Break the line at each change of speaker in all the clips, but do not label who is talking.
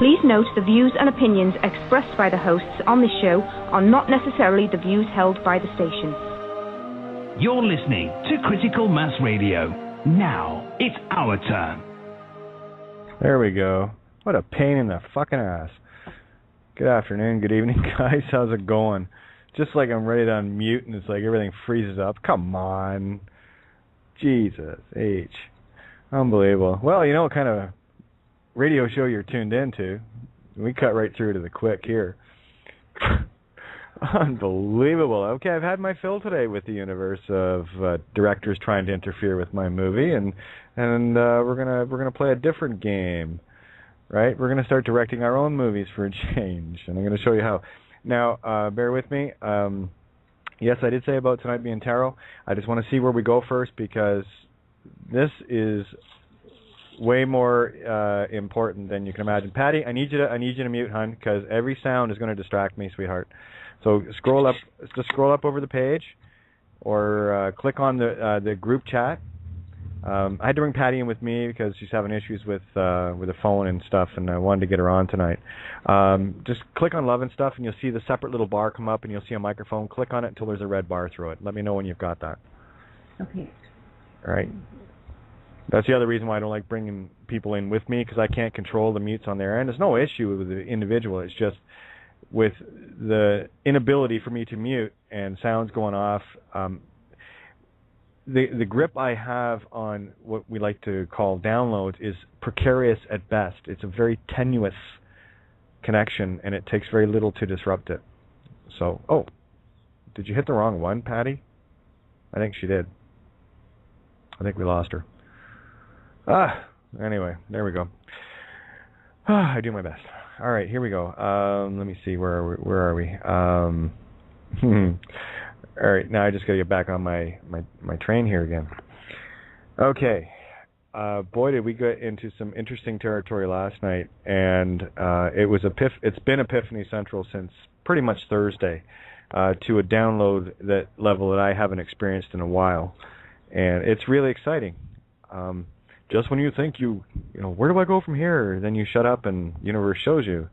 Please note the views and opinions expressed by the hosts on this show are not necessarily the views held by the station.
You're listening to Critical Mass Radio. Now it's our turn.
There we go. What a pain in the fucking ass. Good afternoon, good evening, guys. How's it going? Just like I'm ready to unmute and it's like everything freezes up. Come on. Jesus H. Unbelievable. Well, you know what kind of radio show you're tuned into. We cut right through to the quick here. Unbelievable. Okay, I've had my fill today with the universe of directors trying to interfere with my movie, and we're gonna play a different game, right? We're gonna start directing our own movies for a change, and I'm gonna show you how. Now, bear with me. Yes, I did say about tonight being tarot. I just want to see where we go first because this is way more important than you can imagine. Patty, I need you to mute, hon, because every sound is going to distract me, sweetheart. So scroll up over the page, or click on the group chat. I had to bring Patty in with me because she's having issues with the phone and stuff, and I wanted to get her on tonight. Just click on Love and Stuff, and you'll see the separate little bar come up, and you'll see a microphone. Click on it until there's a red bar through it. Let me know when you've got that.
Okay.
All right. That's the other reason why I don't like bringing people in with me, because I can't control the mutes on their end. There's no issue with the individual. It's just with the inability for me to mute and sounds going off. The grip I have on what we like to call downloads is precarious at best. It's a very tenuous connection, and it takes very little to disrupt it. So, oh, did you hit the wrong one, Patty? I think she did. I think we lost her. Anyway, there we go. I do my best. All right, here we go. Let me see, where are we? All right, now I just got to get back on my train here again. Okay. Boy, did we get into some interesting territory last night, and it's been Epiphany Central since pretty much Thursday, to a download level that I haven't experienced in a while, and it's really exciting. Just when you think you know, where do I go from here? Then you shut up and universe shows you.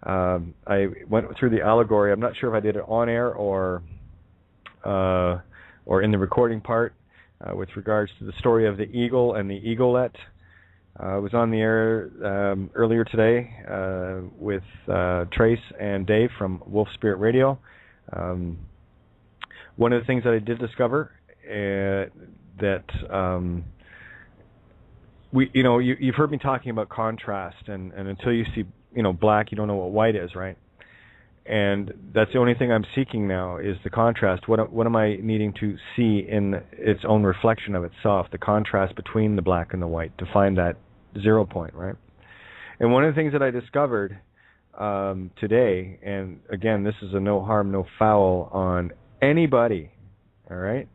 I went through the allegory. I'm not sure if I did it on air or in the recording part with regards to the story of the eagle and the eaglet. I was on the air earlier today with Trace and Dave from Wolf Spirit Radio. One of the things that I did discover that you've heard me talking about contrast, and until you see black, you don't know what white is, right? And that's the only thing I'm seeking now is the contrast. What am I needing to see in its own reflection of itself, the contrast between the black and the white, to find that 0 point, right? And one of the things that I discovered today, and again, this is a no harm, no foul on anybody, all right?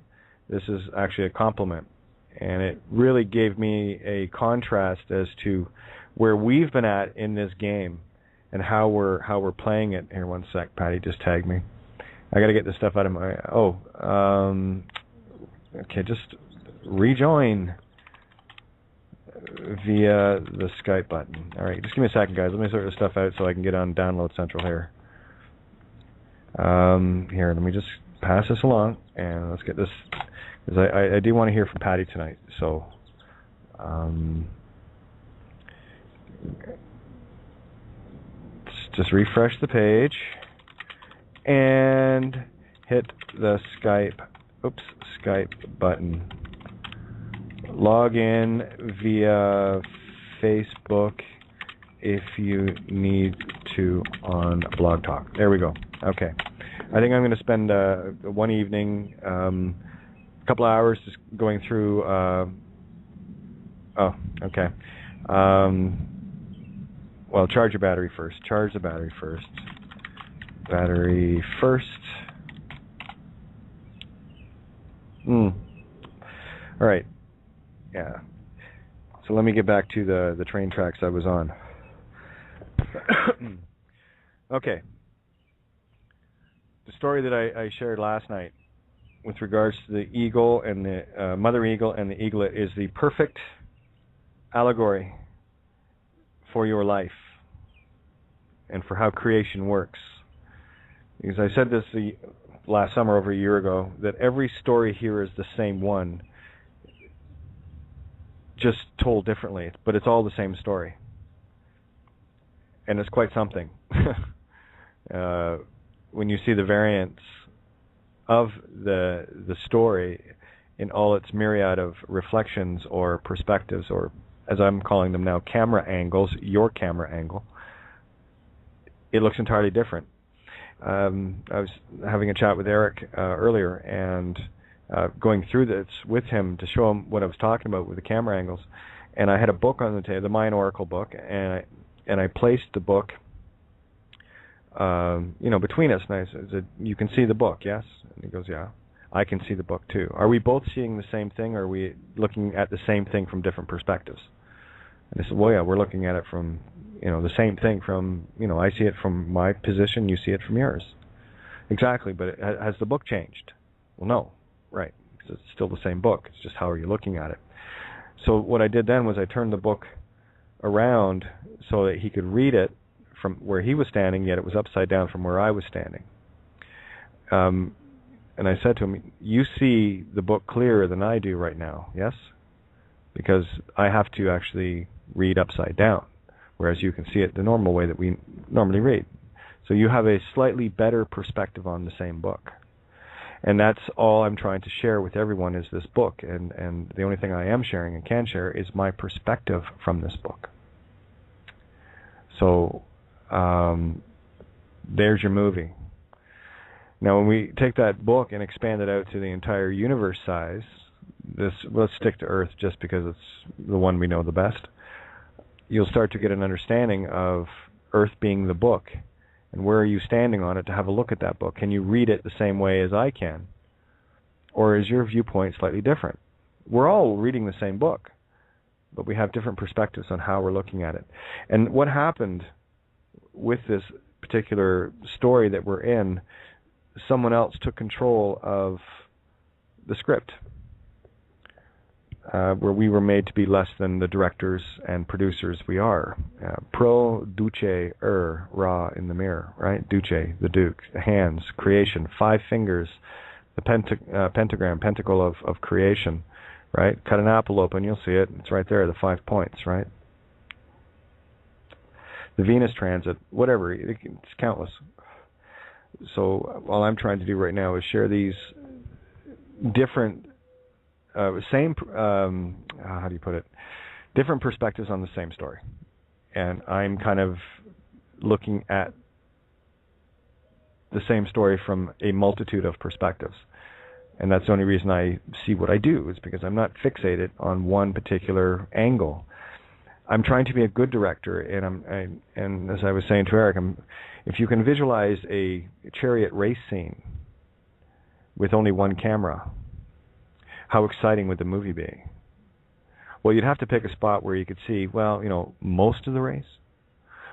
This is actually a compliment. And it really gave me a contrast as to where we've been at in this game and how we're playing it. Here, one sec, Patty, just tag me. I got to get this stuff out of my... okay, just rejoin via the Skype button. All right, just give me a second, guys. Let me sort this stuff out so I can get on Download Central here. Here, let me just pass this along, and let's get this... Because I do want to hear from Patty tonight, so just refresh the page and hit the Skype button. Log in via Facebook if you need to on Blog Talk. There we go. Okay. I think I'm going to spend one evening... couple of hours just going through okay. Well, charge your battery first. Charge the battery first. Battery first. All right. Yeah. So let me get back to the train tracks I was on. Okay. The story that I shared last night with regards to the eagle and the mother eagle and the eaglet is the perfect allegory for your life. and for how creation works. Because I said this last summer, over a year ago, that every story here is the same one, just told differently, but it's all the same story. And it's quite something. When you see the variance of the story in all its myriad of reflections or perspectives, or as I'm calling them now, camera angles, your camera angle, it looks entirely different. I was having a chat with Eric earlier and going through this with him to show him what I was talking about with the camera angles. And I had a book on the table, the Mayan Oracle book, and I placed the book between us, and I said, "You can see the book, yes?" And he goes, "Yeah, I can see the book too. Are we both seeing the same thing, or are we looking at the same thing from different perspectives?" And I said, "Well, yeah, we're looking at it from, the same thing from, I see it from my position, you see it from yours." "Exactly, but has the book changed?" "Well, no." "Right, because it's still the same book. It's just how are you looking at it?" So what I did then was I turned the book around so that he could read it from where he was standing, yet it was upside down from where I was standing. And I said to him, "You see the book clearer than I do right now, yes? Because I have to actually read upside down, whereas you can see it the normal way that we normally read. So you have a slightly better perspective on the same book." And that's all I'm trying to share with everyone is this book. And the only thing I am sharing and can share is my perspective from this book. So there's your movie. Now, when we take that book and expand it out to the entire universe size, let's stick to Earth just because it's the one we know the best, you'll start to get an understanding of Earth being the book. And where are you standing on it to have a look at that book? Can you read it the same way as I can? Or is your viewpoint slightly different? We're all reading the same book, but we have different perspectives on how we're looking at it. And what happened with this particular story that we're in, someone else took control of the script, where we were made to be less than the directors and producers we are. Pro, duce, ra in the mirror, right? Duce, the Duke, the hands, creation, 5 fingers, the pentagram, pentacle of creation, right? Cut an apple open, you'll see it. It's right there, the 5 points, right? The Venus transit, whatever, it's countless. So all I'm trying to do right now is share these different how do you put it? Different perspectives on the same story. And I'm kind of looking at the same story from a multitude of perspectives. And that's the only reason I see what I do, is because I'm not fixated on one particular angle. I'm trying to be a good director, and as I was saying to Eric, if you can visualize a chariot race scene with only one camera, how exciting would the movie be? Well, you'd have to pick a spot where you could see, most of the race.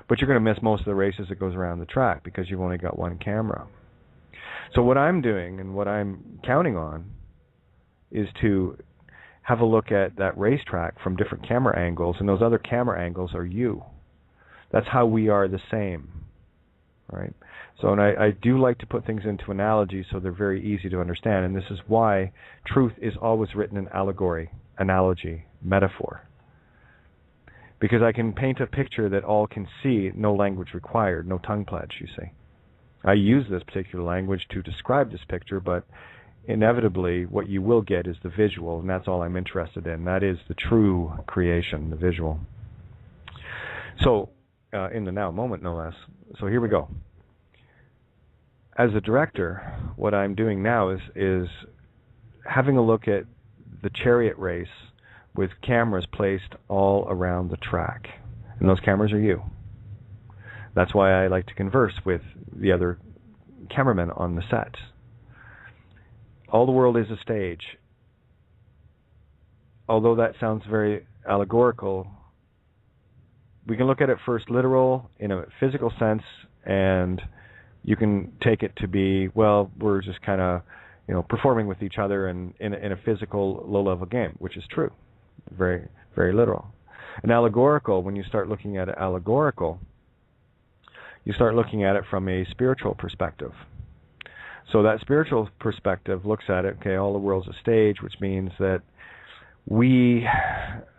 But you're going to miss most of the race as it goes around the track because you've only got one camera. So what I'm doing and what I'm counting on is to have a look at that racetrack from different camera angles, and those other camera angles are you. That's how we are the same, right? So, and I do like to put things into analogy so they're very easy to understand, and this is why truth is always written in allegory, analogy, metaphor. Because I can paint a picture that all can see, no language required, no tongue pledge, you see. I use this particular language to describe this picture, but inevitably what you will get is the visual, and that's all I'm interested in. That is the true creation, the visual. So, in the now moment, no less. So here we go. As a director, what I'm doing now is having a look at the chariot race with cameras placed all around the track. And those cameras are you. That's why I like to converse with the other cameramen on the set. All the world is a stage. Although that sounds very allegorical, we can look at it first literal in a physical sense, and you can take it to be, we're just kind of, performing with each other in a physical, low-level game, which is true. Very, very literal. And allegorical, when you start looking at it allegorical, you start looking at it from a spiritual perspective. So that spiritual perspective looks at it, okay, all the world's a stage, which means that we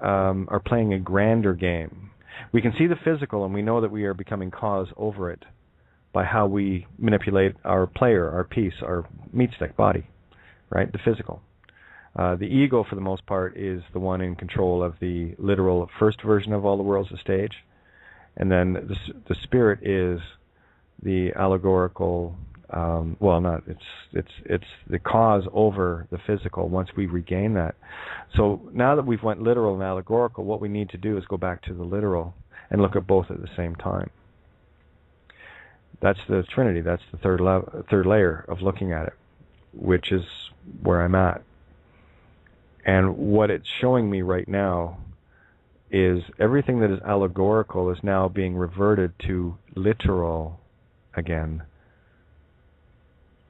are playing a grander game. We can see the physical, and we know that we are becoming cause over it by how we manipulate our player, our piece, our meat stick body, right? The physical. The ego, for the most part, is the one in control of the literal first version of all the world's a stage, and then the spirit is the allegorical. It's the cause over the physical once we regain that. So now that we've went literal and allegorical, what we need to do is go back to the literal and look at both at the same time. That's the Trinity. That's the third layer of looking at it, which is where I'm at. And what it's showing me right now is everything that is allegorical is now being reverted to literal again.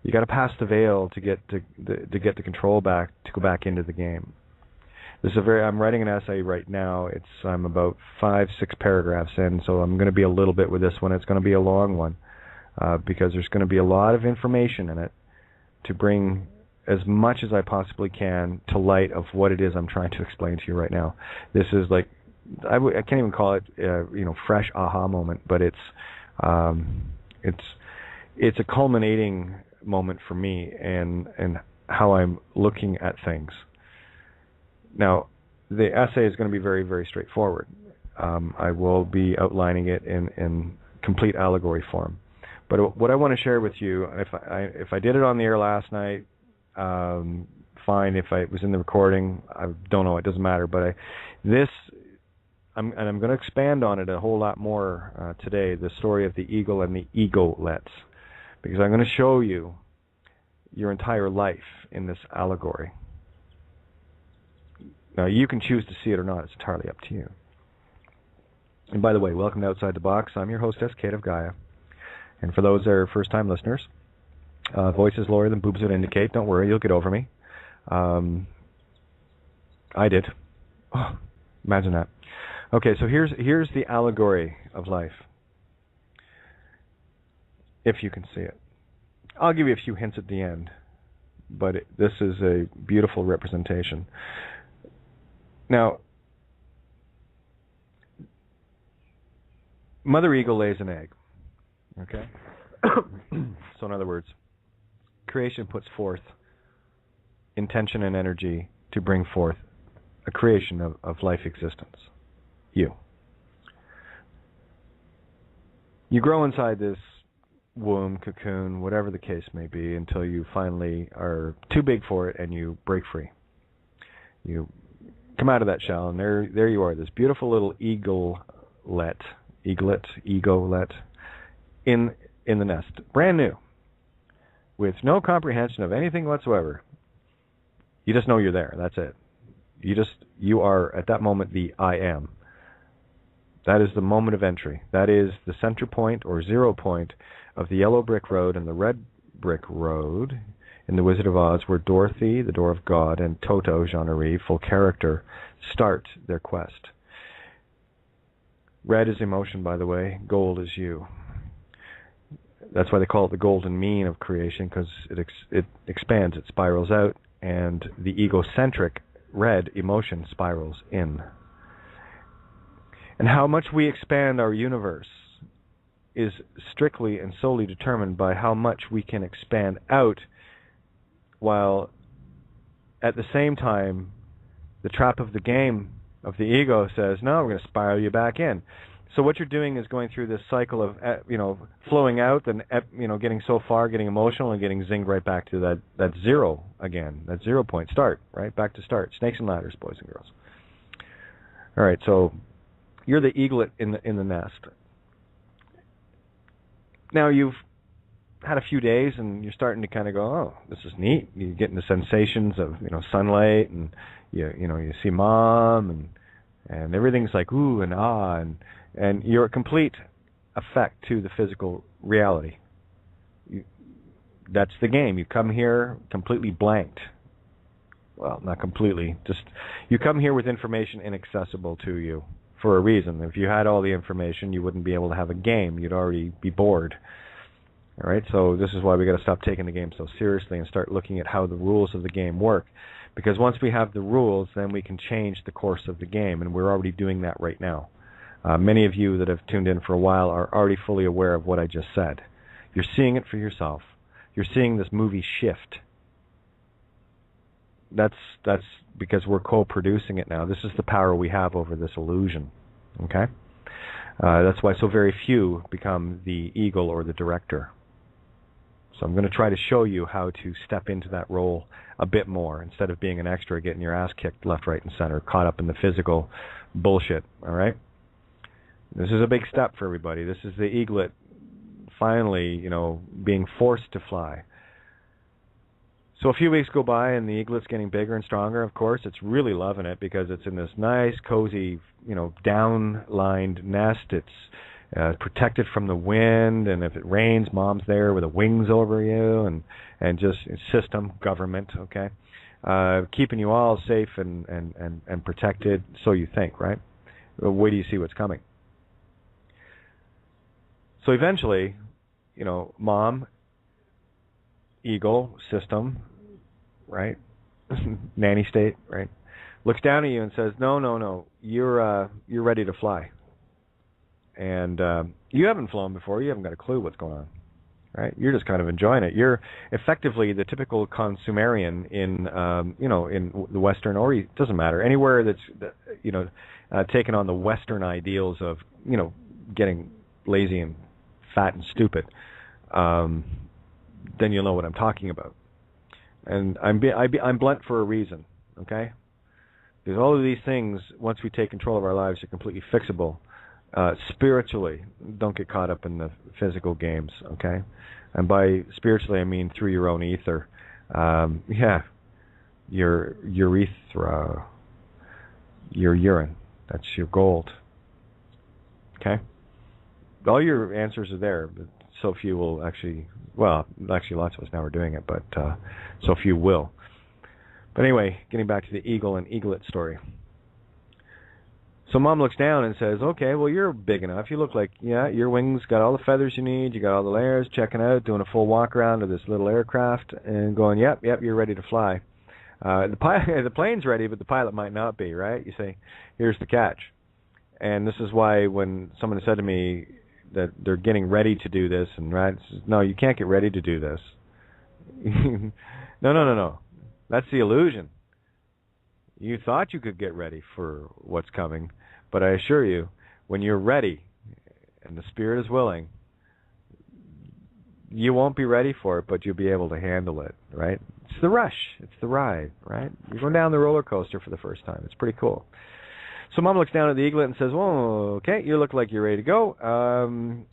You got to pass the veil to get the control back, to go back into the game. I'm writing an essay right now. I'm about 5-6 paragraphs in, so I'm going to be a little bit with this one. It's going to be a long one because there's going to be a lot of information in it to bring as much as I possibly can to light of what it is I'm trying to explain to you right now. This is like I can't even call it fresh aha moment, but it's a culminating moment for me and how I'm looking at things. Now, the essay is going to be very, very straightforward. I will be outlining it in complete allegory form. But what I want to share with you, if I did it on the air last night, fine. If I was in the recording, I don't know. It doesn't matter. But I'm going to expand on it a whole lot more today. The story of the eagle and the egolets, because I'm going to show you your entire life in this allegory. Now, you can choose to see it or not. It's entirely up to you. And by the way, welcome to Outside the Box. I'm your hostess, Kate of Gaia. And for those that are first-time listeners, voice is lower than boobs would indicate. Don't worry, you'll get over me. I did. Oh, imagine that. Okay, so here's the allegory of life, if you can see it. I'll give you a few hints at the end, but this is a beautiful representation. Now, Mother Eagle lays an egg, okay? So in other words, creation puts forth intention and energy to bring forth a creation of life existence. You grow inside this womb, cocoon, whatever the case may be, until you finally are too big for it and you break free. You come out of that shell, and there you are, this beautiful little eaglet in the nest, brand new, with no comprehension of anything whatsoever. You just know you're there. That's it. You are at that moment the I am. That is the moment of entry. That is the center point or 0 point of the yellow brick road and the red brick road in The Wizard of Oz, where Dorothy, the Door of God, and Toto, Jean-Marie, full character, start their quest. Red is emotion, by the way. Gold is you. That's why they call it the golden mean of creation, because it expands, it spirals out, and the egocentric red emotion spirals in. And how much we expand our universe is strictly and solely determined by how much we can expand out, while at the same time the trap of the game of the ego says, no, we're going to spiral you back in. So what you're doing is going through this cycle of flowing out and getting so far, getting emotional, and getting zinged right back to that zero again, that 0 point start, right back to start. Snakes and ladders, boys and girls. All right, so you're the eaglet in the nest. Now you've had a few days, and you're starting to kind of go, oh, this is neat. You're getting the sensations of sunlight, and you see mom, and everything's like ooh and ah, and you're a complete effect to the physical reality. That's the game. You come here completely blanked. Well, not completely. Just you come here with information inaccessible to you for a reason. If you had all the information, you wouldn't be able to have a game. You'd already be bored. All right, so this is why we got to stop taking the game so seriously and start looking at how the rules of the game work. Because once we have the rules, then we can change the course of the game, and we're already doing that right now. Many of you that have tuned in for a while are already fully aware of what I just said. You're seeing it for yourself. You're seeing this movie shift. That's because we're co-producing it now. This is the power we have over this illusion. Okay? That's why so very few become the eagle or the director. So I'm going to try to show you how to step into that role a bit more instead of being an extra, getting your ass kicked left, right, and center, caught up in the physical bullshit. All right? This is a big step for everybody. This is the eaglet finally, being forced to fly. So a few weeks go by and the eaglet's getting bigger and stronger, of course. It's really loving it because it's in this nice, cozy, down-lined nest. It's protected from the wind, and if it rains, mom's there with the wings over you, and just system, government, okay? Keeping you all safe and protected, so you think, right? Wait till you see what's coming. So eventually, mom, eagle, system, right? Nanny state, right? Looks down at you and says, no, you're ready to fly. And you haven't flown before. You haven't got a clue what's going on, right? You're just kind of enjoying it. You're effectively the typical consumerian in the Western, or it doesn't matter, anywhere that's taken on the Western ideals of getting lazy and fat and stupid. Then you'll know what I'm talking about. And I'm blunt for a reason, okay? Because all of these things, once we take control of our lives, are completely fixable. Spiritually, don't get caught up in the physical games, okay? And by spiritually, I mean through your own ether. Your urethra, your urine, that's your gold, okay? All your answers are there, but so few will actually lots of us now are doing it, but so few will. But anyway, getting back to the eagle and eaglet story. So mom looks down and says, okay, well, you're big enough. You look like, your wings got all the feathers you need. You got all the layers, checking out, doing a full walk around of this little aircraft and going, yep, you're ready to fly. The plane's ready, but the pilot might not be, right? You say, here's the catch. And this is why when someone said to me that they're getting ready to do this, and right, says, no, you can't get ready to do this. No. That's the illusion. You thought you could get ready for what's coming, but I assure you, when you're ready and the spirit is willing, you won't be ready for it, but you'll be able to handle it, right? It's the rush. It's the ride, right? You're going down the roller coaster for the first time. It's pretty cool. So mom looks down at the eaglet and says, well, okay, you look like you're ready to go.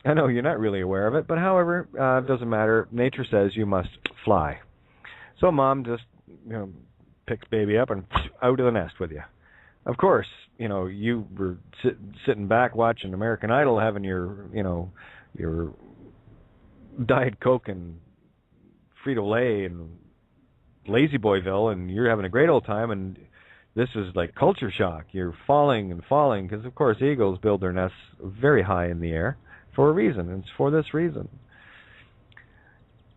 I know you're not really aware of it, but however, it doesn't matter. Nature says you must fly. So mom just, picks baby up and out of the nest with you. Of course, you were sitting back watching American Idol, having your Diet Coke and Frito-Lay and Lazy Boyville, and you're having a great old time, and this is like culture shock. You're falling and falling because, of course, eagles build their nests very high in the air for a reason. It's for this reason.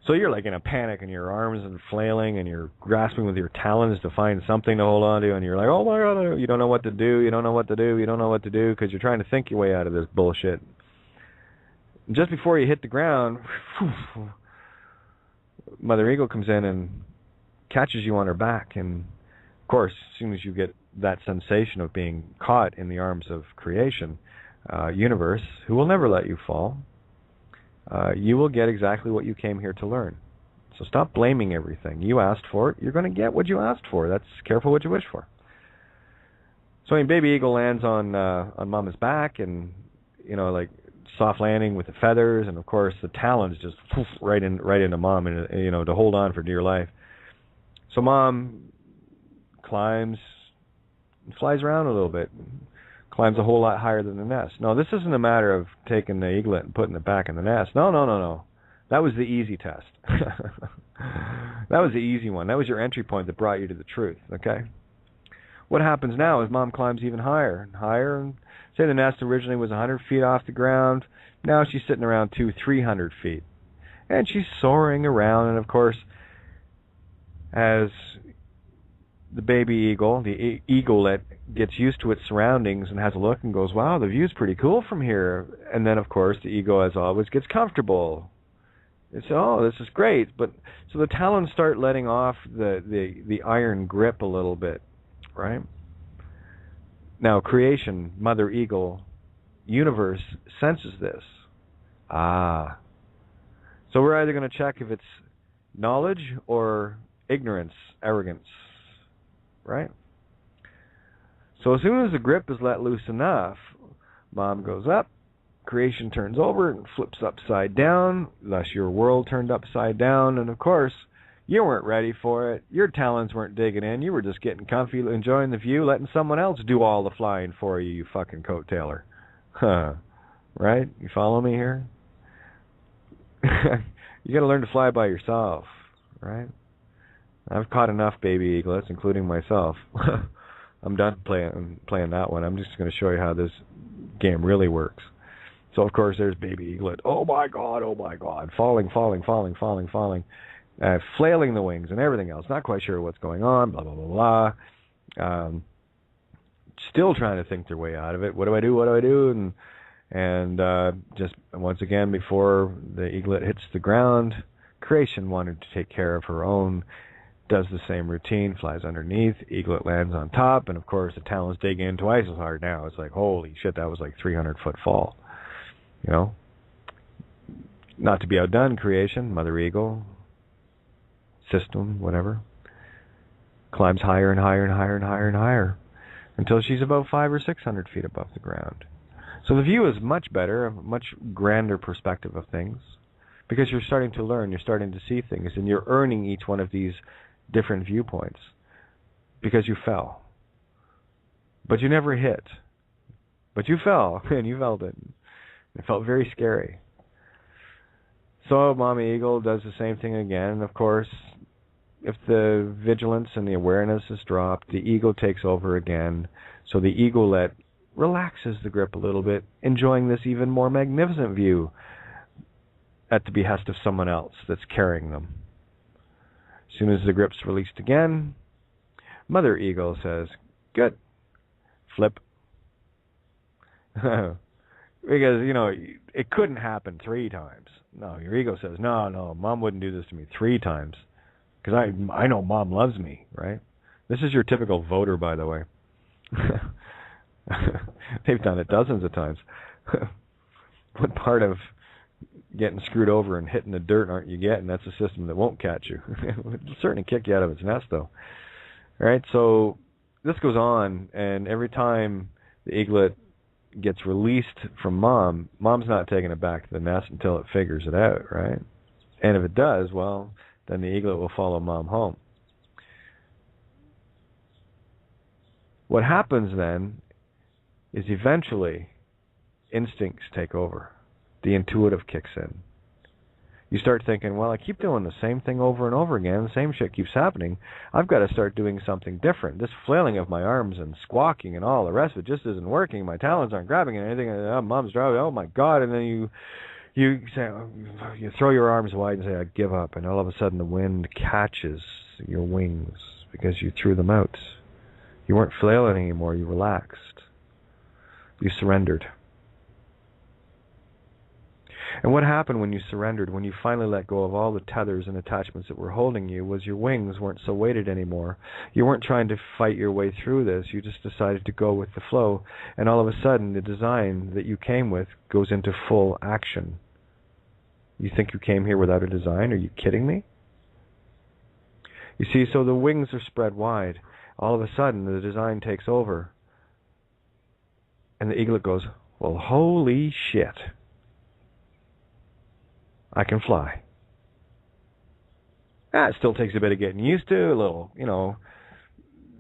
So you're like in a panic, and your arms are flailing, and you're grasping with your talons to find something to hold on to, and you're like, oh my God, you don't know what to do, because you're trying to think your way out of this bullshit. And just before you hit the ground, Mother Eagle comes in and catches you on her back, and of course, as soon as you get that sensation of being caught in the arms of creation, universe, who will never let you fall, you will get exactly what you came here to learn. So stop blaming everything. You asked for it. You're going to get what you asked for. That's careful what you wish for. So baby eagle lands on mama's back, and like soft landing with the feathers, and of course the talons just right into mom, and to hold on for dear life. So mom climbs, flies around a little bit, climbs a whole lot higher than the nest. No, this isn't a matter of taking the eaglet and putting it back in the nest. No. That was the easy test. That was the easy one. That was your entry point that brought you to the truth, okay? What happens now is Mom climbs even higher and higher. And say the nest originally was 100 feet off the ground. Now she's sitting around 200-300 feet. And she's soaring around. And, of course, as the baby eagle, the eaglet, gets used to its surroundings and has a look and goes, wow, the view's pretty cool from here. And then, of course, the eagle, as always, gets comfortable. It's, oh, this is great. But so the talons start letting off the iron grip a little bit, right? Now, creation, Mother Eagle, universe senses this. So we're either going to check if it's knowledge or ignorance, arrogance, right? So as soon as the grip is let loose enough, Mom goes up, creation turns over and flips upside down, thus your world turned upside down, and of course, you weren't ready for it. Your talons weren't digging in. You were just getting comfy, enjoying the view, letting someone else do all the flying for you, you fucking coat-tailer. Right? You follow me here? You got to learn to fly by yourself, right? I've caught enough baby eaglets, including myself. I'm done playing that one. I'm just going to show you how this game really works. So, of course, there's baby eaglet. Oh, my God, falling. Flailing the wings and everything else. Not quite sure what's going on, blah, blah, blah, blah. Still trying to think their way out of it. What do I do? And just once again, before the eaglet hits the ground, creation wanted to take care of her own, does the same routine, flies underneath, eaglet lands on top, and of course the talons dig in twice as hard now. It's like, holy shit, that was like 300-foot fall. You know? Not to be outdone, creation, Mother Eagle, system, whatever, climbs higher and higher until she's about 500 or 600 feet above the ground. So the view is much better, a much grander perspective of things, because you're starting to learn, you're starting to see things, and you're earning each one of these different viewpoints because you fell. But you never hit. But you fell, and you felt it. It felt very scary. So Mommy Eagle does the same thing again, and of course, if the vigilance and the awareness is dropped, the eagle takes over again. So the eaglet relaxes the grip a little bit, enjoying this even more magnificent view at the behest of someone else that's carrying them. As soon as the grip's released again, Mother Eagle says, good, flip. Because, you know, it couldn't happen 3 times. No, your ego says, no, Mom wouldn't do this to me 3 times. Because I know Mom loves me, right? This is your typical voter, by the way. They've done it dozens of times. What part of getting screwed over and hitting the dirt aren't you getting? That's a system that won't catch you. It'll certainly kick you out of its nest, though. All right, so this goes on, and every time the eaglet gets released from Mom, Mom's not taking it back to the nest until it figures it out, right? And if it does, well, then the eaglet will follow Mom home. What happens then is eventually instincts take over. The intuitive kicks in. You start thinking, well, I keep doing the same thing over and over again. The same shit keeps happening. I've got to start doing something different. This flailing of my arms and squawking and all the rest of it just isn't working. My talons aren't grabbing anything. Mom's driving. Oh, my God. And then you say, you throw your arms wide and say, I give up. And all of a sudden the wind catches your wings because you threw them out. You weren't flailing anymore. You relaxed. You surrendered. And what happened when you surrendered, when you finally let go of all the tethers and attachments that were holding you, was your wings weren't so weighted anymore. You weren't trying to fight your way through this. You just decided to go with the flow. And all of a sudden, the design that you came with goes into full action. You think you came here without a design? Are you kidding me? You see, so the wings are spread wide. All of a sudden, the design takes over. And the eaglet goes, well, holy shit. I can fly. It still takes a bit of getting used to,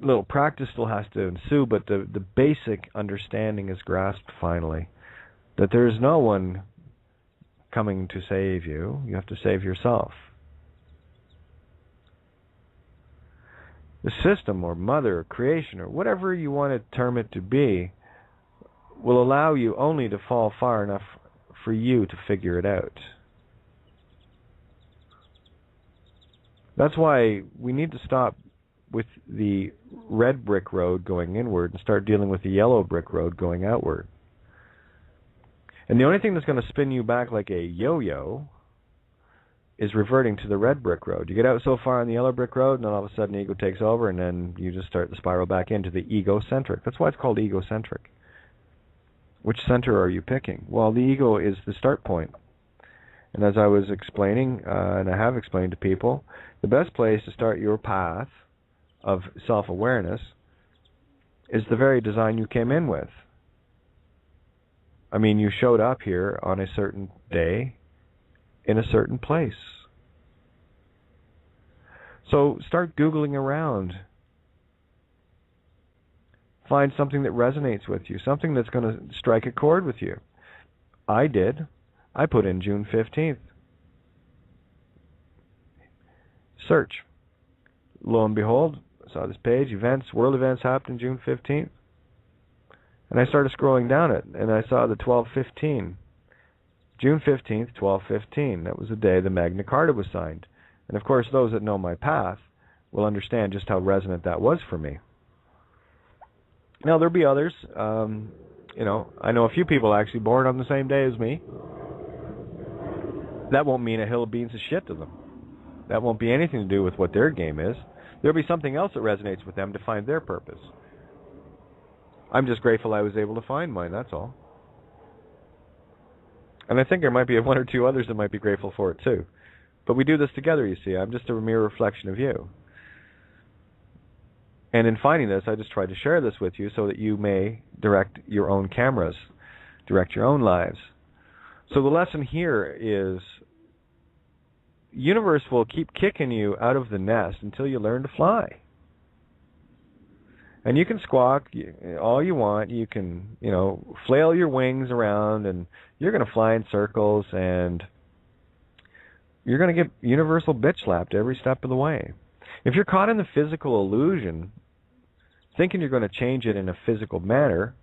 little practice still has to ensue, but the basic understanding is grasped finally, that there is no one coming to save you. You have to save yourself. The system or mother or creation or whatever you want to term it to be will allow you only to fall far enough for you to figure it out. That's why we need to stop with the red brick road going inward and start dealing with the yellow brick road going outward. And the only thing that's going to spin you back like a yo-yo is reverting to the red brick road. You get out so far on the yellow brick road, and then all of a sudden ego takes over, and then you just start to spiral back into the egocentric. That's why it's called egocentric. Which center are you picking? Well, the ego is the start point. And as I was explaining, and I have explained to people, the best place to start your path of self-awareness is the very design you came in with. I mean, you showed up here on a certain day in a certain place. So start Googling around. Find something that resonates with you, something that's going to strike a chord with you. I did. I put in June 15th. Search. Lo and behold, I saw this page, world events happened June 15th. And I started scrolling down it, and I saw the 1215. June 15th, 1215. That was the day the Magna Carta was signed. And of course, those that know my path will understand just how resonant that was for me. Now, there'll be others. I know a few people actually born on the same day as me. That won't mean a hill of beans of shit to them. That won't be anything to do with what their game is. There'll be something else that resonates with them to find their purpose. I'm just grateful I was able to find mine, that's all. And I think there might be one or two others that might be grateful for it too. But we do this together, you see. I'm just a mere reflection of you. And in finding this, I just tried to share this with you so that you may direct your own cameras, direct your own lives. So the lesson here is, universe will keep kicking you out of the nest until you learn to fly. And you can squawk all you want. You can, flail your wings around, and you're going to fly in circles, and you're going to get universal bitch slapped every step of the way. If you're caught in the physical illusion, thinking you're going to change it in a physical manner,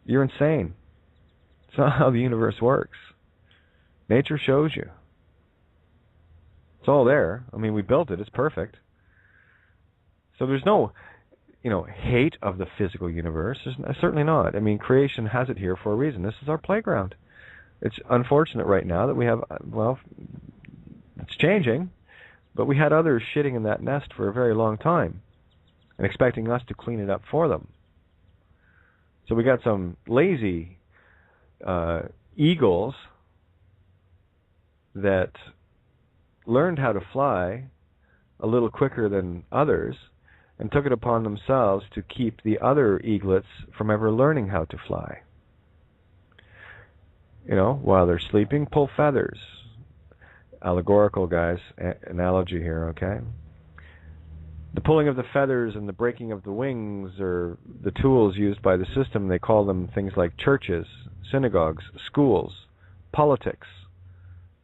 you're insane. It's not how the universe works. Nature shows you. It's all there. I mean, we built it. It's perfect. So there's no, hate of the physical universe. There's certainly not. I mean, creation has it here for a reason. This is our playground. It's unfortunate right now that we have, it's changing, but we had others shitting in that nest for a very long time and expecting us to clean it up for them. So we got some lazy eagles that learned how to fly a little quicker than others and took it upon themselves to keep the other eaglets from ever learning how to fly. While they're sleeping, pull feathers. Allegorical, guys, analogy here, okay? The pulling of the feathers and the breaking of the wings are the tools used by the system. They call them things like churches, synagogues, schools, politics,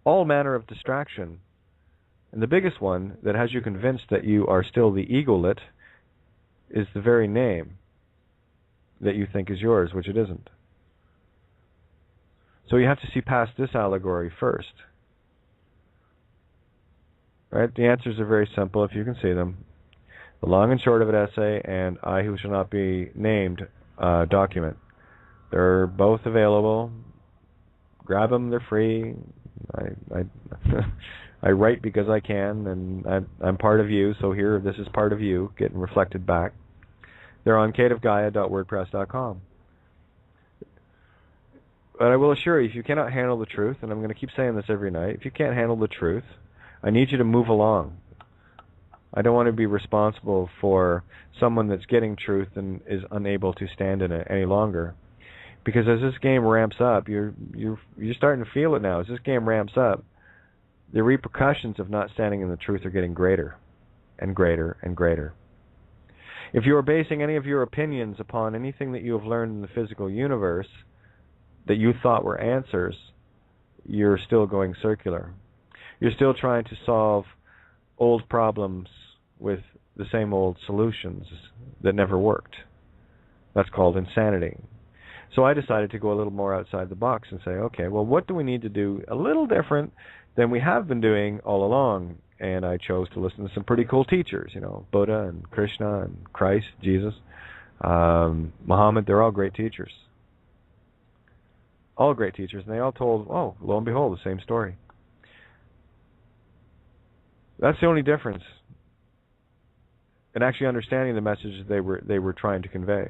all manner of distraction. And the biggest one that has you convinced that you are still the eaglet is the very name that you think is yours, which it isn't. So you have to see past this allegory first. Right? The answers are very simple if you can see them. The long and short of an essay and I Who Shall Not Be Named document. They're both available. Grab them, they're free. I write because I can, and I'm part of you, so here, this is part of you getting reflected back. They're on kateofgaia.wordpress.com. But I will assure you, if you cannot handle the truth, and I'm going to keep saying this every night, if you can't handle the truth, I need you to move along. I don't want to be responsible for someone that's getting truth and is unable to stand in it any longer. Because as this game ramps up, you're starting to feel it now. As this game ramps up, the repercussions of not standing in the truth are getting greater and greater and greater. If you are basing any of your opinions upon anything that you have learned in the physical universe that you thought were answers, you're still going circular. You're still trying to solve old problems with the same old solutions that never worked. That's called insanity. So I decided to go a little more outside the box and say, okay, well, what do we need to do a little different than we have been doing all along? And I chose to listen to some pretty cool teachers, Buddha and Krishna and Christ, Jesus, Muhammad. They're all great teachers. All great teachers. And they all told, oh, lo and behold, the same story. That's the only difference in actually understanding the message they were trying to convey.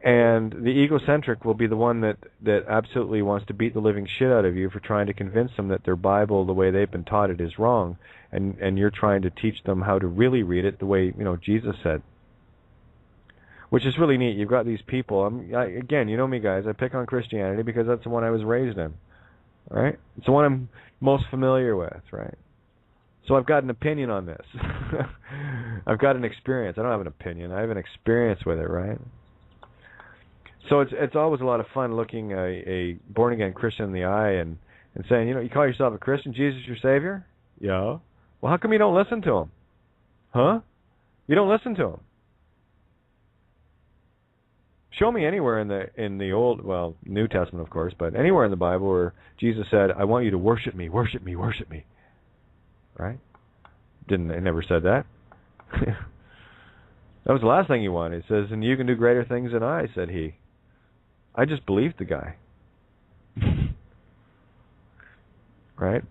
And the egocentric will be the one that absolutely wants to beat the living shit out of you for trying to convince them that their Bible, the way they've been taught it, is wrong, and you're trying to teach them how to really read it the way Jesus said. Which is really neat. You've got these people. Again, you know me, guys. I pick on Christianity because that's the one I was raised in. Right? It's the one I'm most familiar with. Right? So I've got an opinion on this. I've got an experience. I don't have an opinion. I have an experience with it. Right? So it's always a lot of fun looking a born-again Christian in the eye and saying, you call yourself a Christian, Jesus your Savior? Yeah. Well, how come you don't listen to him? Huh? You don't listen to him. Show me anywhere in the Old, well, New Testament, of course, but anywhere in the Bible where Jesus said, I want you to worship me, worship me, worship me. Right? It never said that. That was the last thing he wanted. It says, and you can do greater things than I, said he. I just believed the guy. Right?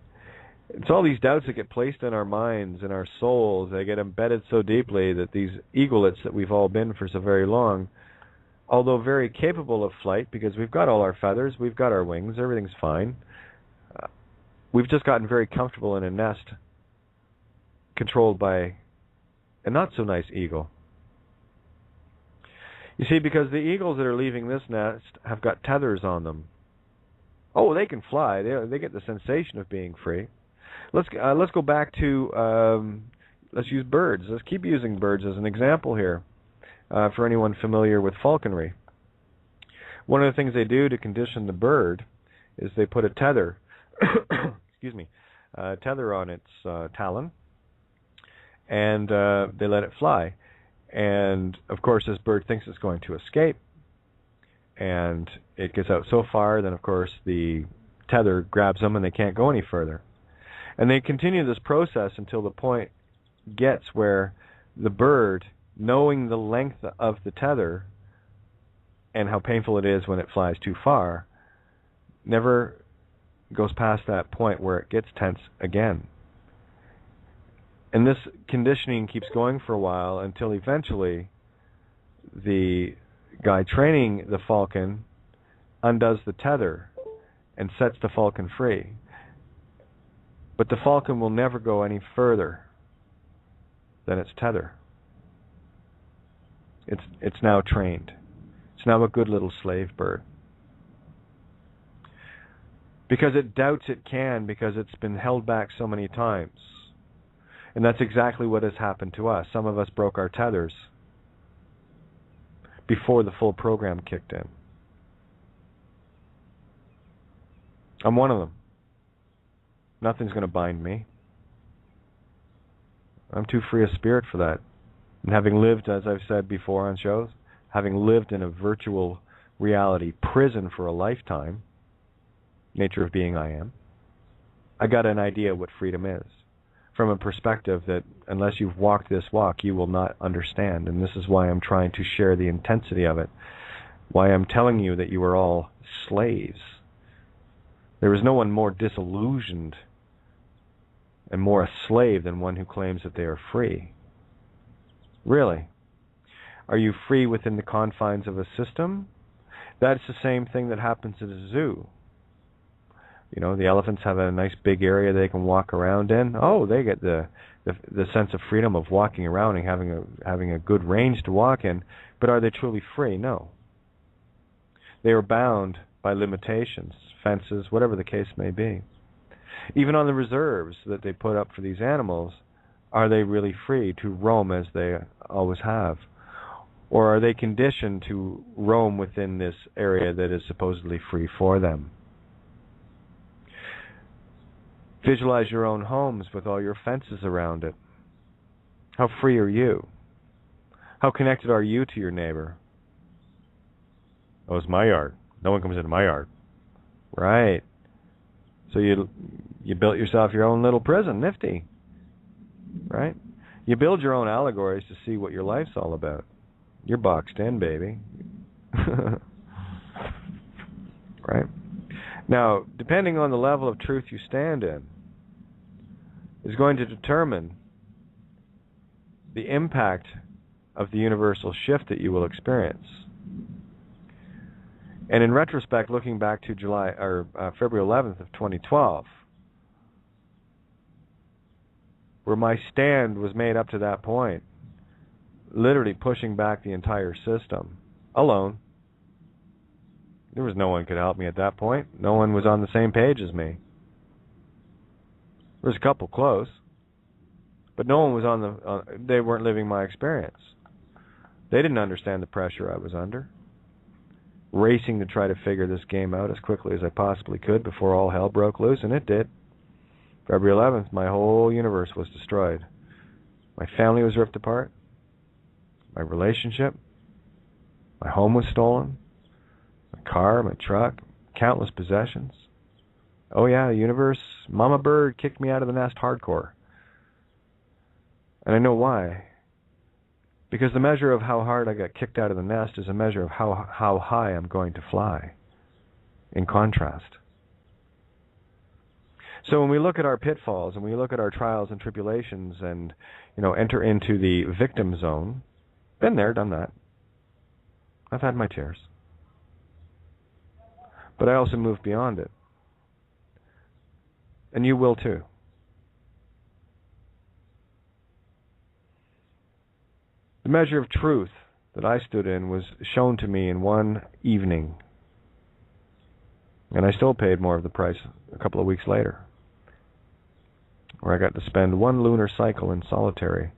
It's all these doubts that get placed in our minds and our souls. They get embedded so deeply that these eaglets that we've all been for so very long, although very capable of flight, because we've got all our feathers, we've got our wings, everything's fine. We've just gotten very comfortable in a nest controlled by a not-so-nice eagle. You see, because the eagles that are leaving this nest have got tethers on them. Oh, they can fly. They get the sensation of being free. Let's go back to let's use birds. Let's keep using birds as an example here for anyone familiar with falconry. One of the things they do to condition the bird is they put a tether, excuse me, tether on its talon, and they let it fly. And, of course, this bird thinks it's going to escape, and it gets out so far, then, of course, the tether grabs them and they can't go any further. And they continue this process until the point gets where the bird, knowing the length of the tether and how painful it is when it flies too far, never goes past that point where it gets tense again. And this conditioning keeps going for a while until eventually the guy training the falcon undoes the tether and sets the falcon free. But the falcon will never go any further than its tether. It's now trained. It's now a good little slave bird. Because it doubts it can, because it's been held back so many times. And that's exactly what has happened to us. Some of us broke our tethers before the full program kicked in. I'm one of them. Nothing's going to bind me. I'm too free a spirit for that. And having lived, as I've said before on shows, having lived in a virtual reality prison for a lifetime, nature of being I am, I got an idea what freedom is. From a perspective that unless you've walked this walk, you will not understand. And this is why I'm trying to share the intensity of it. Why I'm telling you that you are all slaves. There is no one more disillusioned and more a slave than one who claims that they are free. Really? Are you free within the confines of a system? That's the same thing that happens at a zoo. You know, the elephants have a nice big area they can walk around in. Oh, they get the sense of freedom of walking around and having a good range to walk in. But are they truly free? No. They are bound by limitations, fences, whatever the case may be. Even on the reserves that they put up for these animals, are they really free to roam as they always have? Or are they conditioned to roam within this area that is supposedly free for them? Visualize your own homes with all your fences around it. How free are you? How connected are you to your neighbor? Oh, it's my yard. No one comes into my yard. Right. So you built yourself your own little prison. Nifty. Right? You build your own allegories to see what your life's all about. You're boxed in, baby. Right? Now, depending on the level of truth you stand in, is going to determine the impact of the universal shift that you will experience. And in retrospect, looking back to February 11th of 2012, where my stand was made up to that point, literally pushing back the entire system, alone. There was no one could help me at that point. No one was on the same page as me. There was a couple close, but no one was they weren't living my experience. They didn't understand the pressure I was under, racing to try to figure this game out as quickly as I possibly could before all hell broke loose, and it did. February 11th, my whole universe was destroyed. My family was ripped apart. My relationship. My home was stolen. My car, my truck, countless possessions. Oh yeah, the universe, Mama Bird kicked me out of the nest hardcore. And I know why. Because the measure of how hard I got kicked out of the nest is a measure of how high I'm going to fly. In contrast. So when we look at our pitfalls and we look at our trials and tribulations and, enter into the victim zone, been there, done that. I've had my tears. But I also moved beyond it. And you will too. The measure of truth that I stood in was shown to me in one evening. And I still paid more of the price a couple of weeks later, where I got to spend one lunar cycle in solitary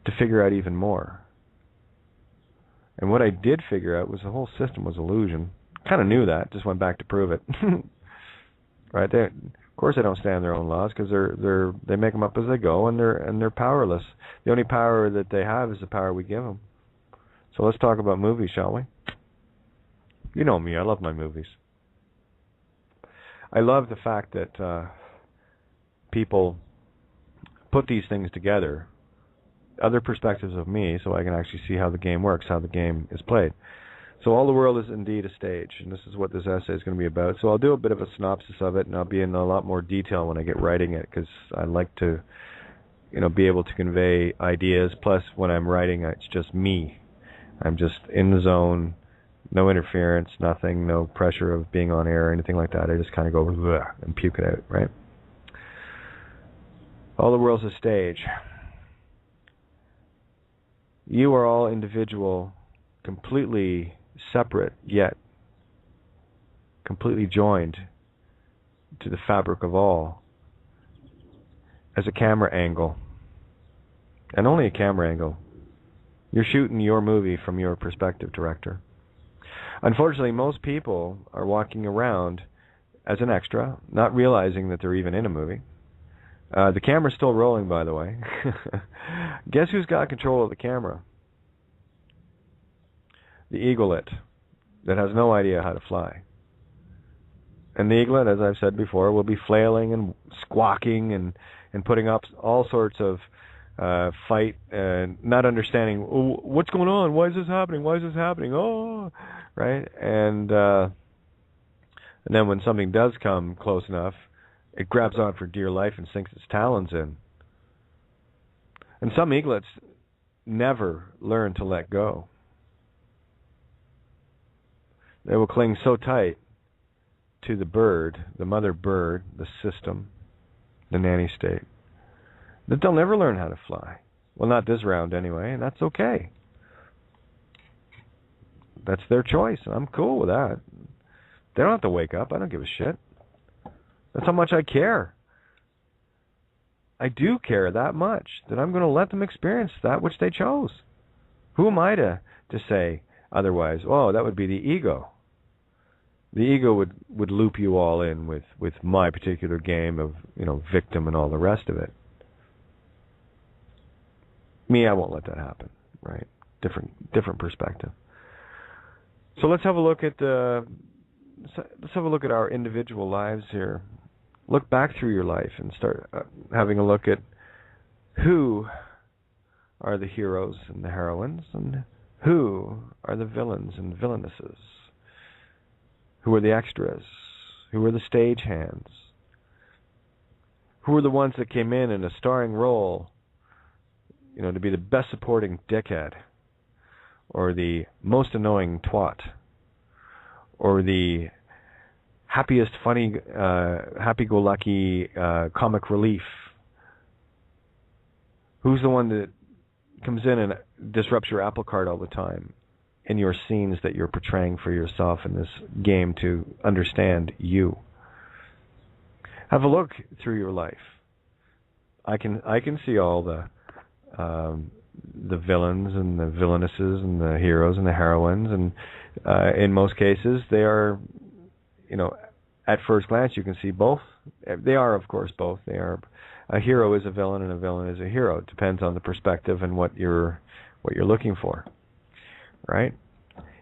to figure out even more. And what I did figure out was the whole system was illusion. Kind of knew that, just went back to prove it. Right? Of course, they don't stand their own laws because they make them up as they go, and they're powerless. The only power that they have is the power we give them. So let's talk about movies, shall we? You know me, I love my movies. I love the fact that people put these things together, other perspectives of me, so I can actually see how the game works, how the game is played. So all the world is indeed a stage, and this is what this essay is going to be about. So I'll do a bit of a synopsis of it, and I'll be in a lot more detail when I get writing it, because I like to, be able to convey ideas. Plus, when I'm writing, it's just me. I'm just in the zone, no interference, nothing, no pressure of being on air or anything like that. I just kind of go and puke it out, right? All the world's a stage. You are all individual, completely separate, yet completely joined to the fabric of all as a camera angle, and only a camera angle. You're shooting your movie from your perspective, director. Unfortunately, most people are walking around as an extra, not realizing that they're even in a movie. The camera's still rolling, by the way. Guess who's got control of the camera? The eaglet that has no idea how to fly. And the eaglet, as I've said before, will be flailing and squawking and putting up all sorts of fight, not understanding, what's going on? Why is this happening? Why is this happening? Oh, right? And then when something does come close enough, it grabs on for dear life and sinks its talons in. And some eaglets never learn to let go. They will cling so tight to the bird, the mother bird, the system, the nanny state, that they'll never learn how to fly. Well, not this round anyway, and that's okay. That's their choice. I'm cool with that. They don't have to wake up. I don't give a shit. That's how much I care. I do care that much that I'm going to let them experience that which they chose. Who am I to say otherwise? Oh, that would be the ego. The ego would loop you all in with my particular game of, victim and all the rest of it. Me, I won't let that happen, right? Different perspective. So let's have a look at our individual lives here. Look back through your life and start having a look at who are the heroes and the heroines, and who are the villains and villainesses. Who are the extras? Who are the stagehands? Who are the ones that came in a starring role, to be the best supporting dickhead, or the most annoying twat, or the happiest, funny, happy-go-lucky comic relief? Who's the one that comes in and disrupts your apple cart all the time in your scenes that you're portraying for yourself in this game to understand you? Have a look through your life. I can see all the villains and the villainesses and the heroes and the heroines, and in most cases they are, at first glance you can see both. They are, of course, both. They are. A hero is a villain and a villain is a hero. It depends on the perspective and what you're looking for, right?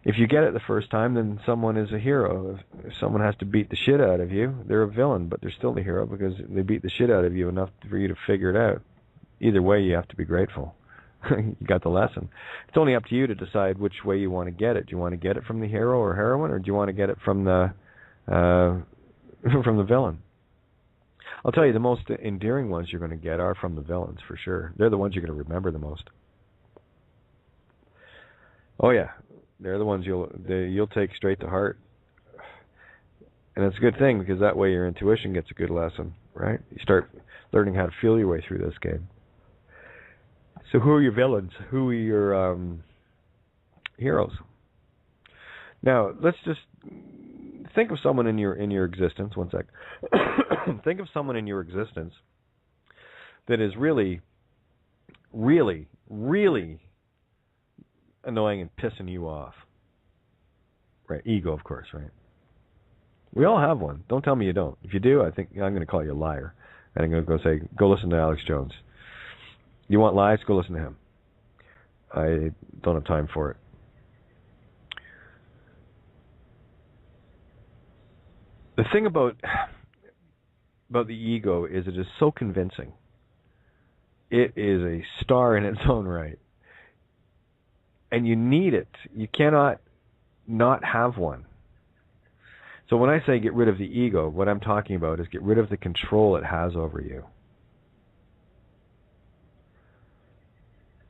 If you get it the first time, then someone is a hero. If someone has to beat the shit out of you, they're a villain, but they're still the hero because they beat the shit out of you enough for you to figure it out. Either way, you have to be grateful. You got the lesson. It's only up to you to decide which way you want to get it. Do you want to get it from the hero or heroine, or do you want to get it from the villain? I'll tell you, the most endearing ones you're going to get are from the villains, for sure. They're the ones you're going to remember the most. Oh yeah, they're the ones you'll take straight to heart. And it's a good thing, because that way your intuition gets a good lesson, right? You start learning how to feel your way through this game. So who are your villains? Who are your heroes? Now, let's just think of someone in your existence. One sec. Think of someone in your existence that is really, really, really annoying and pissing you off. Right? Ego, of course, right? We all have one. Don't tell me you don't. If you do, I think I'm going to call you a liar. And I'm going to go say, go listen to Alex Jones. You want lies? Go listen to him. I don't have time for it. The thing about the ego is it is so convincing. It is a star in its own right. And you need it. You cannot not have one. So when I say get rid of the ego, what I'm talking about is get rid of the control it has over you.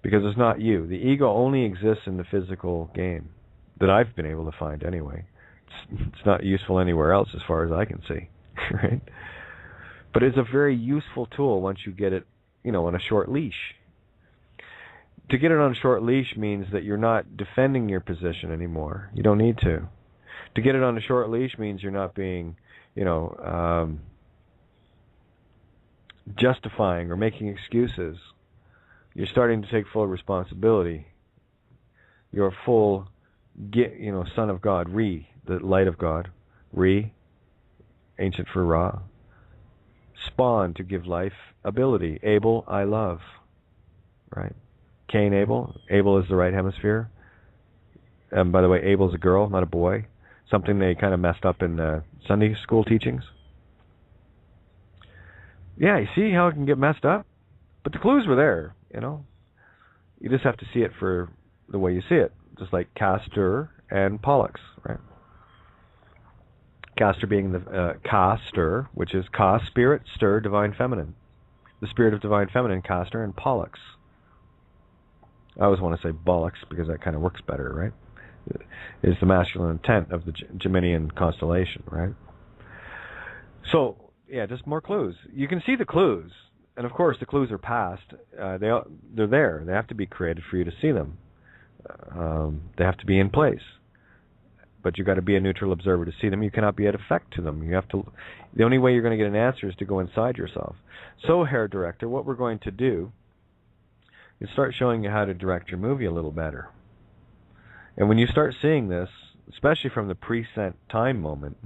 Because it's not you. The ego only exists in the physical game, that I've been able to find anyway. It's not useful anywhere else as far as I can see, right? But it's a very useful tool once you get it, on a short leash. To get it on a short leash means that you're not defending your position anymore. You don't need to. To get it on a short leash means you're not being, justifying or making excuses. You're starting to take full responsibility. You're a full, son of God, Re, the light of God, Re, ancient for Ra. Spawn, to give life, ability. Abel, I love. Right? Cain, Abel. Abel is the right hemisphere. And by the way, Abel's a girl, not a boy. Something they kind of messed up in Sunday school teachings. Yeah, you see how it can get messed up? But the clues were there, You just have to see it for the way you see it. Just like Castor and Pollux, right? Castor being the Castor, which is Ka, spirit, stir, divine feminine. The spirit of divine feminine, Castor, and Pollux. I always want to say Bollocks because that kind of works better, right? Is the masculine intent of the Geminian constellation, right? So, yeah, just more clues. You can see the clues. And of course, the clues are past. They're there. They have to be created for you to see them. They have to be in place. But you've got to be a neutral observer to see them. You cannot be at effect to them. You have to. The only way you're going to get an answer is to go inside yourself. So, Hair Director, what we're going to do is start showing you how to direct your movie a little better. And when you start seeing this, especially from the present time moment,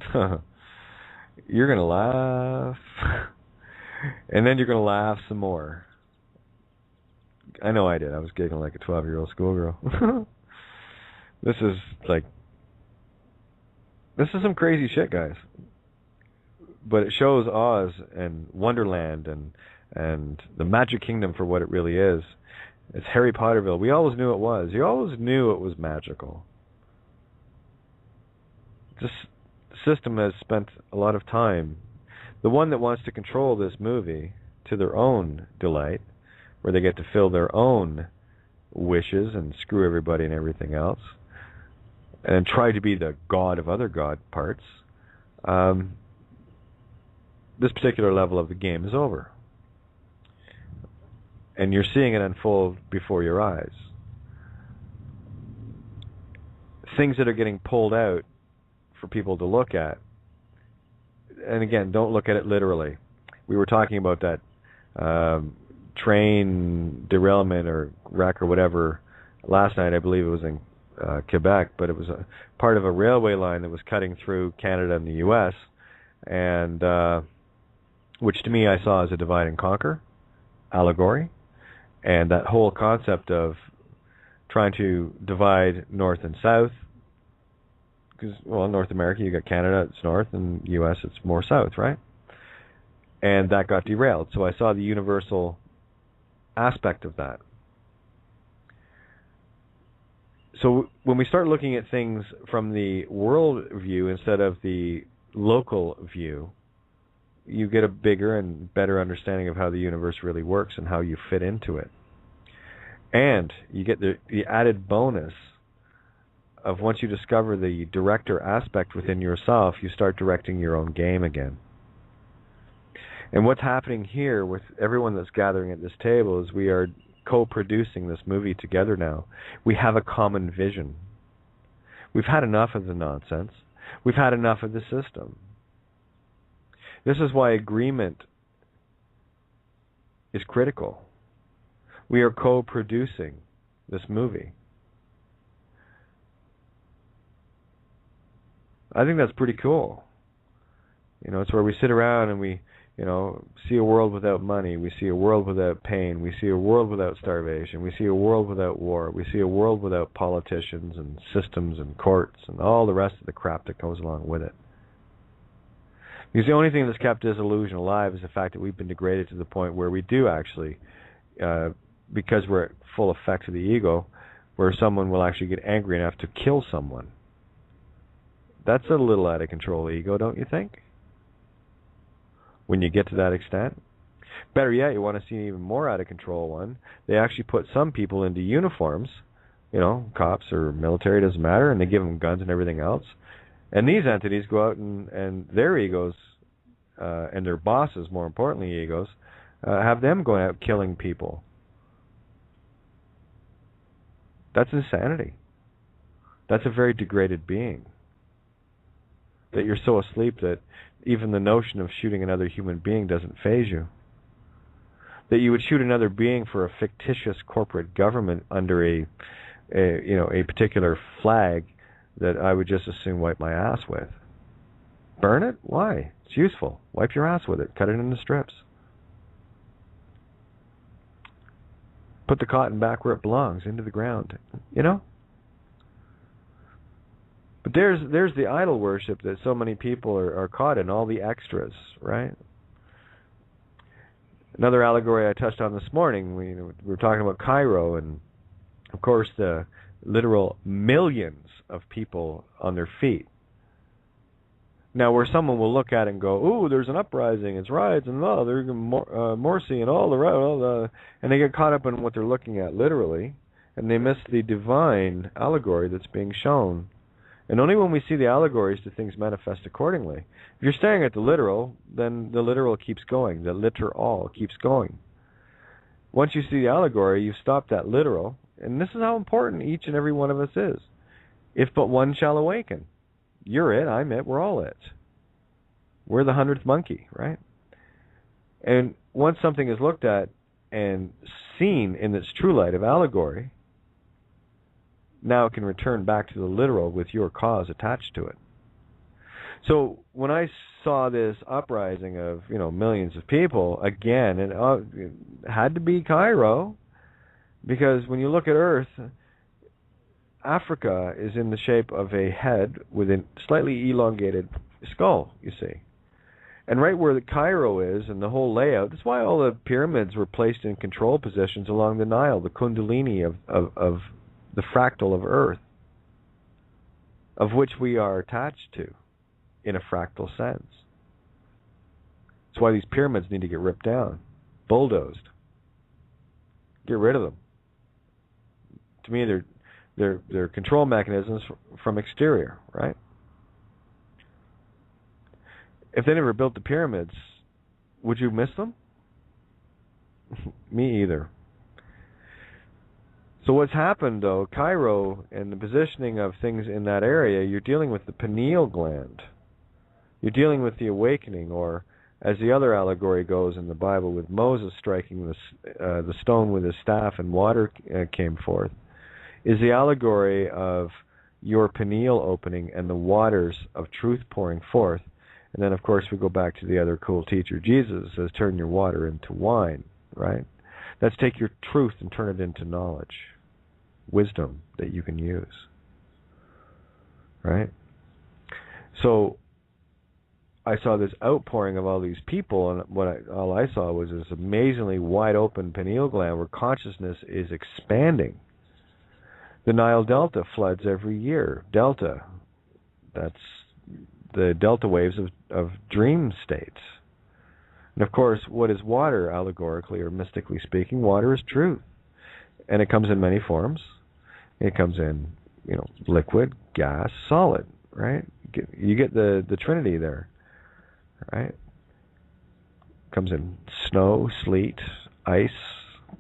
you're going to laugh. And then you're going to laugh some more. I know I did. I was giggling like a 12-year-old schoolgirl. This is some crazy shit, guys. But it shows Oz and Wonderland and the Magic Kingdom for what it really is. It's Harry Potterville. We always knew it was. You always knew it was magical. This system has spent a lot of time. The one that wants to control this movie to their own delight, where they get to fill their own wishes and screw everybody and everything else, and try to be the god of other god parts, this particular level of the game is over. And you're seeing it unfold before your eyes. Things that are getting pulled out for people to look at. And again, don't look at it literally. We were talking about that train derailment or wreck or whatever last night. I believe it was in Quebec, but it was a part of a railway line that was cutting through Canada and the U.S., and which to me I saw as a divide and conquer allegory. And that whole concept of trying to divide North and South, because, well, North America, you got Canada, it's North, and U.S., it's more South, right? And that got derailed. So I saw the universal aspect of that. So when we start looking at things from the world view instead of the local view, you get a bigger and better understanding of how the universe really works and how you fit into it. And you get the added bonus of, once you discover the director aspect within yourself, you start directing your own game again. And what's happening here with everyone that's gathering at this table is we are co-producing this movie together now. We have a common vision. We've had enough of the nonsense. We've had enough of the system. This is why agreement is critical. We are co-producing this movie. I think that's pretty cool. You know, it's where we sit around and we, you know, see a world without money. We see a world without pain. We see a world without starvation. We see a world without war. We see a world without politicians and systems and courts and all the rest of the crap that goes along with it. Because the only thing that's kept this illusion alive is the fact that we've been degraded to the point where we do actually, because we're at full effect of the ego, where someone will actually get angry enough to kill someone. That's a little out of control ego, don't you think? When you get to that extent. Better yet, you want to see an even more out of control one. They actually put some people into uniforms, you know, cops or military, doesn't matter, and they give them guns and everything else. And these entities go out and their egos, and their bosses, more importantly, egos, have them going out killing people. That's insanity. That's a very degraded being. That you're so asleep that even the notion of shooting another human being doesn't faze you. That you would shoot another being for a fictitious corporate government under a particular flag that I would just as soon wipe my ass with. Burn it? Why? It's useful. Wipe your ass with it. Cut it into strips. Put the cotton back where it belongs, into the ground. You know? But there's the idol worship that so many people are caught in, all the extras, right? Another allegory I touched on this morning, we were talking about Cairo, and of course the literal millions of people on their feet. Now, where someone will look at it and go, "Ooh, there's an uprising, it's riots, and there's Morsi and all the," and they get caught up in what they're looking at literally, and they miss the divine allegory that's being shown. And only when we see the allegories do things manifest accordingly. If you're staring at the literal, then the literal keeps going. The there.all keeps going. Once you see the allegory, you stop that literal. And this is how important each and every one of us is. If but one shall awaken. You're it, I'm it, we're all it. We're the 100th monkey, right? And once something is looked at and seen in its true light of allegory, now it can return back to the literal with your cause attached to it. So when I saw this uprising of, millions of people, again, it had to be Cairo, Because when you look at Earth, Africa is in the shape of a head with a slightly elongated skull, you see. And right where the Cairo is and the whole layout, that's why all the pyramids were placed in control positions along the Nile, the kundalini of the fractal of Earth, of which we are attached to in a fractal sense. That's why these pyramids need to get ripped down, bulldozed. Get rid of them. To me, they're control mechanisms from exterior, right? If they never built the pyramids, would you miss them? Me either. So what's happened, though, Cairo and the positioning of things in that area, you're dealing with the pineal gland. You're dealing with the awakening, or as the other allegory goes in the Bible, with Moses striking the stone with his staff and water came forth, is the allegory of your pineal opening and the waters of truth pouring forth. And then, of course, we go back to the other cool teacher, Jesus, says, turn your water into wine, right? That's take your truth and turn it into knowledge, wisdom that you can use, right? So I saw this outpouring of all these people, and all I saw was this amazingly wide open pineal gland where consciousness is expanding. The Nile Delta floods every year. Delta, that's the delta waves of dream states. And of course, what is water, allegorically or mystically speaking? Water is truth. And it comes in many forms. It comes in, liquid, gas, solid, right? You get the Trinity there, right? It comes in snow, sleet, ice,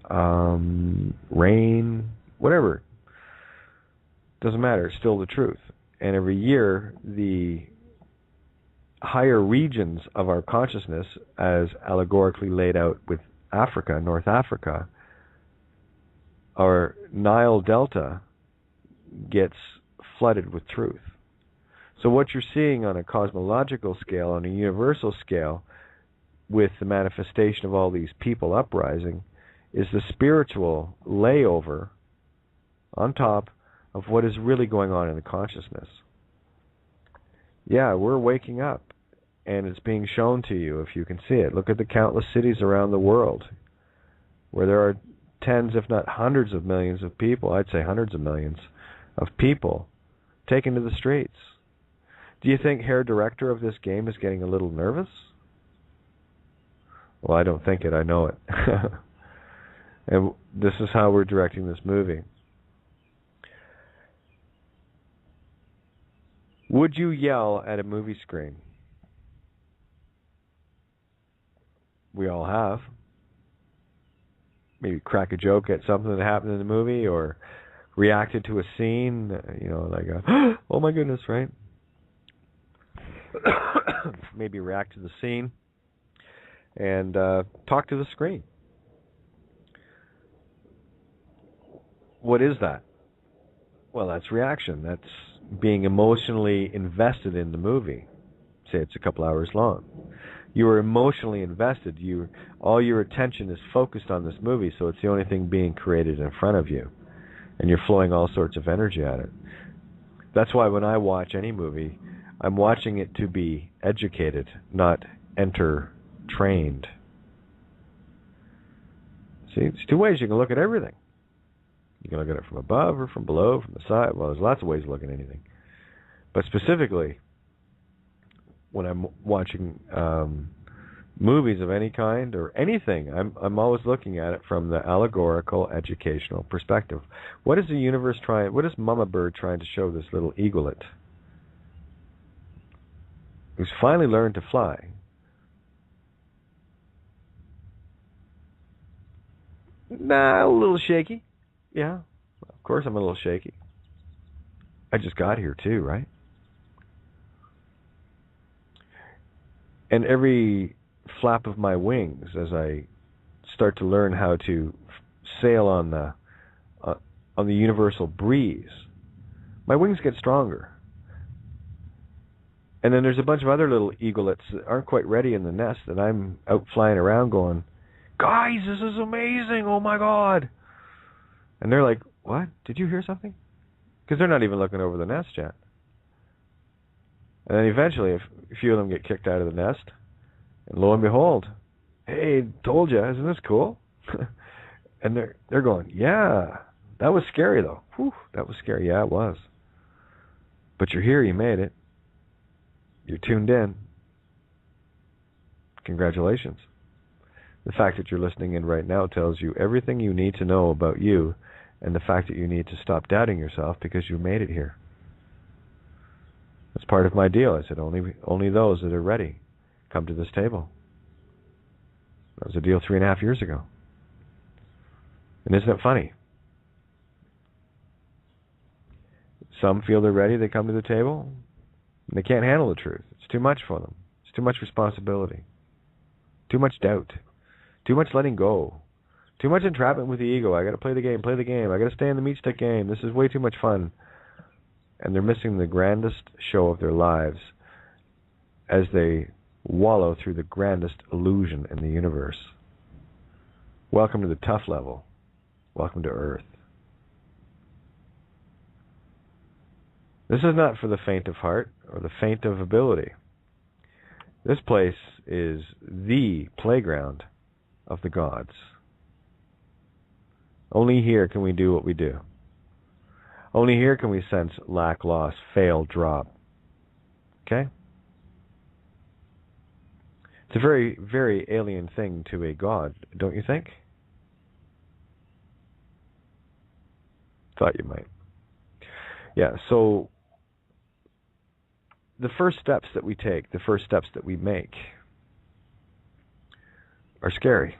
rain, whatever. Doesn't matter, it's still the truth. And every year, the higher regions of our consciousness, as allegorically laid out with Africa, North Africa, our Nile Delta gets flooded with truth. So what you're seeing on a cosmological scale, on a universal scale, with the manifestation of all these people uprising, is the spiritual layover on top of what is really going on in the consciousness. Yeah, we're waking up, and it's being shown to you if you can see it. Look at the countless cities around the world where there are tens, if not hundreds of millions of people, I'd say hundreds of millions of people taken to the streets. Do you think Herr Director of this game is getting a little nervous? Well, I don't think it, I know it. And this is how we're directing this movie. Would you yell at a movie screen? We all have. Maybe crack a joke at something that happened in the movie, or reacted to a scene, like oh my goodness, right? Maybe react to the scene and talk to the screen. What is that? Well, that's reaction. That's being emotionally invested in the movie. Say it's a couple hours long. You are emotionally invested. All your attention is focused on this movie, so it's the only thing being created in front of you. And you're flowing all sorts of energy at it. That's why when I watch any movie, I'm watching it to be educated, not enter-trained. See, there's two ways you can look at everything. You can look at it from above or from below, from the side. Well, there's lots of ways to look at anything. But specifically, when I'm watching movies of any kind or anything, I'm always looking at it from the allegorical, educational perspective. What is the universe trying? What is Mama Bird trying to show this little eaglet, who's finally learned to fly? Nah, a little shaky. Yeah, of course I'm a little shaky. I just got here too, right? And every flap of my wings, as I start to learn how to sail on the universal breeze, my wings get stronger. And then there's a bunch of other little eaglets that aren't quite ready in the nest, and I'm out flying around going, guys, this is amazing, oh my God. And they're like, what? Did you hear something? Because they're not even looking over the nest yet. And then eventually, a few of them get kicked out of the nest. And lo and behold, hey, told you, isn't this cool? And they're going, yeah, that was scary though. Whew, that was scary. Yeah, it was. But you're here, you made it. You're tuned in. Congratulations. The fact that you're listening in right now tells you everything you need to know about you, and the fact that you need to stop doubting yourself because you made it here. That's part of my deal. I said only those that are ready come to this table. That was a deal 3.5 years ago. And isn't it funny? Some feel they're ready, they come to the table, and they can't handle the truth. It's too much for them. It's too much responsibility. Too much doubt. Too much letting go. Too much entrapment with the ego. I got to play the game. I got to stay in the meat stick game. This is way too much fun. And they're missing the grandest show of their lives as they wallow through the grandest illusion in the universe. Welcome to the tough level. Welcome to Earth. This is not for the faint of heart or the faint of ability. This place is the playground of the gods. Only here can we do what we do. Only here can we sense lack, loss, fail, drop. Okay? It's a very, very alien thing to a god, don't you think? Thought you might. Yeah, so the first steps that we take, the first steps that we make are scary.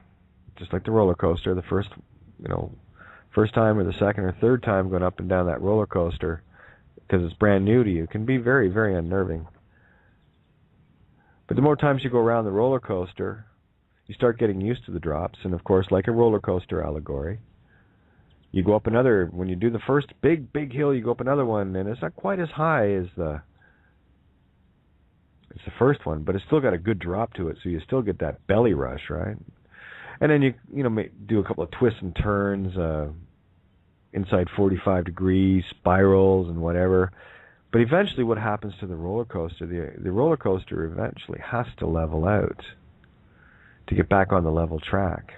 Just like the roller coaster, the first time or the second or third time going up and down that roller coaster, because it's brand new to you, can be very, very unnerving. But the more times you go around the roller coaster, you start getting used to the drops. And of course, like a roller coaster allegory, you go up another, when you do the first big hill, you go up another one, and it's not quite as high as the first one, but it's still got a good drop to it, so you still get that belly rush, right? And then you do a couple of twists and turns, inside 45 degrees, spirals and whatever. But eventually what happens to the roller coaster, the roller coaster eventually has to level out to get back on the level track.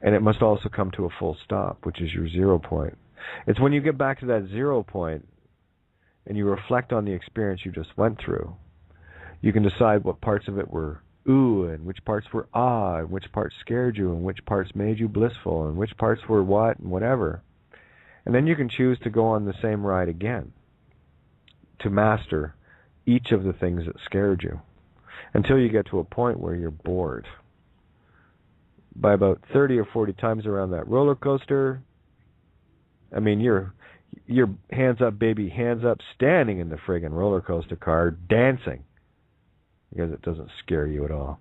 And it must also come to a full stop, which is your 0 point. It's when you get back to that 0 point and you reflect on the experience you just went through, you can decide what parts of it were ooh, and which parts were ah, and which parts scared you, and which parts made you blissful, and which parts were what, and whatever. And then you can choose to go on the same ride again, to master each of the things that scared you, until you get to a point where you're bored. By about 30 or 40 times around that roller coaster, I mean, you're hands up, baby, hands up, standing in the friggin' roller coaster car, dancing, because it doesn't scare you at all.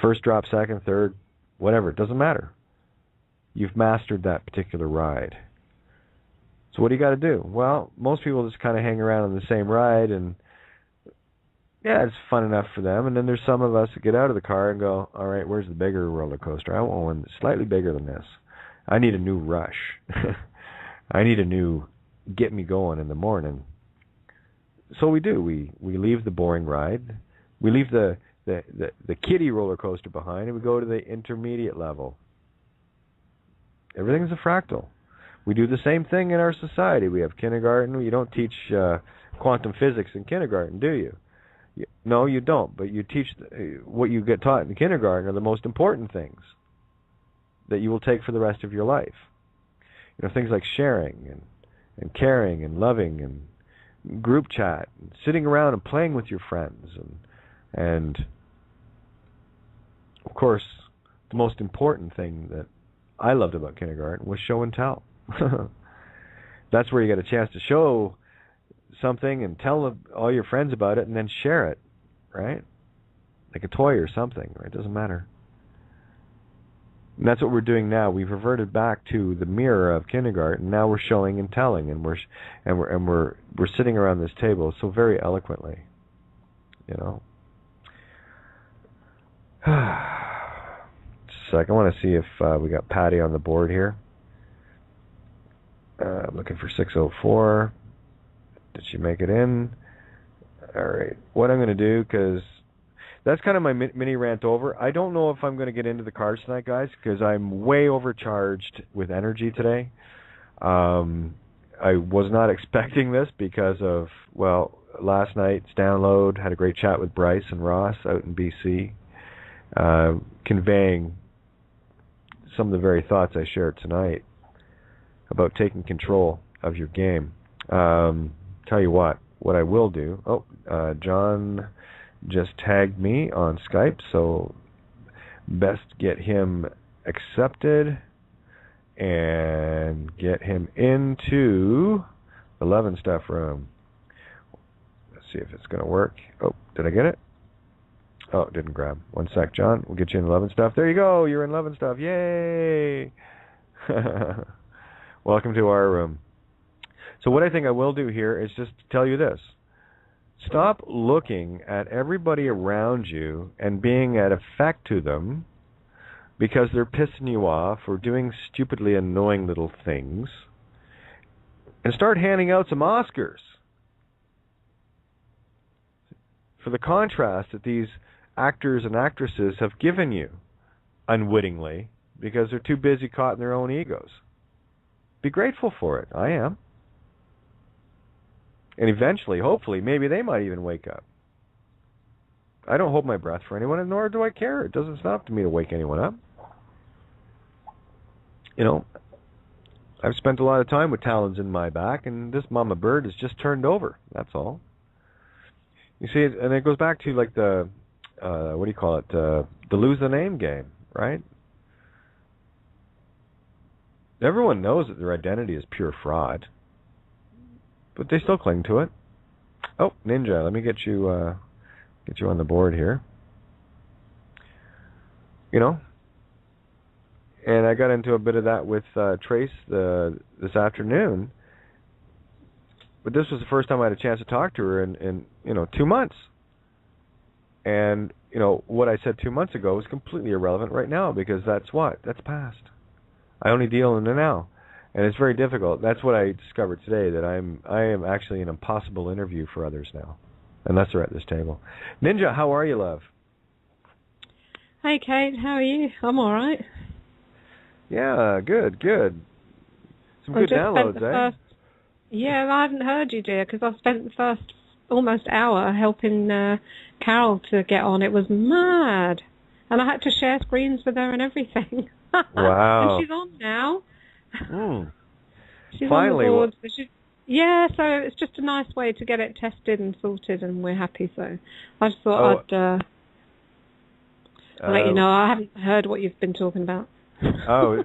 First drop, second, third, whatever, it doesn't matter. You've mastered that particular ride. So what do you got to do? Well, most people just kind of hang around on the same ride, and yeah, it's fun enough for them. And then there's some of us that get out of the car and go, all right, where's the bigger roller coaster? I want one slightly bigger than this. I need a new rush. I need a new get me going in the morning. So we do. We leave the boring ride. We leave the kiddie roller coaster behind, and we go to the intermediate level. Everything's a fractal. We do the same thing in our society. We have kindergarten. You don't teach quantum physics in kindergarten, do you? No, you don't. But you teach what you get taught in kindergarten are the most important things that you will take for the rest of your life. You know, things like sharing and caring and loving and group chat, and sitting around and playing with your friends, and of course, the most important thing that I loved about kindergarten was show and tell. That's where you get a chance to show something and tell all your friends about it, and then share it, right? Like a toy or something, right? It doesn't matter. And that's what we're doing now. We've reverted back to the mirror of kindergarten. Now we're showing and telling, and we're sitting around this table so very eloquently, you know. sec. I want to see if we got Patty on the board here. I'm looking for 604. Did she make it in? All right. What I'm going to do, because that's kind of my mini rant over. I don't know if I'm going to get into the cards tonight, guys, because I'm way overcharged with energy today. I was not expecting this because of, well, last night's download. Had a great chat with Bryce and Ross out in BC, conveying some of the very thoughts I shared tonight about taking control of your game. Tell you what I will do. Oh, John just tagged me on Skype, so best get him accepted and get him into the Love and Stuff room. Let's see if it's going to work. Oh, did I get it? Oh, it didn't grab. One sec, John. We'll get you in Love and Stuff. There you go. You're in Love and Stuff. Yay! Welcome to our room. So what I think I will do here is just tell you this. Stop looking at everybody around you and being at effect to them because they're pissing you off or doing stupidly annoying little things, and start handing out some Oscars for the contrast that these actors and actresses have given you unwittingly because they're too busy caught in their own egos. Be grateful for it. I am. And eventually, hopefully, maybe they might even wake up. I don't hold my breath for anyone, and nor do I care. It doesn't stop to me to wake anyone up. You know, I've spent a lot of time with talons in my back, and this mama bird has just turned over. That's all. You see, and it goes back to like the, what do you call it, the lose the name game, right? Everyone knows that their identity is pure fraud, but they still cling to it. Oh, Ninja, let me get you on the board here. You know, and I got into a bit of that with Trace this afternoon, but this was the first time I had a chance to talk to her in 2 months. And what I said 2 months ago is completely irrelevant right now because that's past. I only deal in the now. And it's very difficult. That's what I discovered today, that I am actually an impossible interview for others now, unless they're at this table. Ninja, how are you, love?
Hey, Kate, how are you? I'm all right.
Yeah, good. Some good downloads, eh?
Yeah, I haven't heard you, dear, because I spent the first almost hour helping Carol to get on. It was mad. And I had to share screens with her and everything.
Wow.
And she's on now. She's
Finally.
On the board. So it's just a nice way to get it tested and sorted, and we're happy. So I just thought I'd let you know. I haven't heard what you've been talking about.
So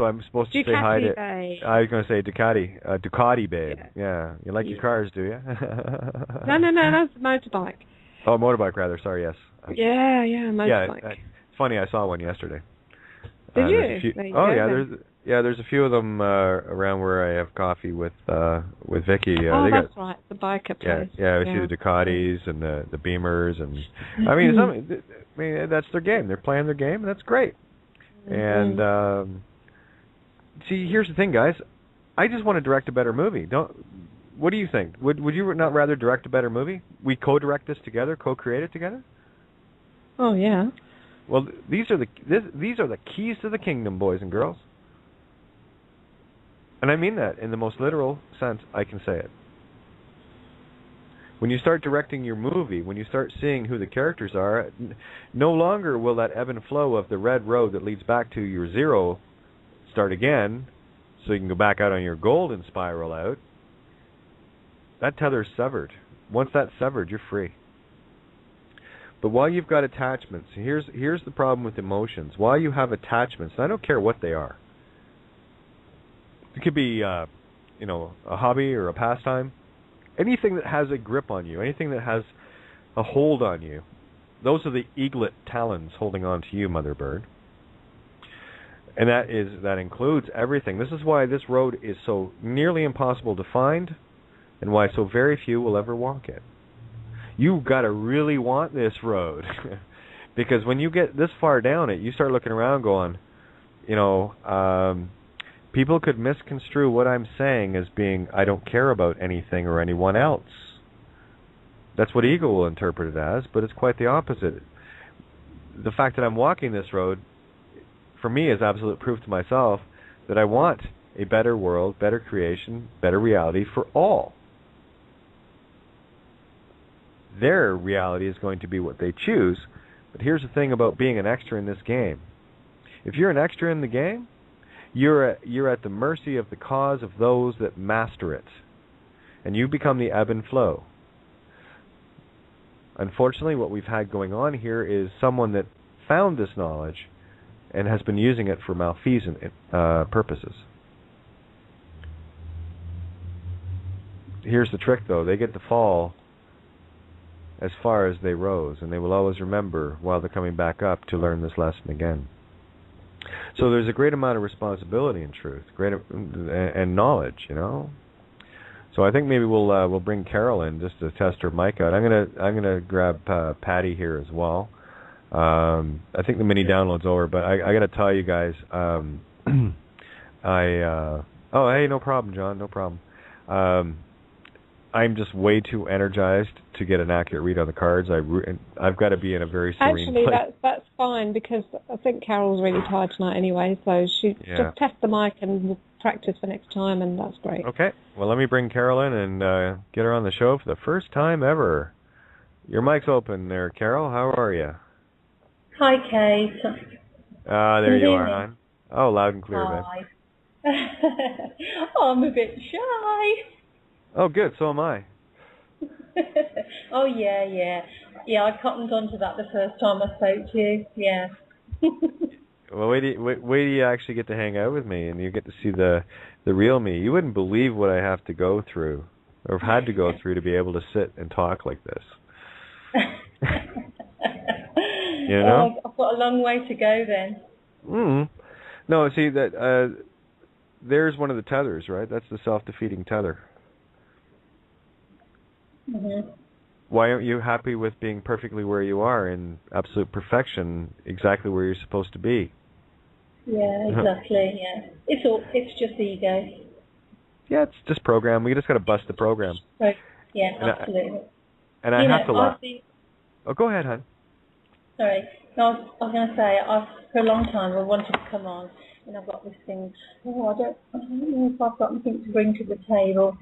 I'm supposed to say hi to...
Babe.
I was going to say Ducati, babe. Yeah. You like your cars, do you?
No, that's a motorbike.
Oh, motorbike, rather. Sorry, yes.
Yeah, motorbike.
Yeah, it's funny. I saw one yesterday.
Did you?
There's a few of them around where I have coffee with Vicky.
That's right, the biker place.
Yeah, we see the Ducatis and the Beamers, and I mean, that's their game. They're playing their game, and that's great. And see, here's the thing, guys. I just want to direct a better movie. What do you think? Would you not rather direct a better movie? We co-direct this together, co-create it together?
Oh yeah.
Well, these are the keys to the kingdom, boys and girls. And I mean that in the most literal sense I can say it. When you start directing your movie, when you start seeing who the characters are, no longer will that ebb and flow of the red road that leads back to your zero start again, so you can go back out on your golden spiral out. That tether's severed. Once that's severed, you're free. But while you've got attachments, here's the problem with emotions. While you have attachments, and I don't care what they are. It could be, a hobby or a pastime. Anything that has a grip on you, anything that has a hold on you, those are the eaglet talons holding on to you, Mother Bird. And that includes everything. This is why this road is so nearly impossible to find, and why so very few will ever walk it. You've got to really want this road, Because when you get this far down it, you start looking around going, people could misconstrue what I'm saying as being I don't care about anything or anyone else. That's what ego will interpret it as, but it's quite the opposite. The fact that I'm walking this road, for me, is absolute proof to myself that I want a better world, better creation, better reality for all. Their reality is going to be what they choose, but here's the thing about being an extra in this game. If you're an extra in the game, you're at the mercy of the cause of those that master it, and you become the ebb and flow. Unfortunately, what we've had going on here is someone that found this knowledge and has been using it for malfeasant purposes. Here's the trick, though. They get to fall as far as they rose, and they will always remember while they're coming back up to learn this lesson again. So there's a great amount of responsibility in truth, and knowledge, So I think maybe we'll bring Carol in just to test her mic out. I'm gonna grab Patty here as well. I think the mini download's over, but I got to tell you guys, oh hey, no problem, John, no problem. I'm just way too energized to get an accurate read on the cards. I've got to be in a very serene place.
Actually, that's fine, because I think Carol's really tired tonight anyway, so just test the mic and we'll practice for next time, and that's great.
Okay. Well, let me bring Carol in and get her on the show for the first time ever. Your mic's open there, Carol. How are you?
Hi, Kate.
There you are, hon. Oh, loud and clear,
Hi. I'm a bit shy.
Oh, good. So am I.
Oh, yeah. Yeah, I cottoned onto that the first time I spoke to you. Yeah.
Well, wait till you actually get to hang out with me and you get to see the real me. You wouldn't believe what I have to go through, or have had to go through, to be able to sit and talk like this.
Oh, I've got a long way to go then.
No, see, that there's one of the tethers, right? That's the self-defeating tether.
Mm-hmm.
Why aren't you happy with being perfectly where you are in absolute perfection, exactly where you're supposed to be?
Yeah, exactly. Yeah, it's just ego.
Yeah, it's just program. We just got to bust the program.
Right. Yeah, absolutely.
I have to laugh. Oh, go ahead, hon.
Sorry. No, I was going to say, for a long time I wanted to come on, and I've got this thing. Oh, I don't know if I've got anything to bring to the table.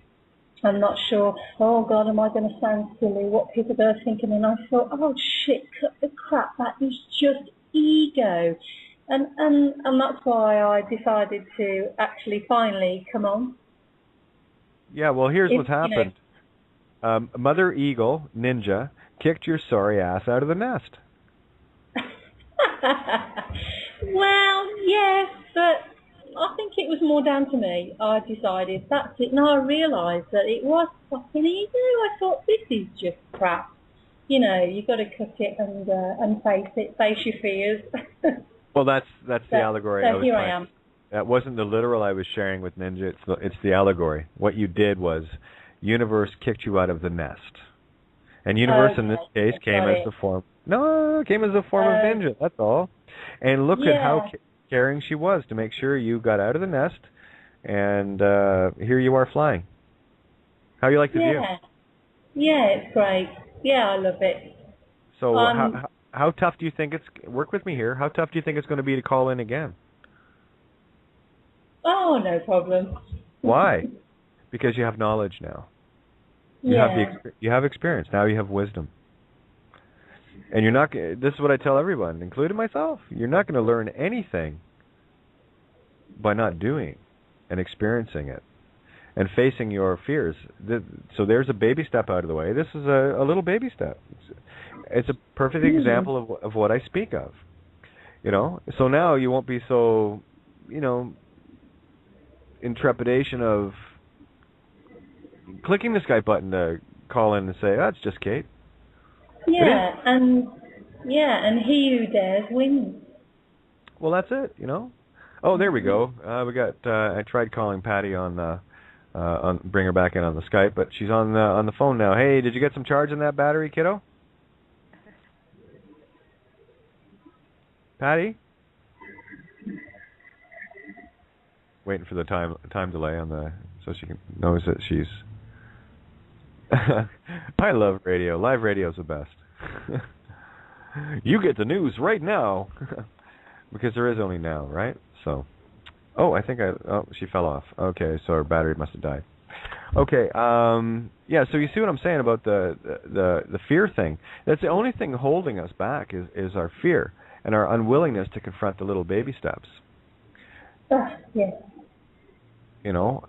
I'm not sure. Oh God, am I going to sound silly? What people are thinking? And I thought, oh shit, cut the crap. That is just ego, and that's why I decided to actually finally come on.
Yeah, well, here's what's happened. Mother Eagle Ninja kicked your sorry ass out of the nest.
Well, yes, but I think it was more down to me. I decided that's it. Now I realised that it was fucking ego. I thought, this is just crap. You've got to cut it and face it, face your fears.
Well, that's the allegory.
So here I am.
That wasn't the literal I was sharing with Ninja. It's the allegory. What you did was, universe kicked you out of the nest, and universe in this case came as the form. No, it came as the form of Ninja. That's all. And look at how caring she was to make sure you got out of the nest, and here you are flying. How you like the view?
Yeah, it's great. Yeah, I love it.
So how tough do you think it's? Work with me here. How tough do you think it's going to be to call in again?
Oh, no problem.
Why? Because you have knowledge now. You have experience. Now you have wisdom. And you're not. This is what I tell everyone, including myself. You're not going to learn anything by not doing and experiencing it and facing your fears. So there's a baby step out of the way. This is a little baby step. It's a perfect example of what I speak of. So now you won't be so, in trepidation of clicking the Skype button to call in and say, "Oh, it's just Kate."
Yeah, and he who dares wins.
Well, that's it. Oh, there we go. We got. I tried calling Patty on bring her back in on the Skype, but she's on the phone now. Hey, did you get some charge in that battery, kiddo? Patty? Waiting for the time delay on the so she knows that she's. I love radio. Live radio is the best. You get the news right now, because there is only now, right? So, I think she fell off. Okay, so her battery must have died. Okay, yeah. So you see what I'm saying about the fear thing? That's the only thing holding us back is our fear and our unwillingness to confront the little baby steps.
Yeah.
You know,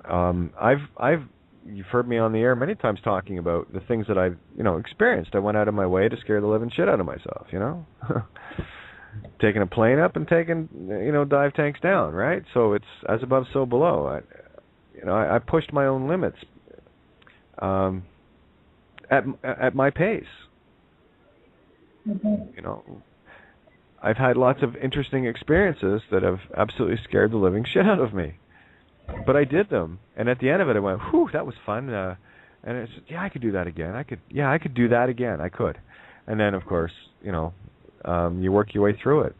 you've heard me on the air many times talking about the things that I've, experienced. I went out of my way to scare the living shit out of myself, taking a plane up and taking, dive tanks down, right? So it's as above, so below. I pushed my own limits at my pace.
Mm-hmm.
I've had lots of interesting experiences that have absolutely scared the living shit out of me. But I did them, and at the end of it, I went, "Whew, that was fun." And it's, I could do that again. I could do that again. I could. And then, of course, you work your way through it.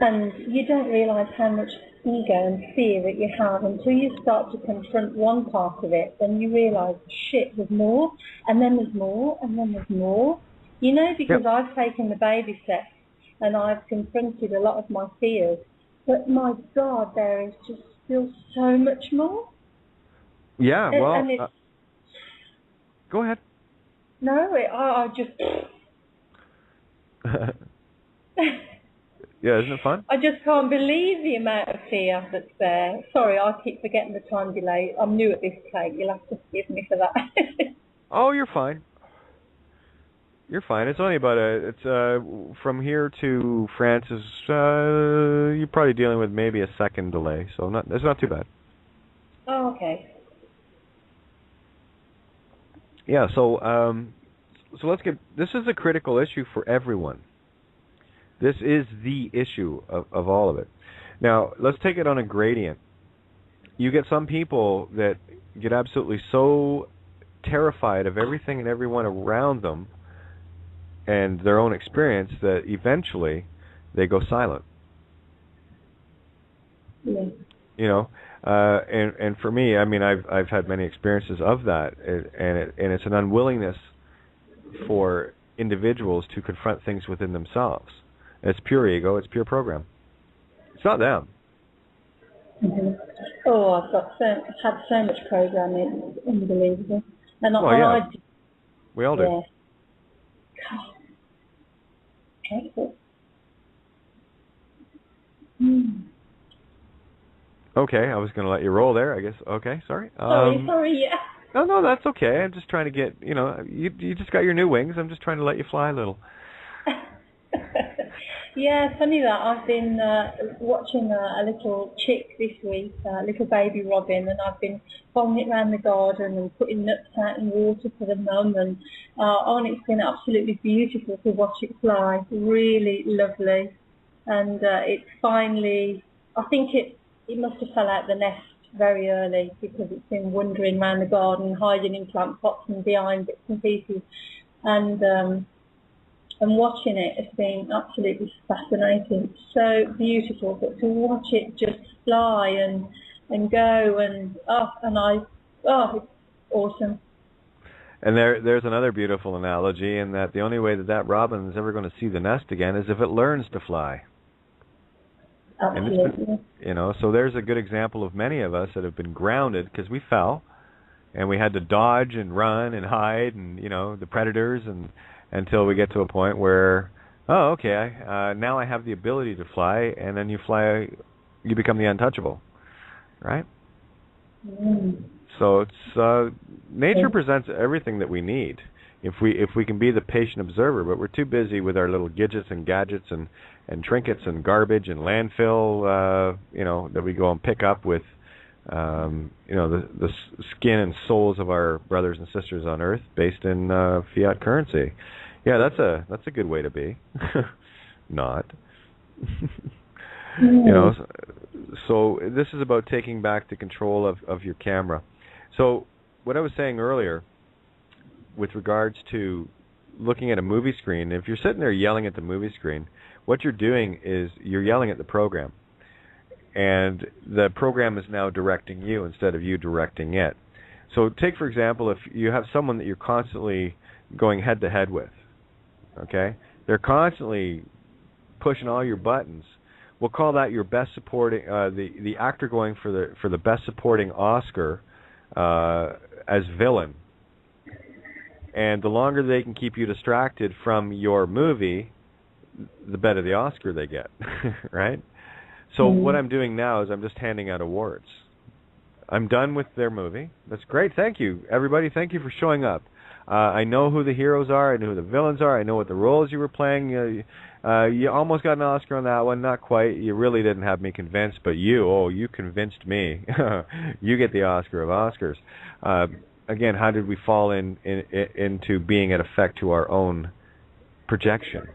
And you don't realise how much ego and fear that you have until you start to confront one part of it. Then you realise, shit, there's more, and then there's more, and then there's more. Because I've taken the baby steps and I've confronted a lot of my fears. But my God, there is just still so much more.
Yeah, well, go ahead.
No, I just...
Yeah, isn't it fun?
I just can't believe the amount of fear that's there. Sorry, I keep forgetting the time delay. I'm new at this, Kate. You'll have to forgive me for that.
Oh, you're fine. You're fine. It's only about from here to France is you're probably dealing with maybe a second delay, so it's not too bad.
Oh, okay.
Yeah, so let's get. This is a critical issue for everyone. This is the issue of all of it. Now, let's take it on a gradient. You get some people that get absolutely so terrified of everything and everyone around them and their own experience that eventually they go silent.
Yeah.
And for me, I mean, I've had many experiences of that, and it's an unwillingness for individuals to confront things within themselves. It's pure ego. It's pure program. It's not them.
Mm-hmm. Oh, I've had so much programming. It's unbelievable. And
we all do.
Yeah. Okay.
Okay, I was going to let you roll there, I guess. Okay, sorry.
Sorry, yeah.
No, that's okay. I'm just trying to get, you just got your new wings. I'm just trying to let you fly a little.
Yeah, funny that I've been watching a little chick this week, little baby robin, and I've been following it around the garden and putting nuts out in water for the mum, and it's been absolutely beautiful to watch it fly, really lovely. And it's finally, I think it must have fell out the nest very early because it's been wandering around the garden, hiding in plant pots and behind bits and pieces, and watching it has been absolutely fascinating. So beautiful, but to watch it just fly and go it's awesome. And
there's another beautiful analogy in that the only way that robin is ever going to see the nest again is if it learns to fly.
Absolutely.
So there's a good example of many of us that have been grounded because we fell, and we had to dodge and run and hide and the predators and until we get to a point where, now I have the ability to fly, and then you fly, you become the untouchable, right?
Mm.
So it's nature presents everything that we need if we can be the patient observer, but we're too busy with our little gadgets and trinkets and garbage and landfill, that we go and pick up with, the skin and souls of our brothers and sisters on Earth based in fiat currency. Yeah, that's a good way to be. Not. So this is about taking back the control of your camera. So what I was saying earlier with regards to looking at a movie screen, if you're sitting there yelling at the movie screen, what you're doing is you're yelling at the program. And the program is now directing you instead of you directing it. So take, for example, if you have someone that you're constantly going head-to-head with, okay? They're constantly pushing all your buttons. We'll call that your best supporting, the actor going for the best supporting Oscar as villain. And the longer they can keep you distracted from your movie, the better the Oscar they get, right? So what I'm doing now is I'm just handing out awards. I'm done with their movie. That's great. Thank you, everybody. Thank you for showing up. I know who the heroes are. I know who the villains are. I know what the roles you were playing. You almost got an Oscar on that one. Not quite. You really didn't have me convinced, but you convinced me. You get the Oscar of Oscars. Again, how did we fall into being at effect to our own projection?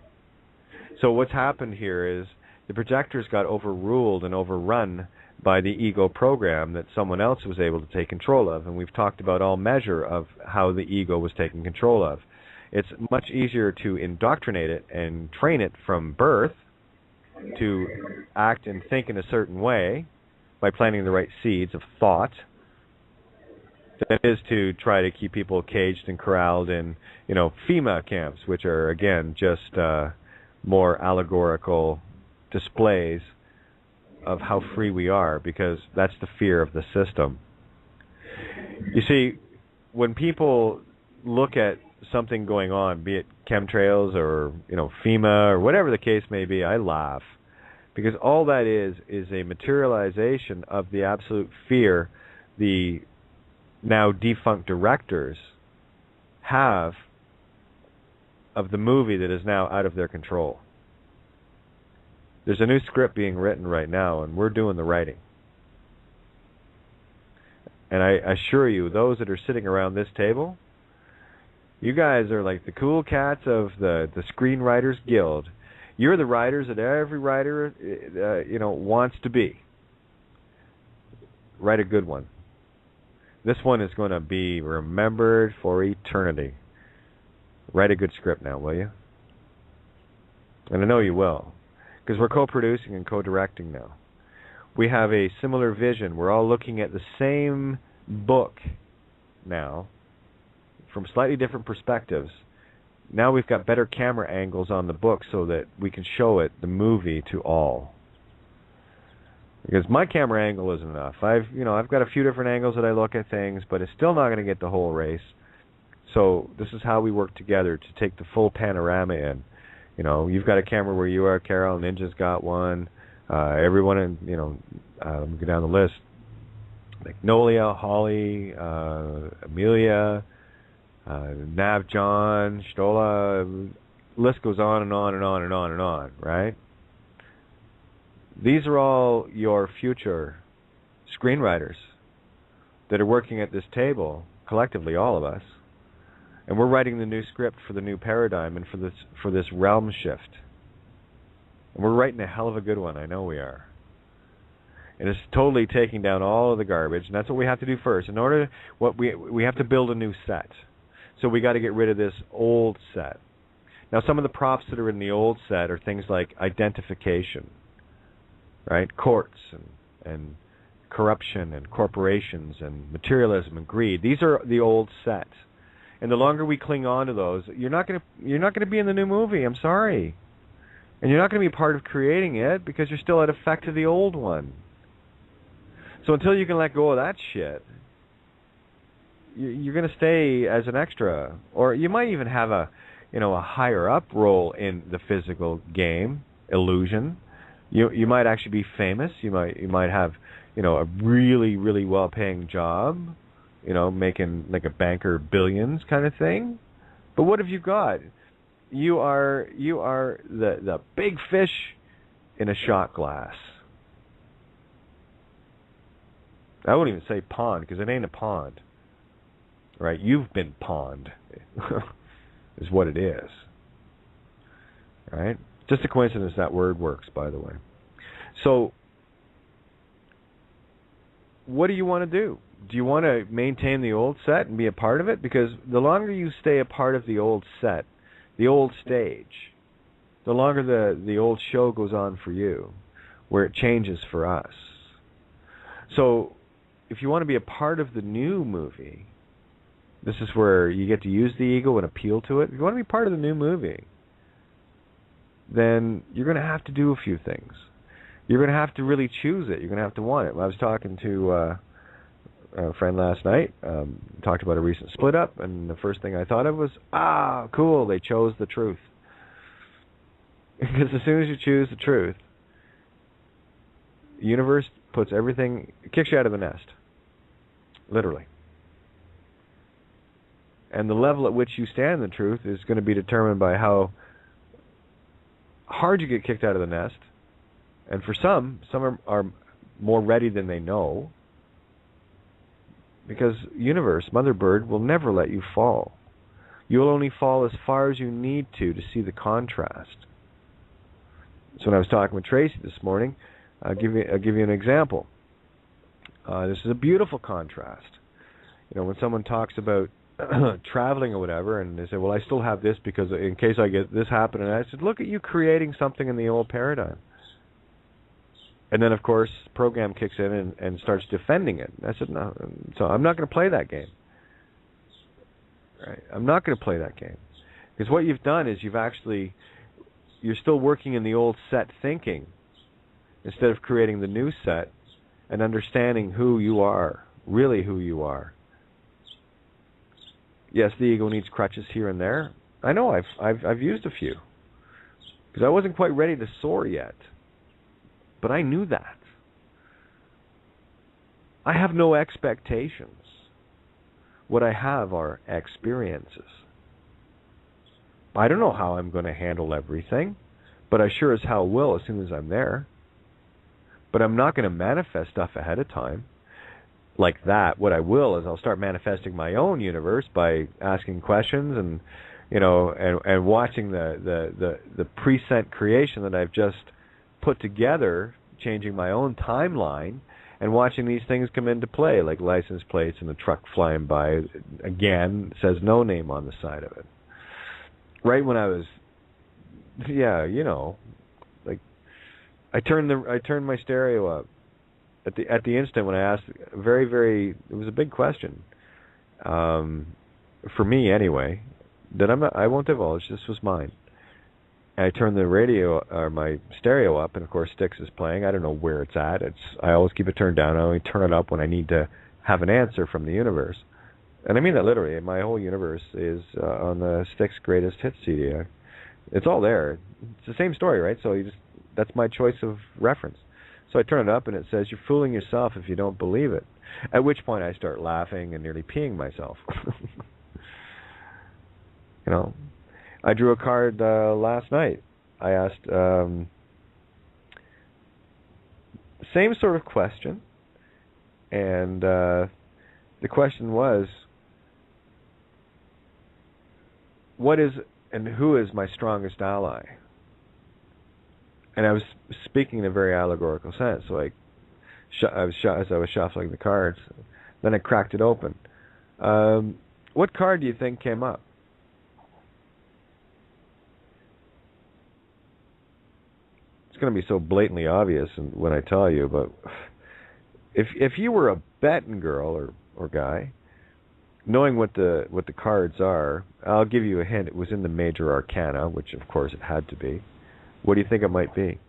So what's happened here is the projectors got overruled and overrun by the ego program that someone else was able to take control of. And we've talked about all measure of how the ego was taken control of. It's much easier to indoctrinate it and train it from birth to act and think in a certain way by planting the right seeds of thought than it is to try to keep people caged and corralled in, FEMA camps, which are, again, just more allegorical displays of how free we are, because that's the fear of the system. You see, when people look at something going on, be it chemtrails or FEMA or whatever the case may be, I laugh, because all that is a materialization of the absolute fear the now defunct directors have of the movie that is now out of their control. There's a new script being written right now, and we're doing the writing. And I assure you, those that are sitting around this table, you guys are like the cool cats of the Screenwriters Guild. You're the writers that every writer, wants to be. Write a good one. This one is going to be remembered for eternity. Write a good script now, will you? And I know you will, because we're co-producing and co-directing now. We have a similar vision. We're all looking at the same book now from slightly different perspectives. Now we've got better camera angles on the book so that we can show it, the movie, to all. Because my camera angle isn't enough. I've got a few different angles that I look at things, but it's still not going to get the whole race. So this is how we work together to take the full panorama in. You've got a camera where you are, Carol. Ninja's got one. Everyone in, let me go down the list. Magnolia, Holly, Amelia, Nav, John, Stola. List goes on and on and on and on and on, right? These are all your future screenwriters that are working at this table, collectively, all of us. And we're writing the new script for the new paradigm and for this realm shift. And we're writing a hell of a good one, I know we are. And it's totally taking down all of the garbage, and that's what we have to do first. In order, we have to build a new set. So we got to get rid of this old set. Now, some of the props that are in the old set are things like identification, right? Courts and corruption and corporations and materialism and greed. These are the old set. And the longer we cling on to those, you're not going to be in the new movie. I'm sorry. And you're not going to be part of creating it because you're still at effect of the old one. So until you can let go of that shit, you're going to stay as an extra, or you might even have a higher up role in the physical game illusion. You might actually be famous. You might have a really, really well paying job, making like a banker billions kind of thing. But what have you got? You are the big fish in a shot glass. I wouldn't even say pond, because it ain't a pond. Right? You've been pawned, is what it is. Right? Just a coincidence that word works, by the way. So, what do you want to do? Do you want to maintain the old set and be a part of it? Because the longer you stay a part of the old set, the old stage. No longer the old show goes on for you, where it changes for us. So if you want to be a part of the new movie, this is where you get to use the ego and appeal to it. If you want to be part of the new movie, then you're going to have to do a few things. You're going to have to really choose it. You're going to have to want it. I was talking to a friend last night, talked about a recent split up, and the first thing I thought of was, cool, they chose the truth. Because as soon as you choose the truth, the universe puts everything, kicks you out of the nest. Literally. And the level at which you stand in the truth is going to be determined by how hard you get kicked out of the nest. And for some are more ready than they know. Because universe, Mother Bird, will never let you fall. You'll only fall as far as you need to see the contrast. So when I was talking with Tracy this morning, I'll give you an example. This is a beautiful contrast. You know, when someone talks about traveling or whatever, and they say, well, I still have this because in case I get this happen, and I said, look at you creating something in the old paradigm. And then, of course, the program kicks in and starts defending it. I said, no, so I'm not going to play that game. Right? I'm not going to play that game. Because what you've done is you're still working in the old set thinking instead of creating the new set and understanding who you are, really who you are. Yes, the ego needs crutches here and there. I know I've used a few because I wasn't quite ready to soar yet, but I knew that. I have no expectations. What I have are experiences. I don't know how I'm going to handle everything, but I sure as hell will as soon as I'm there. But I'm not going to manifest stuff ahead of time like that. What I will is I'll start manifesting my own universe by asking questions and, you know, and watching the present creation that I've just put together, changing my own timeline and watching these things come into play, like license plates and the truck flying by. Again, it says no name on the side of it. Right when I was, you know, like I turned my stereo up at the instant when I asked it was a big question, for me anyway, that I won't divulge. This was mine. And I turned the radio or my stereo up, and of course Styx is playing. I don't know where it's at. I always keep it turned down. I only turn it up when I need to have an answer from the universe. And I mean that literally. My whole universe is on the Styx Greatest Hits CD. It's all there. It's the same story, right? So that's my choice of reference. So I turn it up, and it says, "You're fooling yourself if you don't believe it." At which point I start laughing and nearly peeing myself. You know, I drew a card last night. I asked same sort of question, and the question was, what is and who is my strongest ally? And I was speaking in a very allegorical sense. So as I was shuffling the cards, then I cracked it open. What card do you think came up? It's going to be so blatantly obvious when I tell you, but if you were a betting girl or guy, knowing what the cards are, I'll give you a hint. It was in the major arcana, which of course it had to be. What do you think it might be?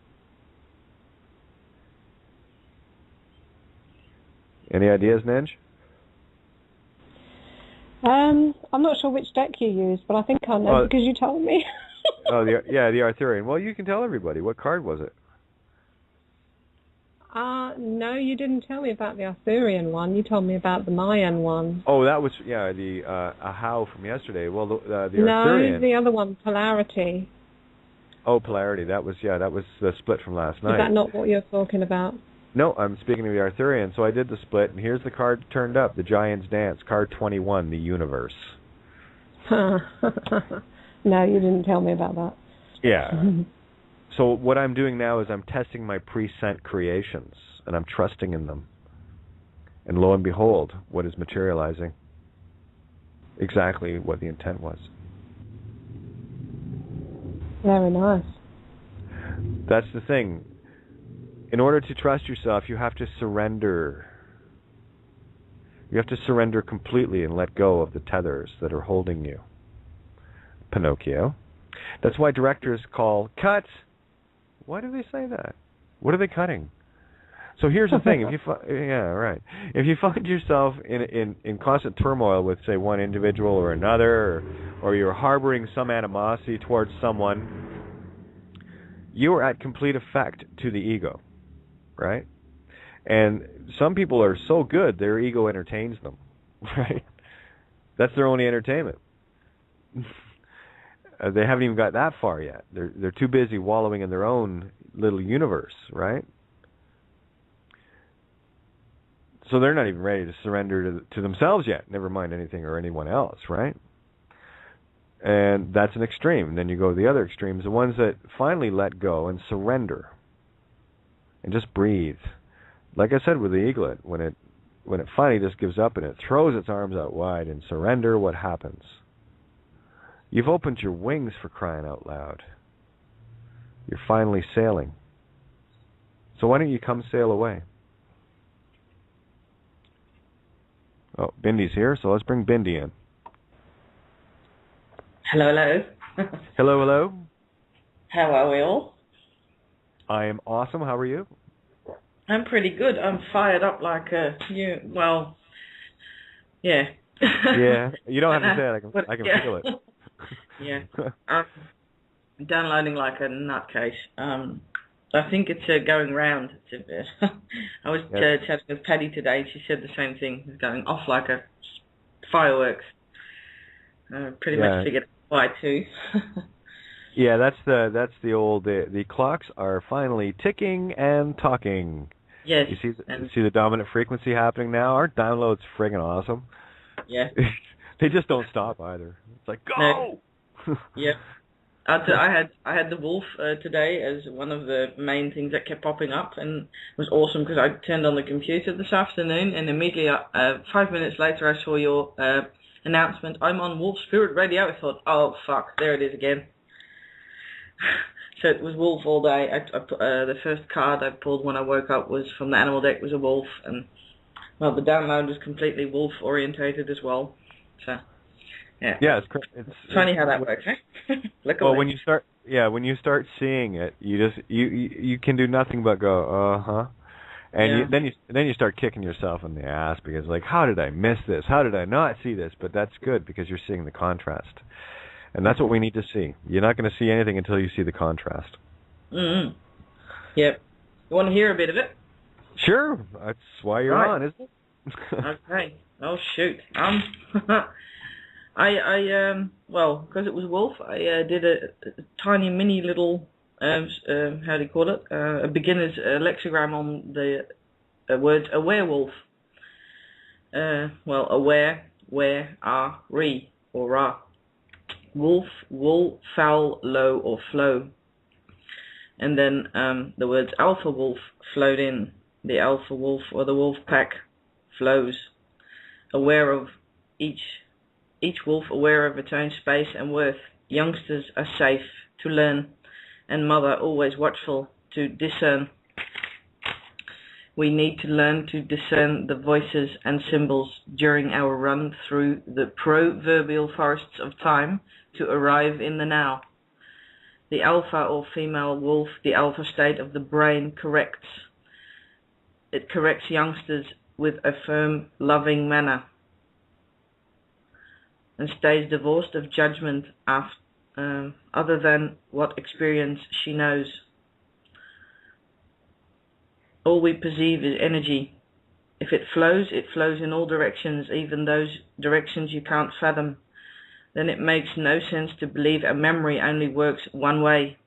Any ideas, Nanj?
I'm not sure which deck you use, but I think I know because you told me.
the Arthurian. Well, you can tell everybody. What card was it?
No, you didn't tell me about the Arthurian one. You told me about the Mayan one.
Oh, that was the Ahau from yesterday. Well, the Arthurian.
No, the other one, Polarity.
Oh, Polarity. That was the split from last night.
Is that not what you're talking about?
No, I'm speaking of the Arthurian. So I did the split, and here's the card turned up: the Giant's Dance, card 21, the Universe.
No, you didn't tell me about that.
Yeah. So what I'm doing now is I'm testing my present creations, and I'm trusting in them. And lo and behold, what is materializing? Exactly what the intent was.
Very nice.
That's the thing. In order to trust yourself, you have to surrender. You have to surrender completely and let go of the tethers that are holding you. Pinocchio. That's why directors call cut. Why do they say that? What are they cutting? So here's the thing: if you find yourself in constant turmoil with, say, one individual or another, or you're harboring some animosity towards someone, you are at complete effect to the ego, right? And some people are so good their ego entertains them, right? That's their only entertainment. They haven't even got that far yet. They're too busy wallowing in their own little universe, right? So they're not even ready to surrender to themselves yet, never mind anything or anyone else, right? And that's an extreme. Then you go to the other extremes, the ones that finally let go and surrender and just breathe. Like I said with the eaglet, when it finally just gives up and it throws its arms out wide and surrender, what happens? You've opened your wings, for crying out loud. You're finally sailing. So why don't you come sail away? Oh, Bindy's here, so let's bring Bindy in.
Hello, hello.
Hello, hello.
How are we all?
I am awesome. How are you?
I'm pretty good. I'm fired up like yeah.
Yeah, you don't have to say it. I can feel it.
Yeah. I'm downloading like a nutcase. I think it's going round. I was chatting with Paddy today. She said the same thing. It's going off like a fireworks. Pretty much figured out why too.
Yeah, that's the old. The clocks are finally ticking and talking.
Yes.
You see the dominant frequency happening now. Our download's friggin' awesome.
Yeah.
They just don't stop either. It's like, go.
No. Yeah. I had the wolf today as one of the main things that kept popping up, and it was awesome because I turned on the computer this afternoon, and immediately 5 minutes later I saw your announcement. I'm on Wolf Spirit Radio. I thought, oh fuck, there it is again. So it was wolf all day. I the first card I pulled when I woke up was from the animal deck was a wolf, and well, the download was completely wolf orientated as well. So. Yeah,
it's
funny how that works, eh?
Well, when you start seeing it, you can do nothing but go, and then you start kicking yourself in the ass because like, how did I miss this? How did I not see this? But that's good because you're seeing the contrast, and that's what we need to see. You're not going to see anything until you see the contrast.
Mm-hmm. Yep. You want to hear a bit of it?
Sure, that's why you're on, isn't it?
Okay. Oh shoot. Well, because it was wolf, I did a tiny mini little, how do you call it? A beginner's lexigram on the words a werewolf. Well, aware, where, re, or ra. Wolf, wool, foul, low, or flow. And then the words alpha wolf flowed in. The alpha wolf or the wolf pack flows. Aware of each wolf aware of its own space and worth. Youngsters are safe to learn, and mother always watchful to discern. We need to learn to discern the voices and symbols during our run through the proverbial forests of time to arrive in the now. The alpha or female wolf, the alpha state of the brain, corrects. It corrects youngsters with a firm, loving manner, and stays divorced of judgment other than what experience she knows. All we perceive is energy. If it flows in all directions, even those directions you can't fathom. Then it makes no sense to believe a memory only works one way.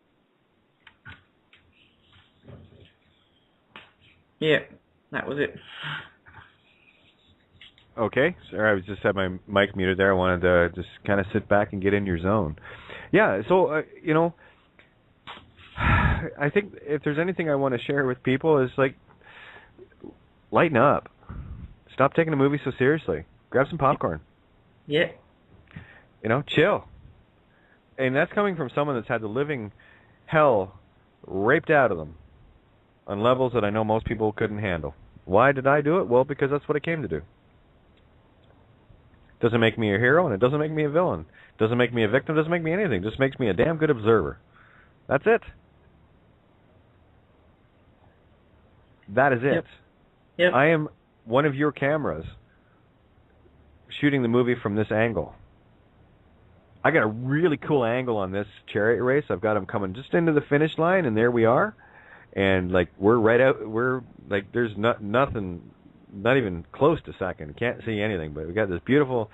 Yeah, that was it.
Okay, sorry, I just had my mic muted there. I wanted to just kind of sit back and get in your zone. Yeah, so, I think if there's anything I want to share with people is, like, lighten up. Stop taking the movie so seriously. Grab some popcorn.
Yeah.
Chill. and that's coming from someone that's had the living hell raped out of them on levels that I know most people couldn't handle. Why did I do it? Well, because that's what it came to do. Doesn't make me a hero, and it doesn't make me a villain. Doesn't make me a victim, doesn't make me anything. Just makes me a damn good observer. That's it. That is it.
Yep.
I am one of your cameras shooting the movie from this angle. I got a really cool angle on this chariot race. I've got them coming just into the finish line, and there we are. And like we're right out. We're like there's nothing, not even close to second. You can't see anything, but we got this beautiful,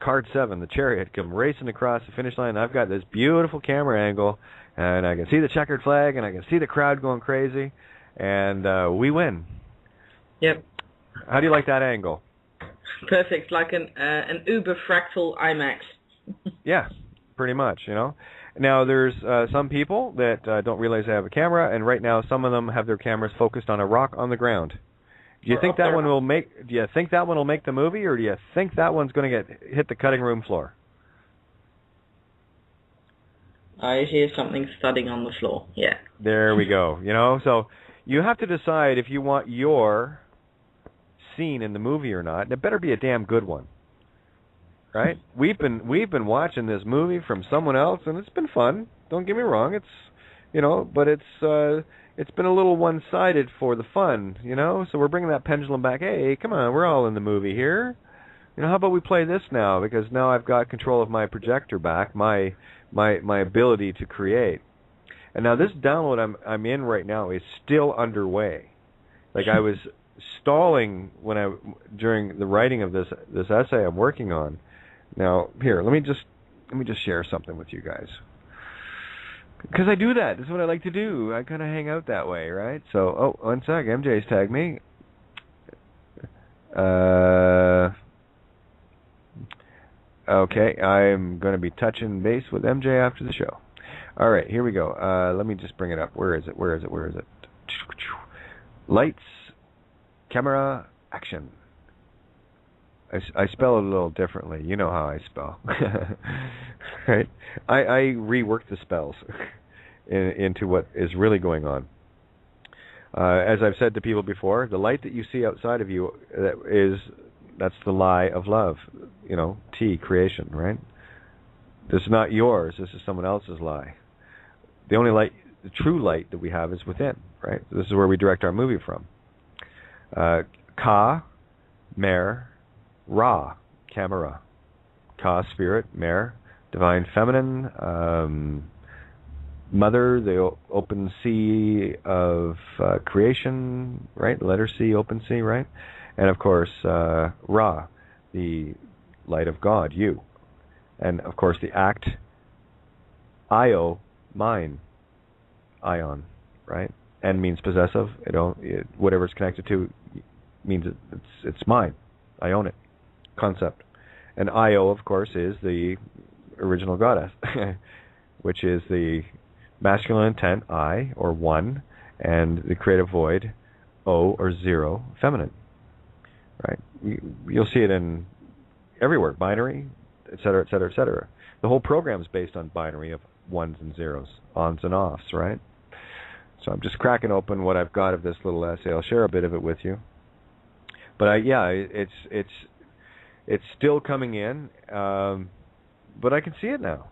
card 7, the chariot, come racing across the finish line. I've got this beautiful camera angle, and I can see the checkered flag, and I can see the crowd going crazy, and we win.
Yep.
How do you like that angle?
Perfect, like an uber fractal IMAX.
Yeah, pretty much, Now, there's some people that don't realize they have a camera, and right now some of them have their cameras focused on a rock on the ground. Do you think that one will make the movie, or do you think that one's going to hit the cutting room floor?
I hear something thudding on the floor. Yeah.
There we go. So you have to decide if you want your scene in the movie or not, and it better be a damn good one. Right? We've been watching this movie from someone else, and it's been fun. Don't get me wrong. It's but it's been a little one-sided for the fun. So we're bringing that pendulum back. Hey, come on, we're all in the movie here. How about we play this now? Because now I've got control of my projector back, my ability to create. And now this download I'm in right now is still underway. Like I was stalling during the writing of this essay I'm working on. Now, here, let me just share something with you guys. Because I do that. This is what I like to do. I kind of hang out that way, right? So, one sec. MJ's tagged me. Okay, I'm going to be touching base with MJ after the show. All right, here we go. Let me just bring it up. Where is it? Lights, camera, action. I spell it a little differently. You know how I spell. Right? I rework the spells into what is really going on. As I've said to people before, the light that you see outside of you that's the lie of love. T, creation, right? This is not yours. This is someone else's lie. The only light, the true light that we have is within, right? This is where we direct our movie from. Ka, Mer, Ra, camera. Ka, spirit. Mer, divine feminine. Mother, the open sea of creation, right? Letter C, open sea, right? And of course, Ra, the light of God, you. And of course, the act, Io, mine, ion, right? N means possessive. Whatever it's connected to means it's mine. I own it. Concept. And Io, of course, is the original goddess, which is the masculine intent, I, or one, and the creative void, O, or zero, feminine. Right? You'll see it in everywhere, binary, etc., etc., etc. The whole program is based on binary of ones and zeros, ons and offs, right? So I'm just cracking open what I've got of this little essay. I'll share a bit of it with you. But it's still coming in, but I can see it now.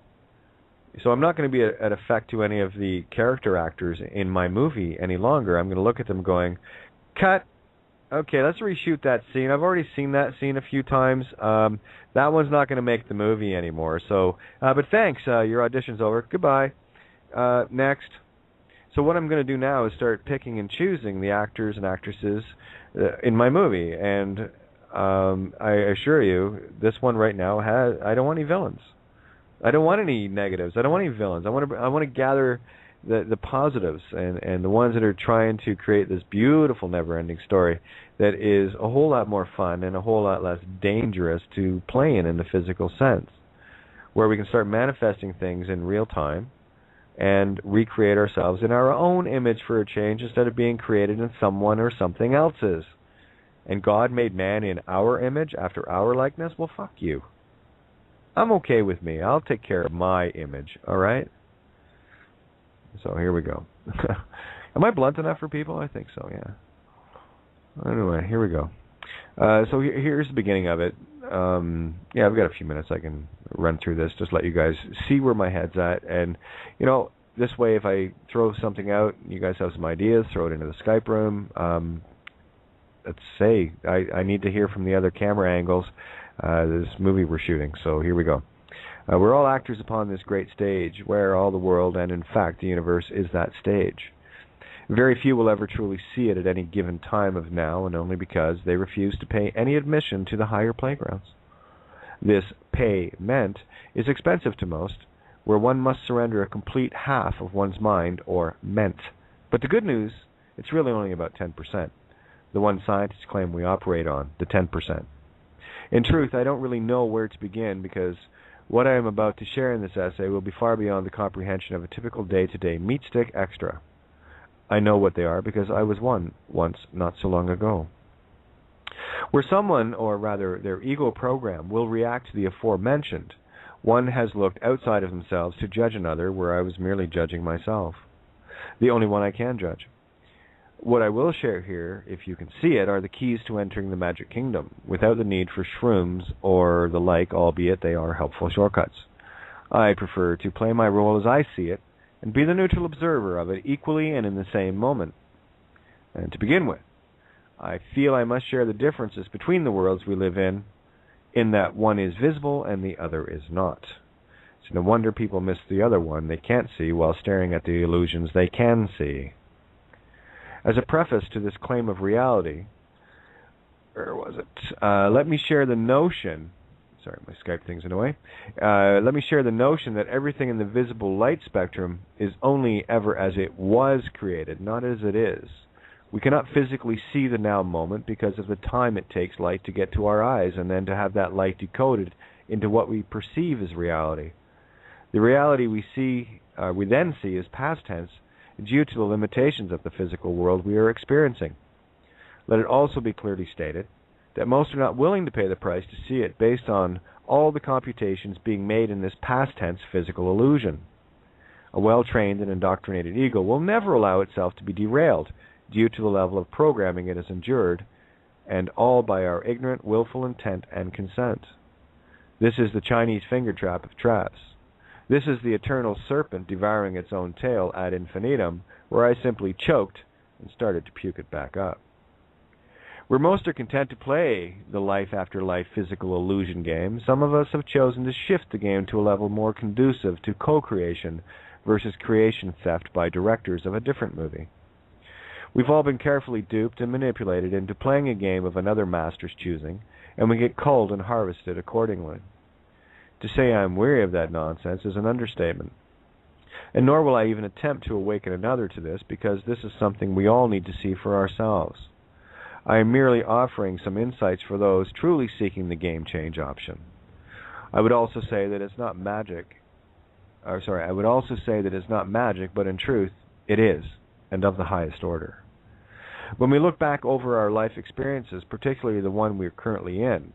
So I'm not going to be at effect to any of the character actors in my movie any longer. I'm going to look at them going, cut. Okay, let's reshoot that scene. I've already seen that scene a few times. That one's not going to make the movie anymore. So, but thanks. Your audition's over. Goodbye. Next. So what I'm going to do now is start picking and choosing the actors and actresses in my movie. And I assure you, this one right now I don't want any villains. I don't want any negatives. I don't want any villains. I want to gather the positives and the ones that are trying to create this beautiful never-ending story that is a whole lot more fun and a whole lot less dangerous to play in the physical sense, where we can start manifesting things in real time and recreate ourselves in our own image for a change instead of being created in someone or something else's. And God made man in our image after our likeness? Well, fuck you. I'm okay with me. I'll take care of my image, all right? So here we go. Am I blunt enough for people? I think so, yeah. Anyway, here we go. So here's the beginning of it. Yeah, I've got a few minutes. I can run through this, just let you guys see where my head's at. And, you know, this way, if I throw something out, you guys have some ideas, throw it into the Skype room. Let's say I need to hear from the other camera angles this movie we're shooting. So here we go. We're all actors upon this great stage, where all the world, and in fact the universe, is that stage. Very few will ever truly see it at any given time of now, and only because they refuse to pay any admission to the higher playgrounds. This payment is expensive to most, where one must surrender a complete half of one's mind, or ment. But the good news, it's really only about 10%. The one scientists claim we operate on, the 10%. In truth, I don't really know where to begin, because what I am about to share in this essay will be far beyond the comprehension of a typical day-to-day meat stick extra. I know what they are because I was one once not so long ago. Where someone, or rather their ego program, will react to the aforementioned, one has looked outside of themselves to judge another where I was merely judging myself. The only one I can judge. What I will share here, if you can see it, are the keys to entering the magic kingdom, without the need for shrooms or the like, albeit they are helpful shortcuts. I prefer to play my role as I see it, and be the neutral observer of it equally and in the same moment. And to begin with, I feel I must share the differences between the worlds we live in that one is visible and the other is not. It's no wonder people miss the other one they can't see while staring at the illusions they can see. As a preface to this claim of reality, let me share the notion. Sorry, my Skype thing's in the way. Let me share the notion that everything in the visible light spectrum is only ever as it was created, not as it is. We cannot physically see the now moment because of the time it takes light to get to our eyes and then to have that light decoded into what we perceive as reality. The reality we then see is past tense due to the limitations of the physical world we are experiencing. Let it also be clearly stated that most are not willing to pay the price to see it based on all the computations being made in this past tense physical illusion. A well-trained and indoctrinated ego will never allow itself to be derailed due to the level of programming it has endured, and all by our ignorant, willful intent and consent. This is the Chinese finger trap of traps. This is the eternal serpent devouring its own tail ad infinitum, where I simply choked and started to puke it back up. Where most are content to play the life-after-life physical illusion game, some of us have chosen to shift the game to a level more conducive to co-creation versus creation theft by directors of a different movie. We've all been carefully duped and manipulated into playing a game of another master's choosing, and we get culled and harvested accordingly. To say I'm weary of that nonsense is an understatement. And nor will I even attempt to awaken another to this, because this is something we all need to see for ourselves. I am merely offering some insights for those truly seeking the game change option. I would also say that it's not magic. But in truth, it is, and of the highest order. When we look back over our life experiences, particularly the one we're currently in,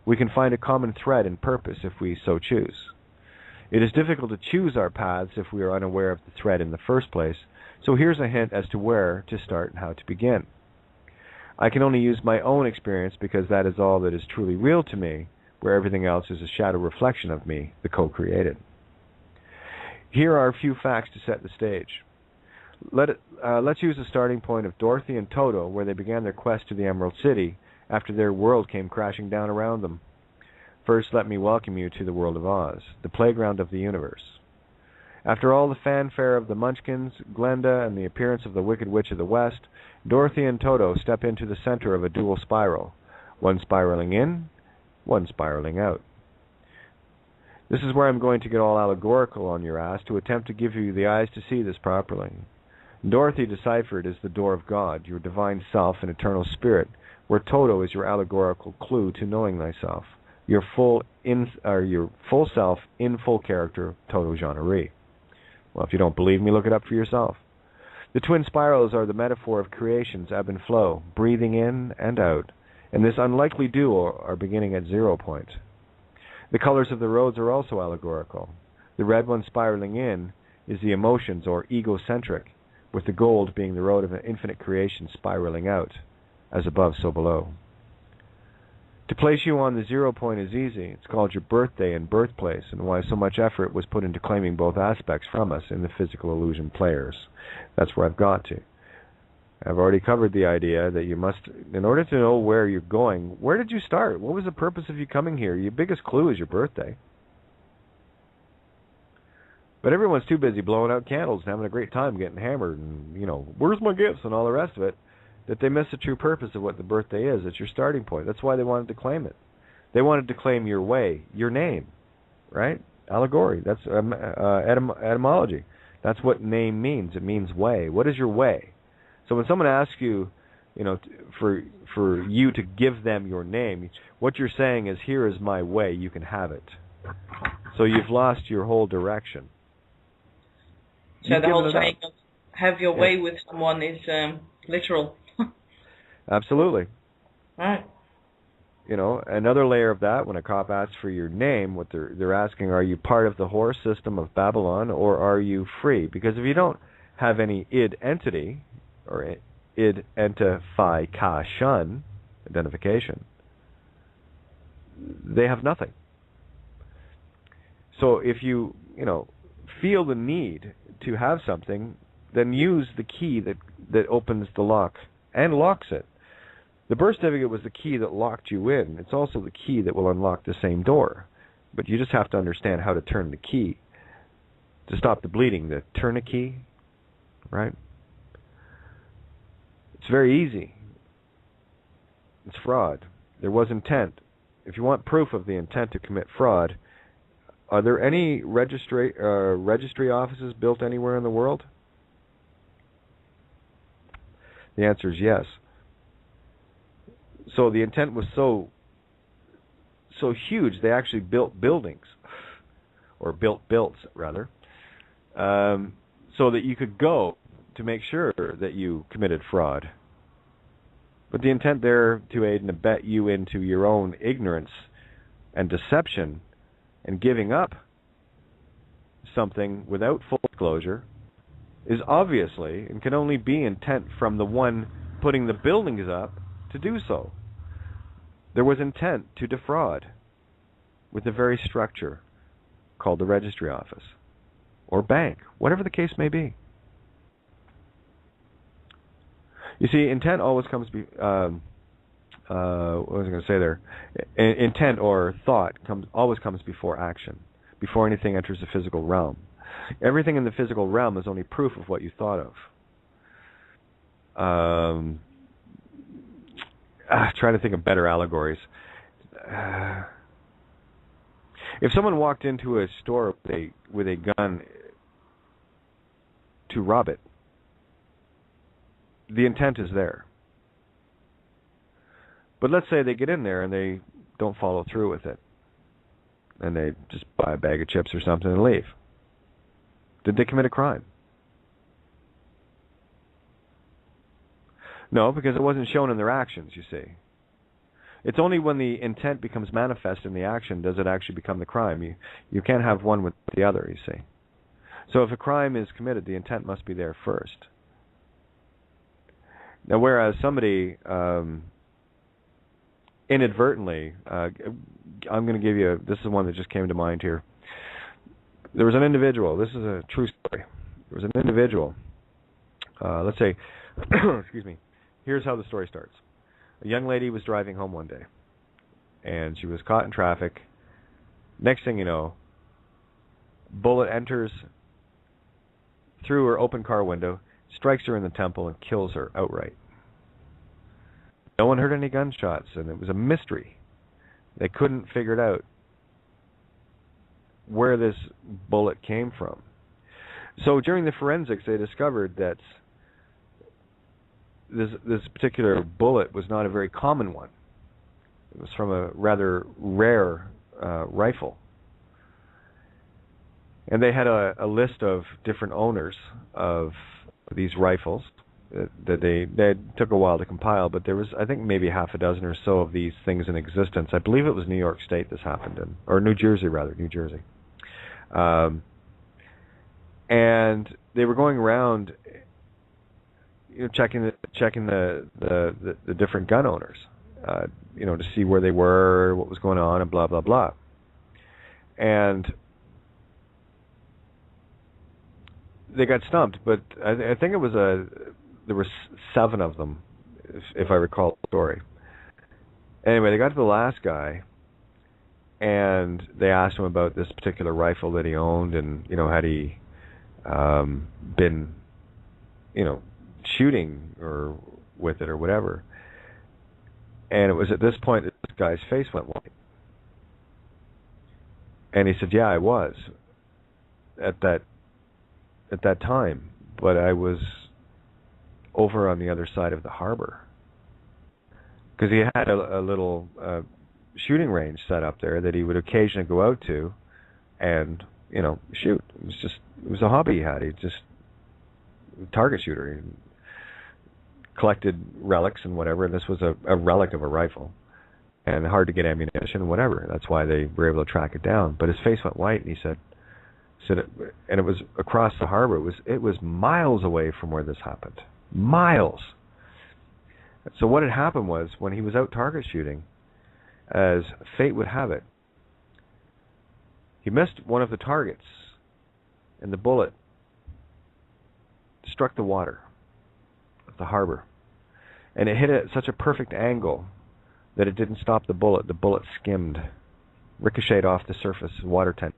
we can find a common thread and purpose if we so choose. It is difficult to choose our paths if we are unaware of the thread in the first place, so here's a hint as to where to start and how to begin. I can only use my own experience because that is all that is truly real to me, where everything else is a shadow reflection of me, the co-created. Here are a few facts to set the stage. Let's use the starting point of Dorothy and Toto, where they began their quest to the Emerald City after their world came crashing down around them. First, let me welcome you to the world of Oz, the playground of the universe. After all the fanfare of the Munchkins, Glenda, and the appearance of the Wicked Witch of the West, Dorothy and Toto step into the center of a dual spiral, one spiraling in, one spiraling out. This is where I'm going to get all allegorical on your ass to attempt to give you the eyes to see this properly. Dorothy deciphered is the door of God, your divine self and eternal spirit, where Toto is your allegorical clue to knowing thyself, your full self in full character, Toto Jeannery. Well, if you don't believe me, look it up for yourself. The twin spirals are the metaphor of creation's ebb and flow, breathing in and out, and this unlikely duo are beginning at 0 point. The colors of the roads are also allegorical. The red one spiraling in is the emotions, or egocentric, with the gold being the road of an infinite creation spiraling out, as above, so below. To place you on the 0 point is easy. It's called your birthday and birthplace, and why so much effort was put into claiming both aspects from us in the physical illusion players. That's where I've got to. I've already covered the idea that you must, in order to know where you're going, where did you start? What was the purpose of you coming here? Your biggest clue is your birthday. But everyone's too busy blowing out candles and having a great time getting hammered and, where's my gifts and all the rest of it, that they miss the true purpose of what the birthday is. It's your starting point. That's why they wanted to claim it. They wanted to claim your way, your name, right? Allegory. That's etymology. That's what name means. It means way. What is your way? So when someone asks you, for you to give them your name, what you're saying is, here is my way, you can have it. So you've lost your whole direction.
So the whole saying of have your way with someone is literal.
Absolutely.
Right.
Another layer of that, when a cop asks for your name, what they're asking, are you part of the horror system of Babylon, or are you free? Because if you don't have any id entity, or identification, they have nothing. So if you, feel the need to have something, then use the key that opens the lock and locks it. The birth certificate was the key that locked you in. It's also the key that will unlock the same door. But you just have to understand how to turn the key. To stop the bleeding, the tourniquet, right? It's very easy. It's fraud. There was intent. If you want proof of the intent to commit fraud, are there any registry offices built anywhere in the world? The answer is yes. So the intent was so huge, they actually built buildings, or built rather, so that you could go to make sure that you committed fraud. But the intent there to aid and abet you into your own ignorance and deception and giving up something without full disclosure is obviously and can only be intent from the one putting the buildings up to do so. There was intent to defraud with the very structure called the registry office or bank, whatever the case may be. You see, intent always comes what was I going to say there? Intent or thought always comes before action, before anything enters the physical realm. Everything in the physical realm is only proof of what you thought of. Trying to think of better allegories. If someone walked into a store with a gun to rob it, the intent is there. But let's say they get in there and they don't follow through with it, and they just buy a bag of chips or something and leave. Did they commit a crime? No, because it wasn't shown in their actions, you see. It's only when the intent becomes manifest in the action does it actually become the crime. You can't have one with the other, you see. So if a crime is committed, the intent must be there first. Now, whereas somebody inadvertently, I'm going to give you, this is one that just came to mind here. There was an individual, this is a true story. There was an individual, let's say, excuse me, here's how the story starts. A young lady was driving home one day, and she was caught in traffic. Next thing you know, bullet enters through her open car window, strikes her in the temple, and kills her outright. No one heard any gunshots, and it was a mystery. They couldn't figure it out where this bullet came from. So during the forensics, they discovered that this particular bullet was not a very common one. It was from a rather rare rifle. And they had a list of different owners of these rifles, that they took a while to compile, but there was, I think, maybe half a dozen or so of these things in existence. I believe it was New York State this happened in, or New Jersey rather, New Jersey. And they were going around, checking the different gun owners, to see where they were, what was going on, and blah blah blah. And they got stumped, but I think it was there were 7 of them, if I recall the story. Anyway, they got to the last guy, and they asked him about this particular rifle that he owned, and had he been, shooting or with it or whatever. And it was at this point that this guy's face went white, and he said, "Yeah, I was at that time, but I was over on the other side of the harbor." Because he had a little shooting range set up there that he would occasionally go out to and, shoot. It was a hobby he had. He just target shooter. He collected relics and whatever, and this was a relic of a rifle. And hard to get ammunition, whatever. That's why they were able to track it down. But his face went white, and he said, and it was across the harbor. It was miles away from where this happened. Miles. So what had happened was, when he was out target shooting, as fate would have it, he missed one of the targets, and the bullet struck the water of the harbor. And it hit at such a perfect angle that it didn't stop the bullet. The bullet skimmed, ricocheted off the surface, water tent.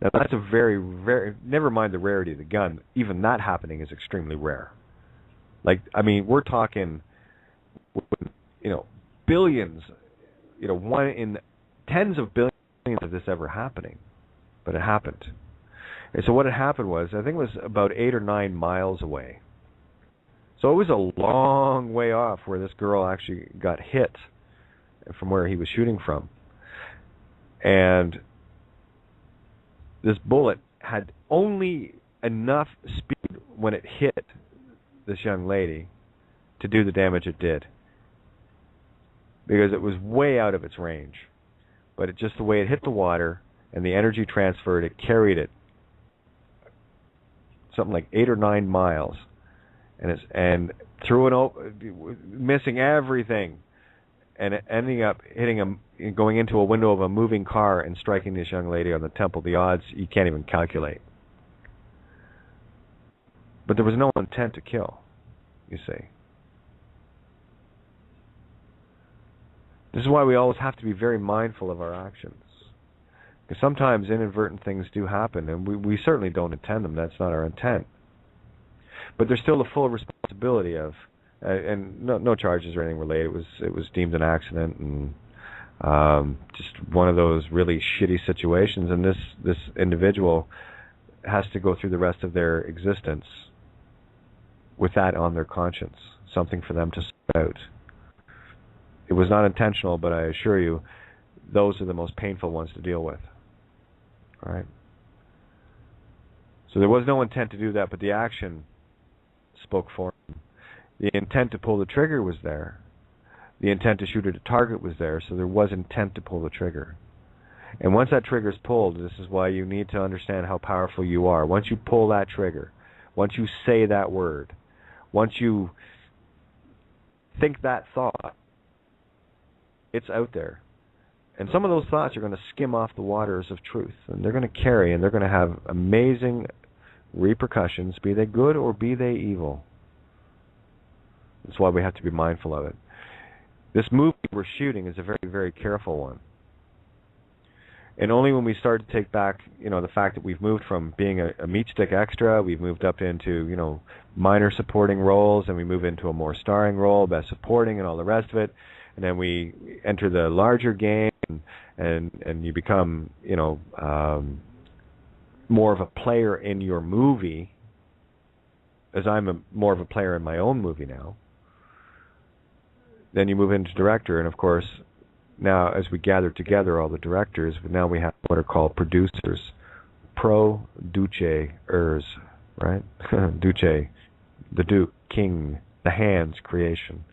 Now that's a very, very, never mind the rarity of the gun, even that happening is extremely rare. We're talking, billions, one in tens of billions of this ever happening. But it happened. And so what had happened was, I think it was about 8 or 9 miles away. So it was a long way off where this girl actually got hit from where he was shooting from. And this bullet had only enough speed when it hit this young lady to do the damage it did, because it was way out of its range. But just the way it hit the water and the energy transferred, it carried it something like 8 or 9 miles, and through missing everything, and ending up going into a window of a moving car and striking this young lady on the temple. The odds you can't even calculate. But there was no intent to kill, you see. This is why we always have to be very mindful of our actions. Because sometimes inadvertent things do happen, and we certainly don't intend them. That's not our intent. But there's still the full responsibility of, and no charges or anything related. It was deemed an accident, and just one of those really shitty situations. And this individual has to go through the rest of their existence with that on their conscience, something for them to sort out. It was not intentional, but I assure you, those are the most painful ones to deal with. All right? So there was no intent to do that, but the action spoke for him. The intent to pull the trigger was there. The intent to shoot at a target was there, so there was intent to pull the trigger. And once that trigger is pulled, this is why you need to understand how powerful you are. Once you pull that trigger, once you say that word, once you think that thought, it's out there. And some of those thoughts are going to skim off the waters of truth, and they're going to carry, and they're going to have amazing repercussions, be they good or be they evil. That's why we have to be mindful of it. This movie we're shooting is a very, very careful one. And only when we start to take back, the fact that we've moved from being a meat stick extra, we've moved up into, minor supporting roles, and we move into a more starring role, best supporting and all the rest of it. And then we enter the larger game, and you become, more of a player in your movie, as I'm more of a player in my own movie now. Then you move into director, and of course, now as we gather together all the directors, now we have what are called producers, producers, right? Duce, the Duke, king, the hand's creation,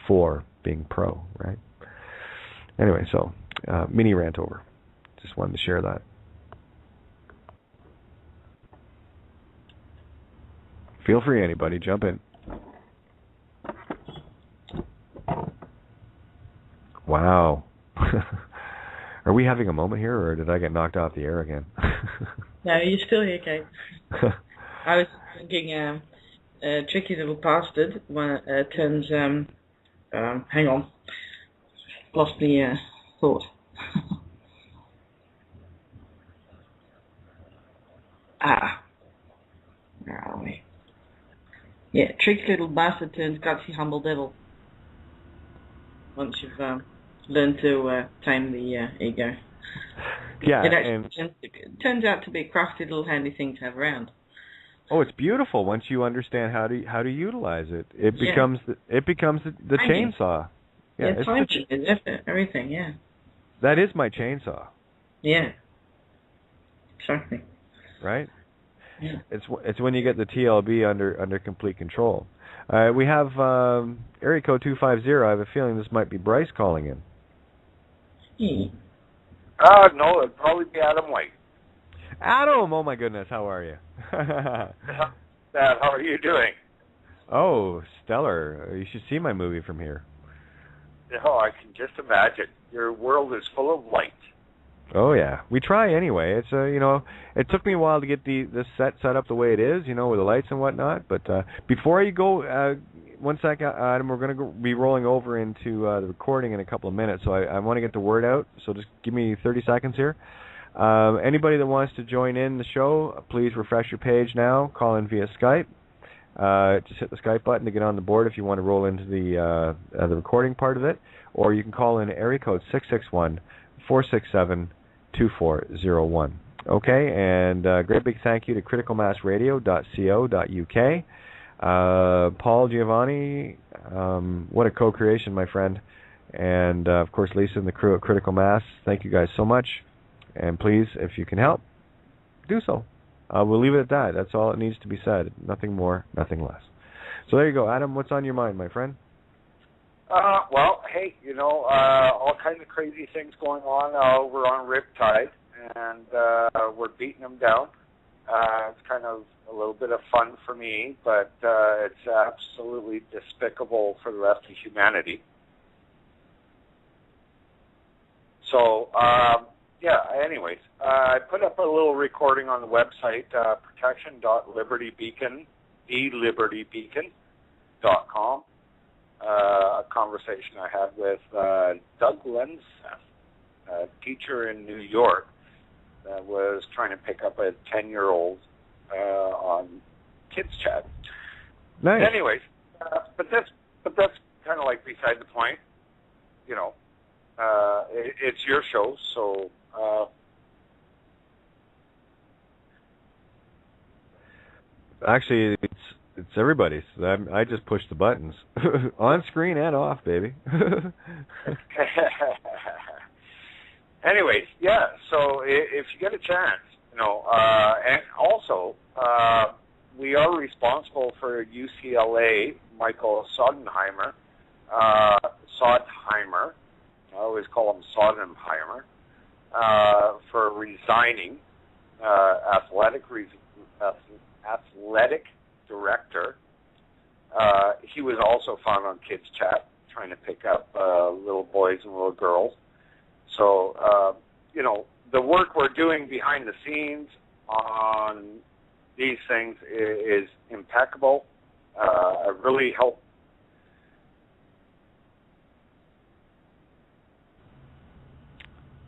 4 being pro, right? Anyway, so mini rant over. Just wanted to share that. Feel free, anybody, jump in. Wow. Are we having a moment here, or did I get knocked off the air again?
No, you're still here, Kate. I was thinking, tricky little bastard when turns, hang on, lost the thought. Where are we? Yeah, tricky little bastard turns gutsy humble devil. Once you've learned to tame the ego.
Yeah,
it turns out to be a crafty little handy thing to have around.
Oh, it's beautiful once you understand how to utilize it. It becomes the chainsaw.
Yeah, timing, effort, everything. Yeah.
That is my chainsaw.
Yeah. Exactly.
Right.
Yeah.
It's when you get the TLB under complete control. We have area code 250. I have a feeling this might be Bryce calling in.
No, it'd probably be Adam White.
Adam, oh my goodness, how are you?
How are you doing?
Oh, stellar. You should see my movie from here.
Oh, I can just imagine. Your world is full of light.
Oh yeah, we try anyway. It's it took me a while to get the set up the way it is, with the lights and whatnot. But before you go, one sec, Adam, we're going to be rolling over into the recording in a couple of minutes. So I want to get the word out. So just give me 30 seconds here. Anybody that wants to join in the show, please refresh your page now. Call in via Skype. Just hit the Skype button to get on the board if you want to roll into the recording part of it, or you can call in area code 661-467-2401. Okay, and great big thank you to criticalmassradio.co.uk. Paul Giovanni, what a co-creation, my friend, and of course Lisa and the crew at Critical Mass. Thank you guys so much, and please, if you can help, do so. We'll leave it at that. That's all it needs to be said. Nothing more, nothing less. So there you go. Adam, what's on your mind, my friend?
Well, hey, all kinds of crazy things going on over on Riptide, and we're beating them down. It's kind of a little bit of fun for me, but it's absolutely despicable for the rest of humanity. So, anyways, I put up a little recording on the website, protection.libertybeacon.com, a conversation I had with Doug Lenseth, a teacher in New York that was trying to pick up a 10-year-old on Kids Chat.
Nice.
Anyways, but that's kind of like beside the point. It's your show, so...
Actually, it's everybody's. I just push the buttons on screen and off, baby.
Anyways, yeah. So if you get a chance, and also we are responsible for UCLA, Michael Sodenheimer. I always call him Sodenheimer, for resigning, athletic director. He was also found on Kids Chat trying to pick up little boys and little girls. So, the work we're doing behind the scenes on these things is impeccable. I really hope.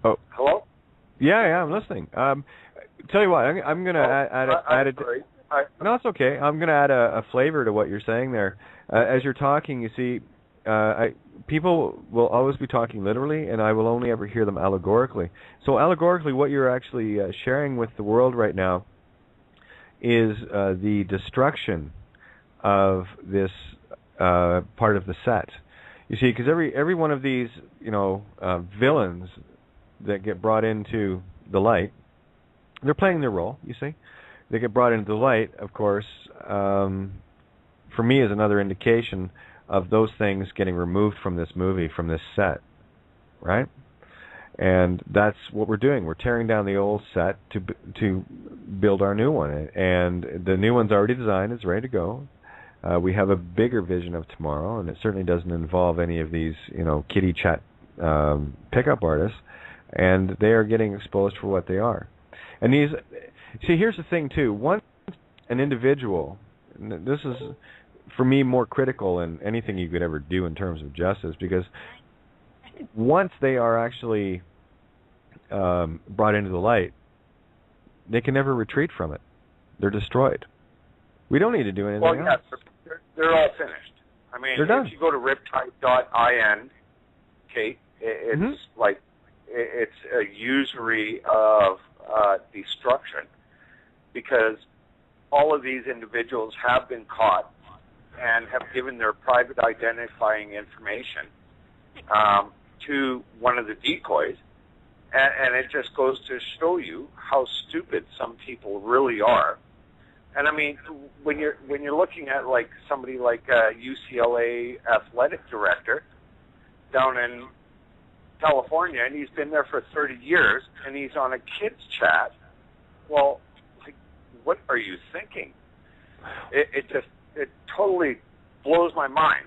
Oh,
hello?
Yeah, I'm listening. Tell you what, I'm going to add a. No, it's okay. I'm going to add a flavor to what you're saying there. As you're talking, you see, people will always be talking literally, and I will only ever hear them allegorically. So allegorically, what you're actually sharing with the world right now is the destruction of this part of the set. You see, because every one of these, villains that get brought into the light, they're playing their role, you see. They get brought into the light, of course, for me, is another indication of those things getting removed from this movie, from this set, right? And that's what we're doing. We're tearing down the old set to build our new one. And the new one's already designed. It's ready to go. We have a bigger vision of tomorrow, and it certainly doesn't involve any of these, kitty chat pickup artists. And they are getting exposed for what they are. And here's the thing, too. Once an individual, this is, for me, more critical than anything you could ever do in terms of justice, because once they are actually brought into the light, they can never retreat from it. They're destroyed. We don't need to do anything else.
They're all finished. I mean, if you go to riptide.in, Kate, it's like it's a usury of destruction, because all of these individuals have been caught and have given their private identifying information to one of the decoys, and it just goes to show you how stupid some people really are. And I mean, when you're looking at like somebody like a UCLA athletic director down in California, and he's been there for 30 years, and he's on a kids chat. Well, like, what are you thinking? It totally blows my mind.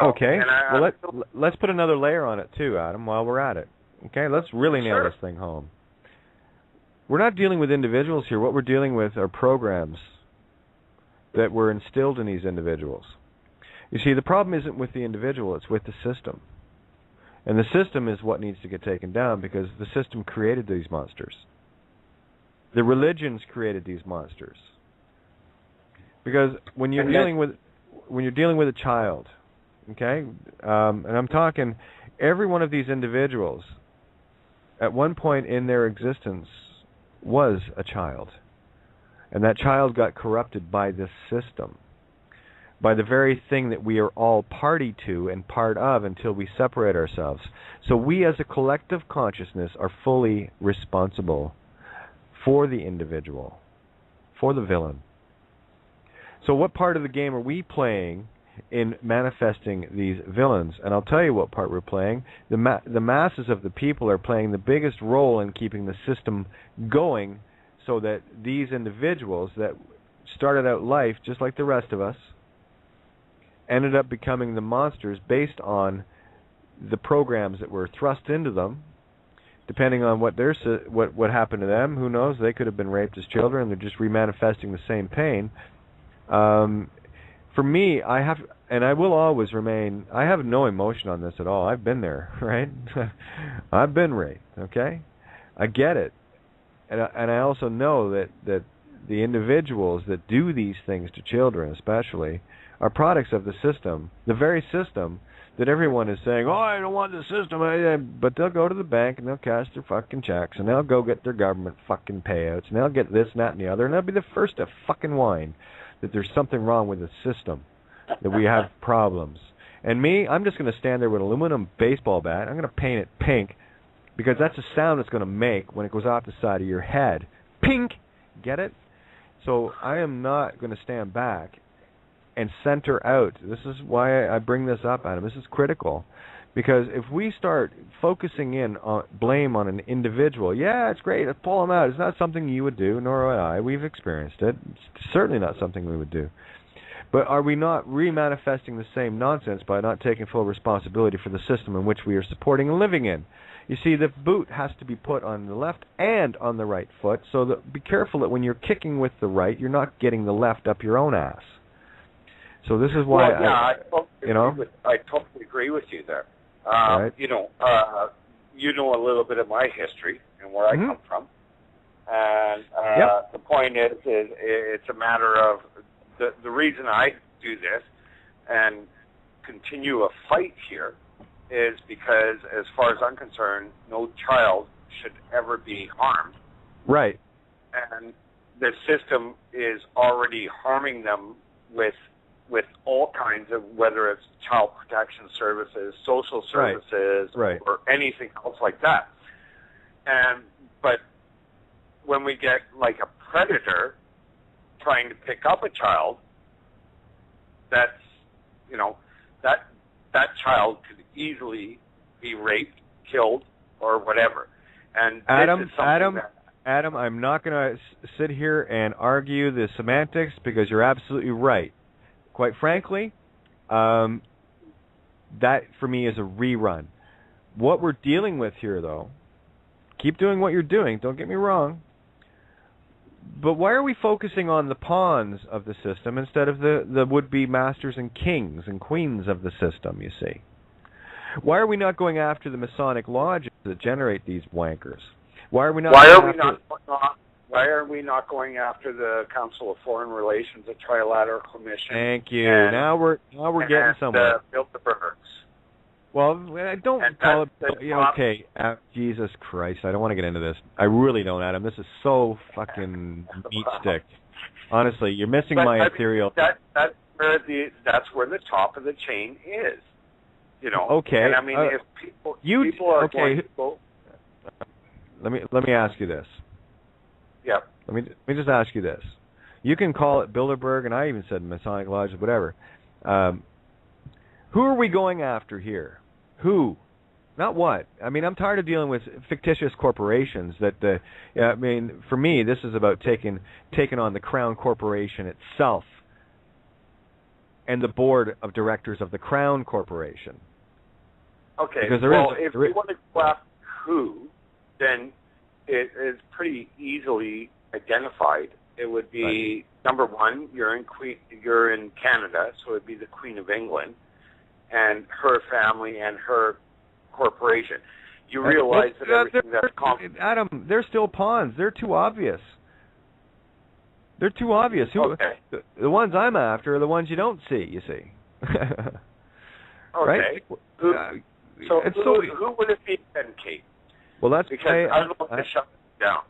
Okay. Well, let's put another layer on it too, Adam, while we're at it. Okay, let's really nail this thing home. We're not dealing with individuals here. What we're dealing with are programs that were instilled in these individuals. You see, the problem isn't with the individual, it's with the system. And the system is what needs to get taken down, because the system created these monsters. The religions created these monsters. Because when you're dealing with a child, okay, and I'm talking every one of these individuals at one point in their existence was a child. And that child got corrupted by this system, by the very thing that we are all party to and part of until we separate ourselves. So we as a collective consciousness are fully responsible for the individual, for the villain. So what part of the game are we playing in manifesting these villains? And I'll tell you what part we're playing. The masses of the people are playing the biggest role in keeping the system going, so that these individuals that started out life just like the rest of us ended up becoming the monsters based on the programs that were thrust into them. Depending on what happened to them, who knows? They could have been raped as children. They're just remanifesting the same pain. For me, I will always remain, I have no emotion on this at all. I've been there, right? I've been raped, okay? I get it. And I also know that the individuals that do these things to children especially are products of the system, the very system that everyone is saying, oh, I don't want the system, but they'll go to the bank and they'll cash their fucking checks and they'll go get their government fucking payouts and they'll get this and that and the other, and they'll be the first to fucking whine that there's something wrong with the system, that we have problems. And me, I'm just going to stand there with an aluminum baseball bat. I'm going to paint it pink, because that's the sound it's going to make when it goes off the side of your head. Pink! Get it? So I am not going to stand back and center out. This is why I bring this up, Adam. This is critical. Because if we start focusing in on blame on an individual, yeah, it's great, let's pull them out. It's not something you would do, nor would I. We've experienced it. It's certainly not something we would do. But are we not remanifesting the same nonsense by not taking full responsibility for the system in which we are supporting and living in? You see, the boot has to be put on the left and on the right foot, so that be careful that when you're kicking with the right, you're not getting the left up your own ass. So this is why
I totally agree with you there.
Right.
You know a little bit of my history and where I come from, and the point is it's a matter of the reason I do this and continue a fight here is because, as far as I'm concerned, no child should ever be harmed.
Right.
And the system is already harming them with all kinds of, whether it's child protection services, social services,
right.
or anything else like that. But when we get like a predator trying to pick up a child, that's, that child could easily be raped, killed, or whatever. And
Adam, I'm not going to sit here and argue the semantics because you're absolutely right. Quite frankly, that for me is a rerun. What we're dealing with here, though, keep doing what you're doing, don't get me wrong, but why are we focusing on the pawns of the system instead of the would-be masters and kings and queens of the system, you see? Why are we not going after the Masonic lodges that generate these wankers? Why are we not
going after the Council of Foreign Relations, the Trilateral Commission?
Thank you. Now we're getting somewhere.
Bilderbergs.
Well, I don't call it. Okay, Jesus Christ, I don't want to get into this. I really don't, Adam. This is so fucking meat stick. Honestly, you're missing my ethereal.
That's where the top of the chain is.
Okay.
And I mean, if people are going to go.
Let me ask you this.
Yeah.
Let me just ask you this. You can call it Bilderberg, and I even said Masonic Lodge, whatever. Who are we going after here? Who? Not what. I mean, I'm tired of dealing with fictitious corporations. I mean, for me, this is about taking on the Crown Corporation itself and the board of directors of the Crown Corporation.
Okay.
Because
if you want to go after who, then it is pretty easily identified. It would be number one. You're in Canada, so it would be the Queen of England and her family and her corporation. You realize that everything that's
Adam, they're still pawns. They're too obvious.
Okay.
The ones I'm after are the ones you don't see, you see. Right?
Who would it be then, Kate?
Well, that's
because I don't want to shut it down.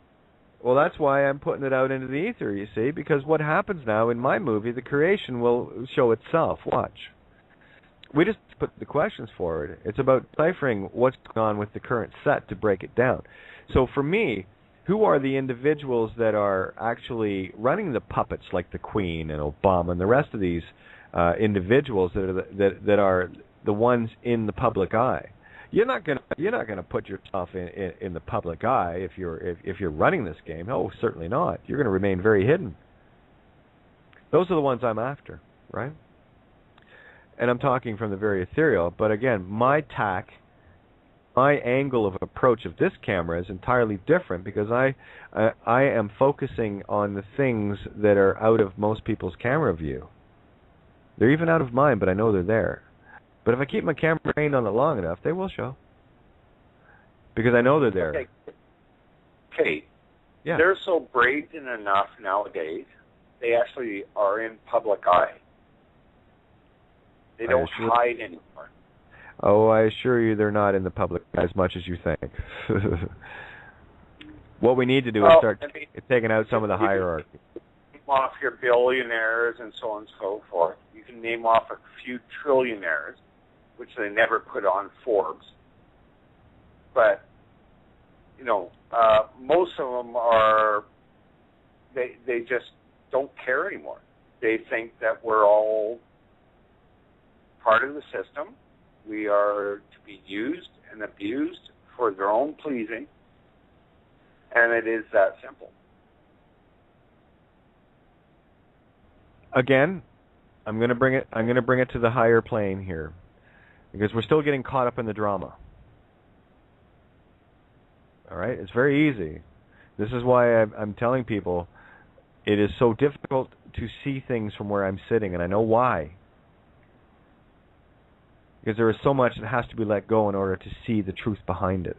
Well, that's why I'm putting it out into the ether, you see, because what happens now in my movie, the creation will show itself. Watch. We just put the questions forward. It's about deciphering what's going on with the current set to break it down. So for me, who are the individuals that are actually running the puppets like the Queen and Obama and the rest of these individuals that are the ones in the public eye? You're not gonna put yourself in the public eye if you're running this game. Oh, certainly not. You're going to remain very hidden. Those are the ones I'm after, right? And I'm talking from the very ethereal. But again, my angle of approach of this camera is entirely different because I am focusing on the things that are out of most people's camera view. They're even out of mine, but I know they're there. But if I keep my camera trained on it long enough, they will show. Because I know they're there.
Okay. Kate, they're so brazen enough nowadays, they actually are in public eye. They don't hide anymore.
Oh, I assure you they're not in the public as much as you think. What we need to do is start taking out some of the hierarchy.
Name off your billionaires and so on and so forth. You can name off a few trillionaires, which they never put on Forbes. But, most of them are, they just don't care anymore. They think that we're all part of the system. We are to be used and abused for their own pleasing, and it is that simple.
Again, I'm going to bring it to the higher plane here, because we're still getting caught up in the drama. All right, it's very easy. This is why I'm telling people it is so difficult to see things from where I'm sitting, and I know why. Because there is so much that has to be let go in order to see the truth behind it.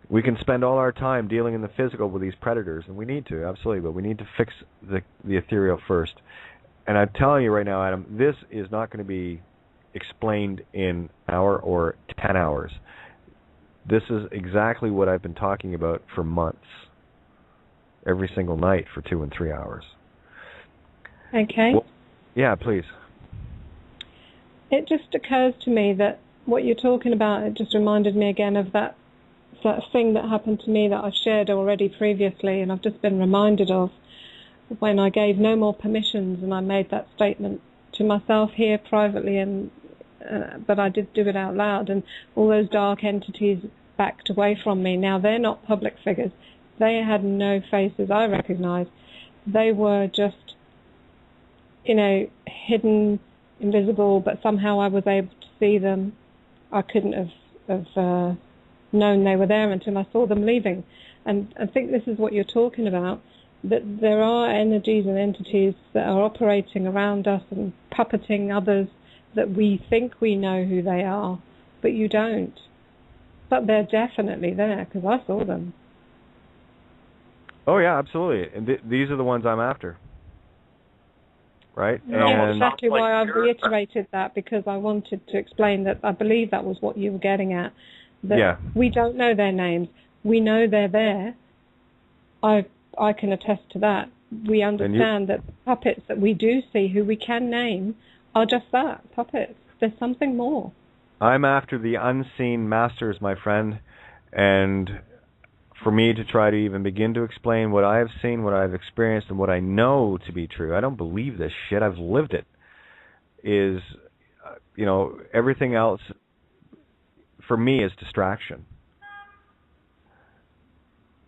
We can spend all our time dealing in the physical with these predators, and we need to, absolutely, but we need to fix the ethereal first. And I'm telling you right now, Adam, this is not going to be explained in an hour or 10 hours. This is exactly what I've been talking about for months, every single night for 2 and 3 hours.
Okay.
Well, yeah, please.
It just occurs to me that what you're talking about, it just reminded me again of that thing that happened to me that I've shared already previously, and I've just been reminded of, when I gave no more permissions, and I made that statement to myself here privately, and but I did do it out loud, and all those dark entities backed away from me. Now, they're not public figures. They had no faces I recognized. They were just, hidden, invisible, but somehow I was able to see them. I couldn't have known they were there until I saw them leaving. And I think this is what you're talking about, that there are energies and entities that are operating around us and puppeting others that we think we know who they are, but you don't. But they're definitely there, because I saw them.
Oh, yeah, absolutely. And these are the ones I'm after. Right?
Yeah, exactly why I've reiterated that, because I wanted to explain that I believe that was what you were getting at. That we don't know their names. We know they're there. I can attest to that. We understand that the puppets that we do see, who we can name, are just that, puppets. There's something more. I'm
after the unseen masters, my friend, and for me to try to even begin to explain what I have seen, what I've experienced, and what I know to be true, I don't believe this shit, I've lived it, is, everything else, for me, is distraction.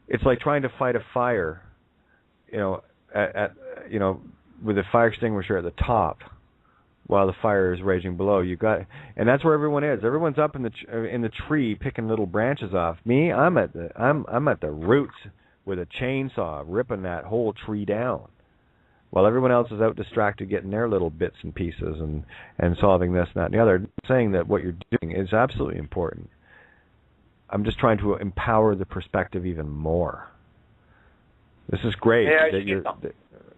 It's like trying to fight a fire, with a fire extinguisher at the top, while the fire is raging below. And that's where everyone is. Everyone's up in the tree picking little branches off. Me, I'm at the roots with a chainsaw ripping that whole tree down, while everyone else is out distracted getting their little bits and pieces and solving this, that, and the other. I'm saying that what you're doing is absolutely important. I'm just trying to empower the perspective even more. This is great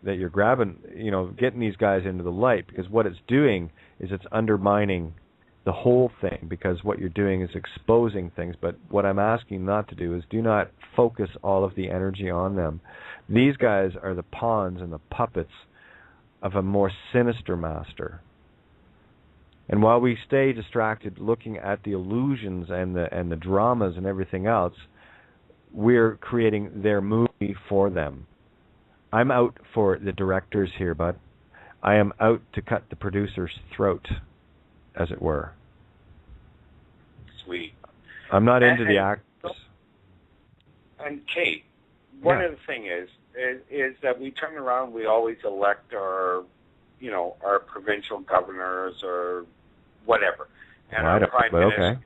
that you're grabbing, getting these guys into the light, because what it's doing is it's undermining the whole thing, because what you're doing is exposing things. But what I'm asking not to do is do not focus all of the energy on them. These guys are the pawns and the puppets of a more sinister master. And while we stay distracted looking at the illusions and the dramas and everything else, we're creating their movie for them. I'm out for the directors here, bud. I am out to cut the producer's throat, as it were.
Sweet.
I'm not into the actors.
And Kate, one of the things is that we turn around, we always elect our provincial governors or whatever, and our prime minister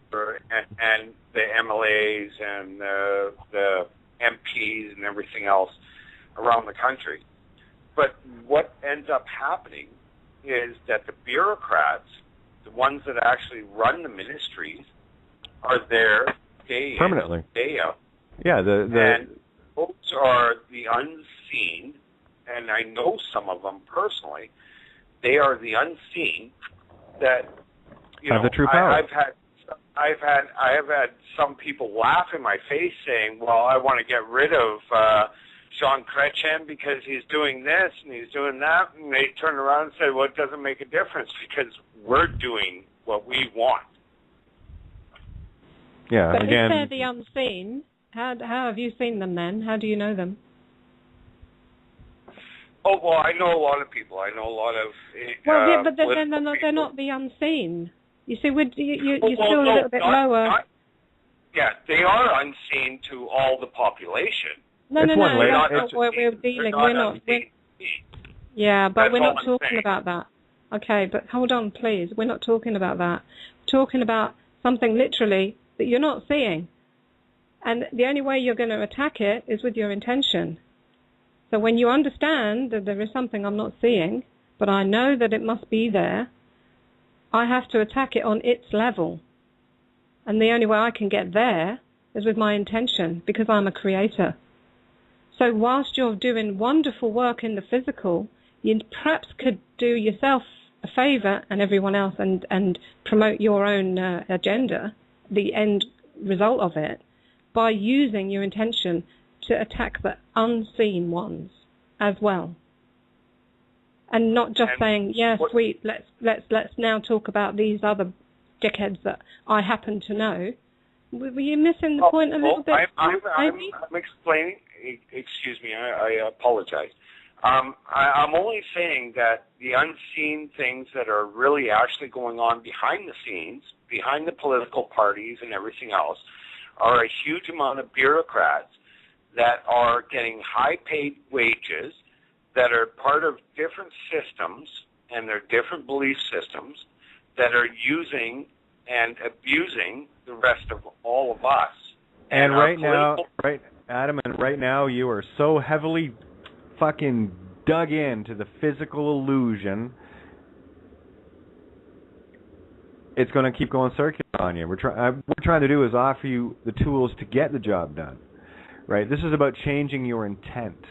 and the MLAs and the MPs and everything else around the country. But what ends up happening is that the bureaucrats, the ones that actually run the ministries, are there day
permanently,
in, day out.
Yeah,
and those are the unseen, and I know some of them personally. They are the unseen that
have the true power.
I have had some people laugh in my face saying, "Well, I want to get rid of Jean Chrétien because he's doing this and he's doing that," and they turn around and say, "Well, it doesn't make a difference because we're doing what we want."
Yeah,
but
again,
if they're the unseen, how have you seen them then? How do you know them?
Oh, well, I know a lot of people. I know a lot of
but they're not the unseen. You see, you're still a little bit lower.
They are unseen to all the population.
No, that's not what we're dealing. We're not. Yeah, but we're not talking about that. Okay, but hold on, please. We're not talking about that. We're talking about something literally that you're not seeing. And the only way you're going to attack it is with your intention. So when you understand that there is something I'm not seeing, but I know that it must be there, I have to attack it on its level. And the only way I can get there is with my intention, because I'm a creator. So whilst you're doing wonderful work in the physical, you perhaps could do yourself a favour and everyone else and promote your own agenda, the end result of it, by using your intention to attack the unseen ones as well. And not just saying, sweet, let's now talk about these other dickheads that I happen to know. Were you missing the point a little bit?
I'm explaining. Excuse me, I apologize. I'm only saying that the unseen things that are really actually going on behind the scenes, behind the political parties and everything else, are a huge amount of bureaucrats that are getting high-paid wages, that are part of different systems, and they're different belief systems, that are using and abusing the rest of all of us.
And right now, Adam, and right now you are so heavily fucking dug into the physical illusion, it's going to keep going circular on you. What we're trying to do is offer you the tools to get the job done, right? This is about changing your intent,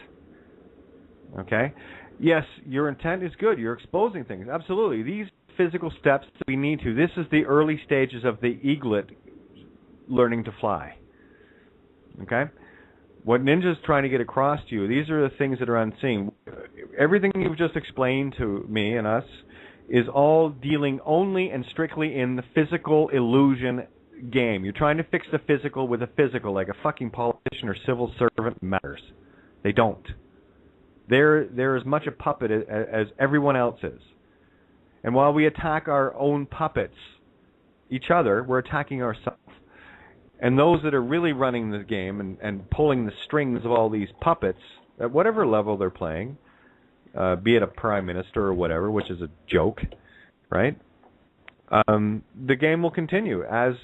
okay? Yes, your intent is good. You're exposing things. Absolutely. These physical steps that we need to, this is the early stages of the eaglet learning to fly, okay? What Ninja's trying to get across to you, these are the things that are unseen. Everything you've just explained to me and us is all dealing only and strictly in the physical illusion game. You're trying to fix the physical with a physical, like a fucking politician or civil servant matters. They don't. They're as much a puppet as everyone else is. And while we attack our own puppets, each other, we're attacking ourselves. And those that are really running the game and pulling the strings of all these puppets, at whatever level they're playing, be it a prime minister or whatever, which is a joke, right? The game will continue as,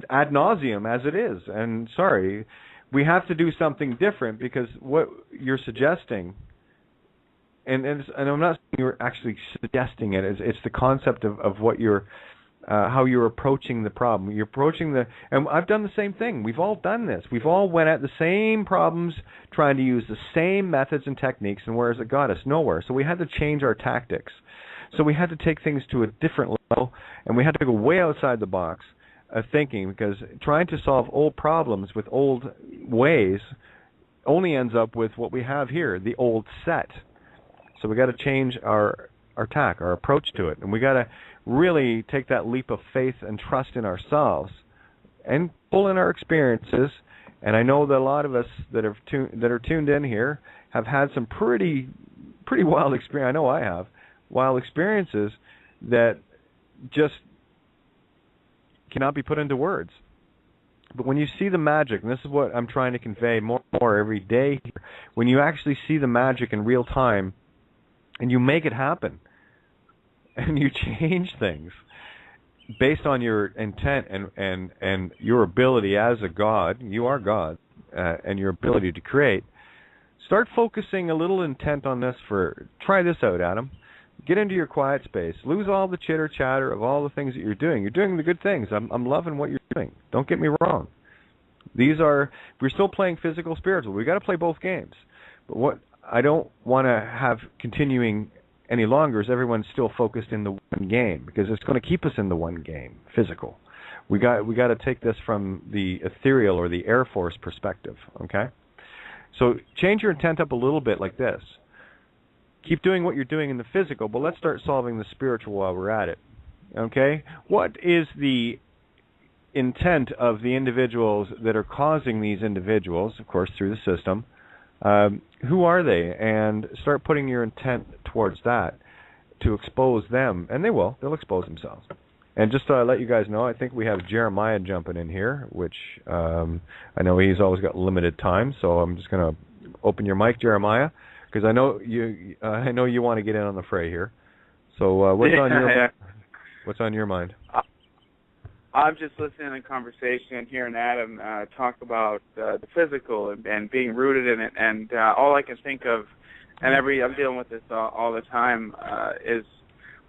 ad nauseum as it is. And sorry, we have to do something different because what you're suggesting, and I'm not saying you're actually suggesting it, it's the concept of what you're, how you're approaching the problem. You're approaching and I've done the same thing. We've all done this. We've all went at the same problems, trying to use the same methods and techniques, and where has it got us? Nowhere. So we had to change our tactics. So we had to take things to a different level, and we had to go way outside the box of thinking, because trying to solve old problems with old ways only ends up with what we have here, the old set. So we got to change our tack, our approach to it, and we got to really take that leap of faith and trust in ourselves and pull in our experiences. And I know that a lot of us that are tuned in here have had some pretty wild experience. I know I have wild experiences that just cannot be put into words. But when you see the magic, and this is what I'm trying to convey more and more every day, when you actually see the magic in real time and you make it happen, and you change things based on your intent and your ability as a God, you are God, and your ability to create, start focusing a little intent on this. Try this out, Adam. Get into your quiet space. Lose all the chitter-chatter of all the things that you're doing. You're doing the good things. I'm loving what you're doing. Don't get me wrong. We're still playing physical, spiritual. We've got to play both games. But what I don't want to have continuing any longer is everyone's still focused in the one game, because it's going to keep us in the one game, physical. We got to take this from the ethereal or the Air Force perspective, okay? So change your intent up a little bit like this. Keep doing what you're doing in the physical, but let's start solving the spiritual while we're at it, okay? What is the intent of the individuals that are causing these individuals, of course, through the system? Who are they? And start putting your intent towards that to expose them. And they'll expose themselves. And just to let you guys know, I think we have Jeremiah jumping in here, which I know he's always got limited time, so I'm just going to open your mic, Jeremiah, because I know you want to get in on the fray here. So what's on your mind?
I'm just listening to the conversation and hearing Adam talk about the physical and being rooted in it. And all I can think of, and I'm dealing with this all the time, is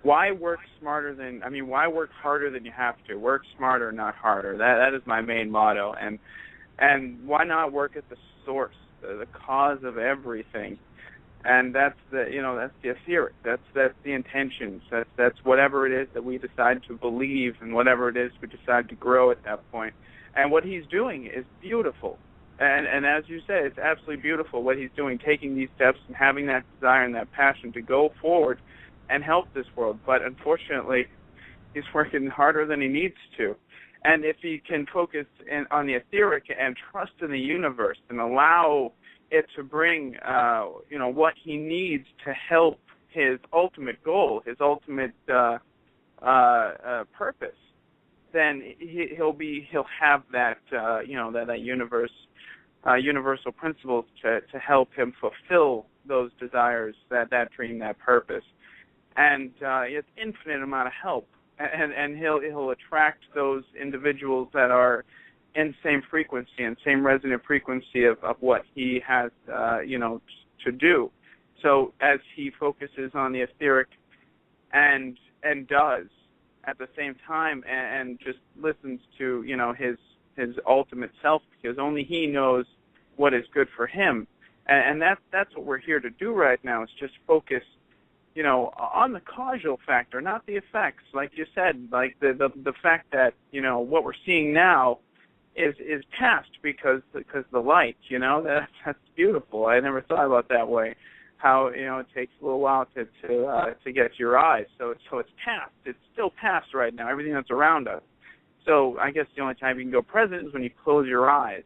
why work harder than you have to? Work smarter, not harder. That is my main motto. And why not work at the source, the cause of everything? And that's the etheric. That's the intentions. That's whatever it is that we decide to believe, and whatever it is we decide to grow at that point. And what he's doing is beautiful. And as you said, it's absolutely beautiful what he's doing, taking these steps and having that desire and that passion to go forward and help this world. But unfortunately, he's working harder than he needs to. And if he can focus on the etheric and trust in the universe and allow it to bring, what he needs to help his ultimate goal, his ultimate purpose, then he'll have that, that universal principles to help him fulfill those desires, that dream, that purpose. And it's infinite amount of help, and he'll attract those individuals that are in same frequency and same resonant frequency of what he has, to do. So as he focuses on the etheric and does at the same time and just listens to, his ultimate self, because only he knows what is good for him. And that's what we're here to do right now, is just focus, on the causal factor, not the effects. Like you said, like the fact that, what we're seeing now is past because the light, that's beautiful. I never thought about it that way. How, it takes a little while to get to your eyes. So it's past. It's still past right now, everything that's around us. So I guess the only time you can go present is when you close your eyes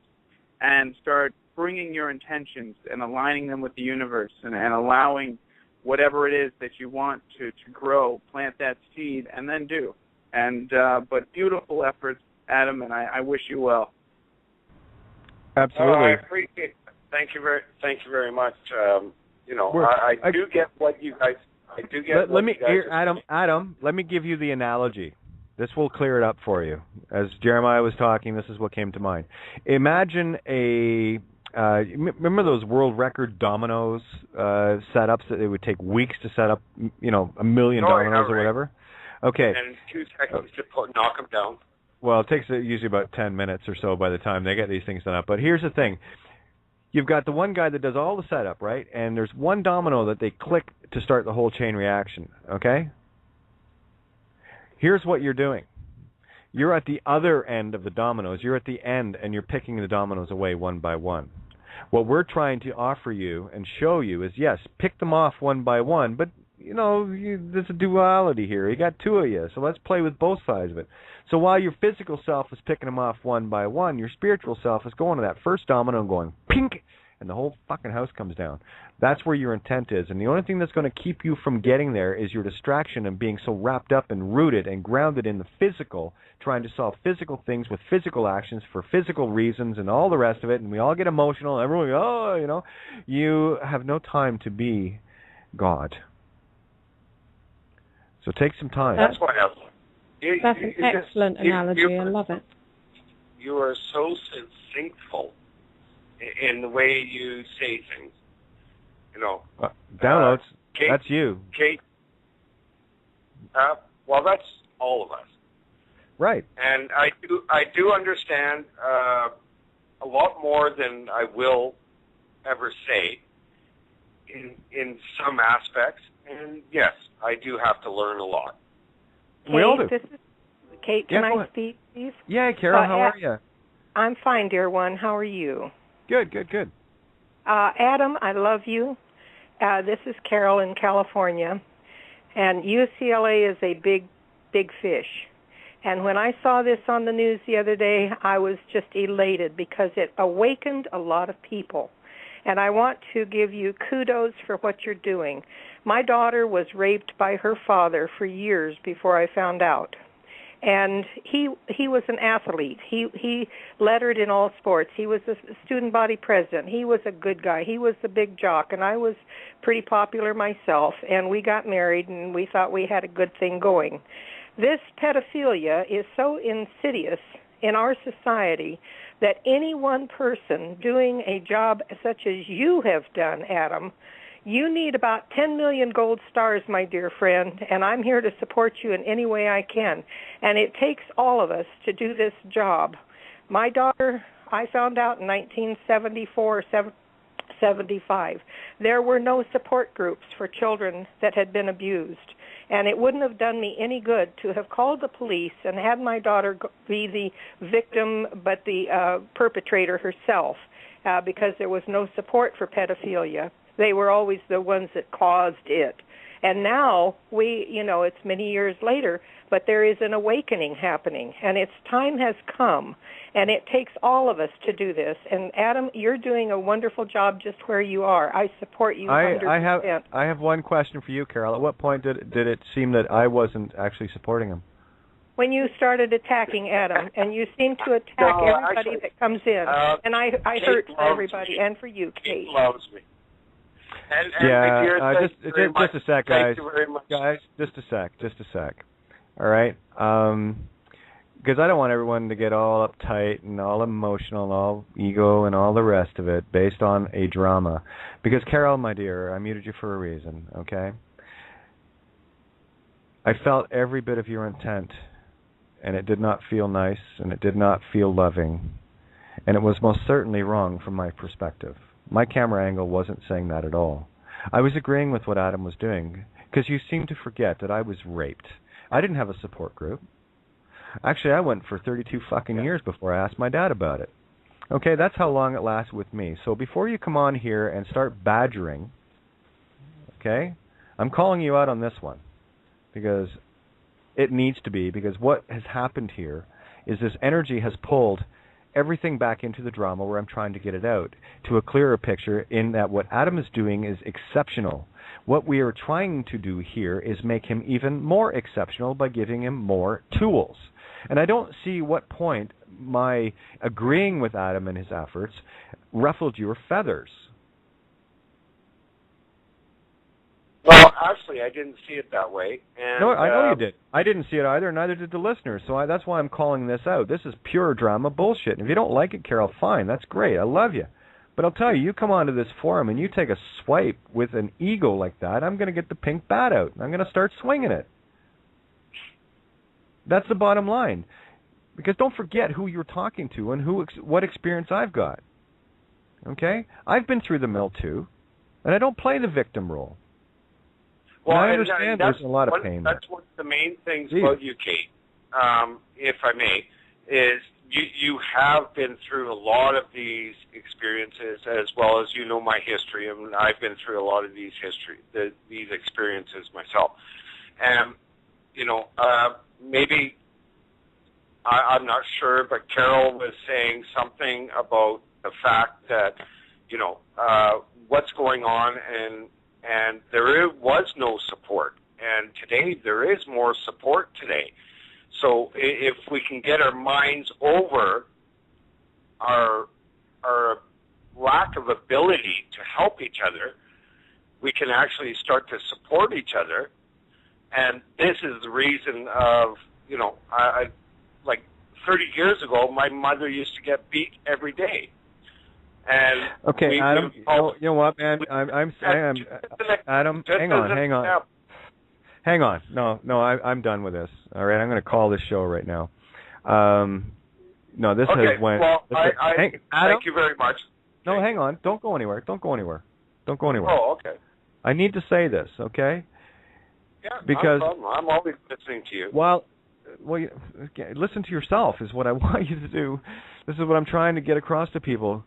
and start bringing your intentions and aligning them with the universe and allowing whatever it is that you want to grow, plant that seed, and then do. And but beautiful efforts, Adam, and I wish you well.
Absolutely.
I appreciate it. Thank you very much. I do get what you guys.
Adam, let me give you the analogy. This will clear it up for you. As Jeremiah was talking, this is what came to mind. Imagine remember those world record dominoes setups that it would take weeks to set up, 1 million dominoes or whatever? Okay.
And 2 seconds to knock them down.
Well, it takes usually about 10 minutes or so by the time they get these things done up. But here's the thing. You've got the one guy that does all the setup, right? And there's one domino that they click to start the whole chain reaction, okay? Here's what you're doing. You're at the other end of the dominoes. You're at the end, and you're picking the dominoes away one by one. What we're trying to offer you and show you is, yes, pick them off one by one, but, there's a duality here. You got two of you, so let's play with both sides of it. So while your physical self is picking them off one by one, your spiritual self is going to that first domino and going, pink, and the whole fucking house comes down. That's where your intent is. And the only thing that's going to keep you from getting there is your distraction and being so wrapped up and rooted and grounded in the physical, trying to solve physical things with physical actions for physical reasons and all the rest of it. And we all get emotional. Everyone goes, you have no time to be God. So take some time.
That's what else.
That's an excellent analogy. I love it.
You are so succinctful in the way you say things.
Downloads.
Kate,
that's you.
Kate. Well, that's all of us.
Right.
And I do understand a lot more than I will ever say in some aspects. And yes, I do have to learn a lot.
We all do.
This is Kate. Can I speak, please?
Yeah, Carol, how are you?
I'm fine, dear one. How are you?
Good.
Adam, I love you. This is Carol in California, and UCLA is a big, big fish. And when I saw this on the news the other day, I was just elated because it awakened a lot of people. And I want to give you kudos for what you're doing. My daughter was raped by her father for years before I found out. And he was an athlete. He lettered in all sports. He was a student body president. He was a good guy. He was the big jock, and I was pretty popular myself. And we got married, and we thought we had a good thing going. This pedophilia is so insidious in our society that any one person doing a job such as you have done, Adam, you need about 10 million gold stars, my dear friend, and I'm here to support you in any way I can. And it takes all of us to do this job. My daughter, I found out in 1974, 75, there were no support groups for children that had been abused. And it wouldn't have done me any good to have called the police and had my daughter be the victim but the perpetrator herself because there was no support for pedophilia. They were always the ones that caused it. And now it's many years later, but there is an awakening happening, and its time has come, and it takes all of us to do this. And Adam, you're doing a wonderful job just where you are. I support you 100%.
I have one question for you, Carol. At what point did it seem that I wasn't actually supporting him?
When you started attacking Adam, and you seem to attack everybody that comes in, and I hurt for everybody, and for you, Kate.
Kate loves me. And
just a sec, guys.
Thank you very much.
Guys, just a sec. All right? Because I don't want everyone to get all uptight and all emotional and all ego and all the rest of it based on a drama. Because, Carol, my dear, I muted you for a reason, okay? I felt every bit of your intent, and it did not feel nice, and it did not feel loving, and it was most certainly wrong from my perspective. My camera angle wasn't saying that at all. I was agreeing with what Adam was doing, because you seem to forget that I was raped. I didn't have a support group. Actually, I went for 32 fucking years before I asked my dad about it. Okay, that's how long it lasted with me. So before you come on here and start badgering, okay, I'm calling you out on this one, because it needs to be, because what has happened here is this energy has pulled everything back into the drama where I'm trying to get it out to a clearer picture, in that what Adam is doing is exceptional. What we are trying to do here is make him even more exceptional by giving him more tools. And I don't see what point my agreeing with Adam and his efforts ruffled your feathers.
Well, actually, I didn't see it that way. And,
no, I know you did. I didn't see it either, neither did the listeners. So that's why I'm calling this out. This is pure drama bullshit. And if you don't like it, Carol, fine. That's great. I love you. But I'll tell you, you come onto this forum and you take a swipe with an ego like that, I'm going to get the pink bat out. I'm going to start swinging it. That's the bottom line. Because don't forget who you're talking to and what experience I've got. Okay? I've been through the mill too, and I don't play the victim role.
Well,
I understand there's a lot of pain.
That's one of the main things about you, Kate, if I may, is you have been through a lot of these experiences, as well as you know my history, and I've been through a lot of these experiences myself. And, maybe, I'm not sure, but Carol was saying something about the fact that, what's going on, and there was no support. And today, there is more support today. So if we can get our minds over our lack of ability to help each other, we can actually start to support each other. And this is the reason of, I like 30 years ago, my mother used to get beat every day. And
okay, Adam, you know what, man? Adam, hang on. No, I'm done with this. All right, I'm going to call this show right now. No, this has went.
Well, Adam, thank you very much.
No, hang on. Don't go anywhere.
Oh, okay.
I need to say this, okay?
Yeah,
because
no problem. I'm always listening to you.
Well, listen to yourself is what I want you to do. This is what I'm trying to get across to people.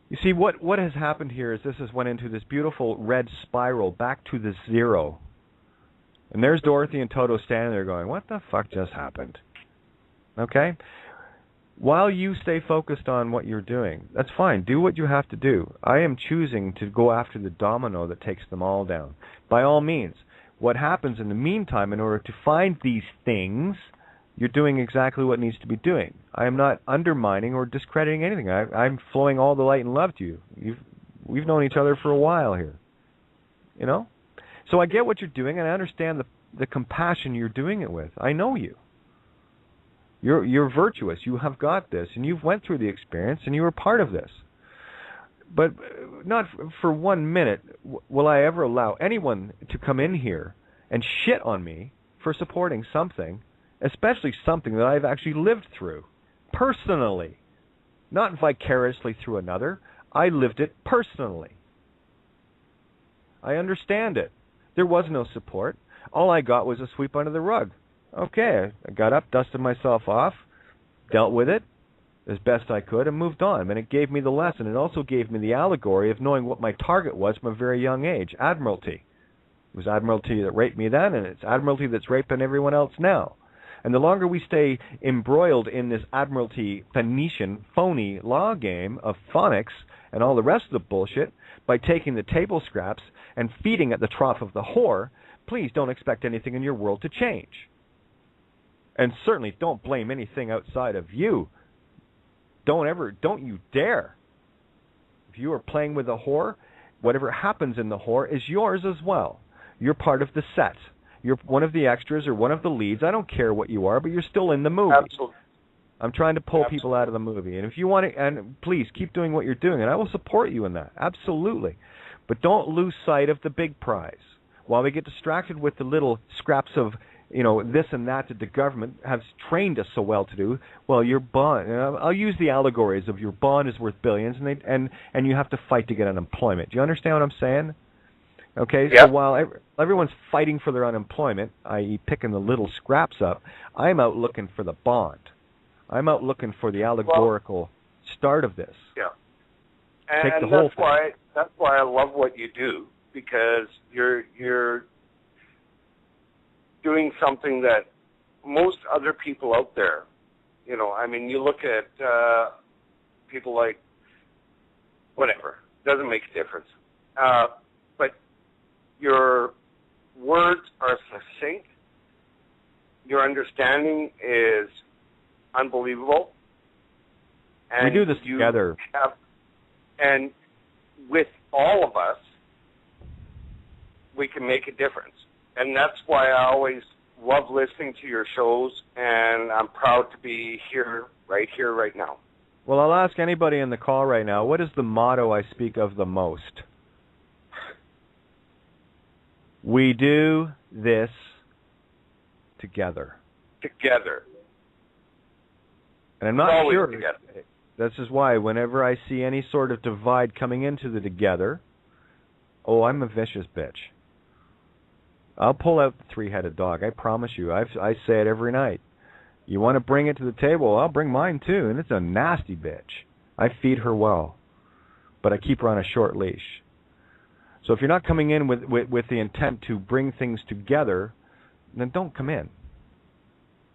You see, what has happened here is this has went into this beautiful red spiral back to the zero. And there's Dorothy and Toto standing there going, what the fuck just happened? Okay? While you stay focused on what you're doing, that's fine. Do what you have to do. I am choosing to go after the domino that takes them all down. By all means. What happens in the meantime, in order to find these things, you're doing exactly what needs to be doing. I am not undermining or discrediting anything. I'm flowing all the light and love to you. We've known each other for a while here. So I get what you're doing, and I understand the compassion you're doing it with. I know you. You're virtuous. You have got this, and you've went through the experience, and you were part of this. But not for 1 minute will I ever allow anyone to come in here and shit on me for supporting something, especially something that I've actually lived through personally, not vicariously through another. I lived it personally. I understand it. There was no support. All I got was a sweep under the rug. Okay, I got up, dusted myself off, dealt with it as best I could, and moved on. And it gave me the lesson. It also gave me the allegory of knowing what my target was from a very young age, admiralty. It was Admiralty that raped me then, and it's Admiralty that's raping everyone else now. And the longer we stay embroiled in this Admiralty Phoenician phony law game of phonics and all the rest of the bullshit by taking the table scraps and feeding at the trough of the whore, please don't expect anything in your world to change. And certainly don't blame anything outside of you. Don't you dare. If you are playing with a whore, whatever happens in the whore is yours as well. You're part of the set. You're one of the extras or one of the leads. I don't care what you are, but you're still in the movie.
Absolutely.
I'm trying to pull people out of the movie. And if you want to, and please keep doing what you're doing, and I will support you in that. Absolutely. But don't lose sight of the big prize. While we get distracted with the little scraps of, this and that the government has trained us so well to do, well, your bond, I'll use the allegories of your bond is worth billions, and you have to fight to get unemployment. Do you understand what I'm saying? Okay,
yep.
So while everyone's fighting for their unemployment, i.e. picking the little scraps up, I'm out looking for the bond. I'm out looking for the allegorical start of this.
Yeah.
And
that's why I love what you do, because you're doing something that most other people out there, you look at people like, whatever, doesn't make a difference. But your words are succinct. Your understanding is unbelievable. And
we do this together.
And with all of us, we can make a difference. And that's why I always love listening to your shows, and I'm proud to be here, right now.
Well, I'll ask anybody in the call right now, what is the motto I speak of the most? We do this together.
Together.
And I'm not sure.
Together.
This is why whenever I see any sort of divide coming into the together, I'm a vicious bitch. I'll pull out the three-headed dog. I promise you. I say it every night. You want to bring it to the table, I'll bring mine too, and it's a nasty bitch. I feed her well, but I keep her on a short leash. So if you're not coming in with the intent to bring things together, then don't come in.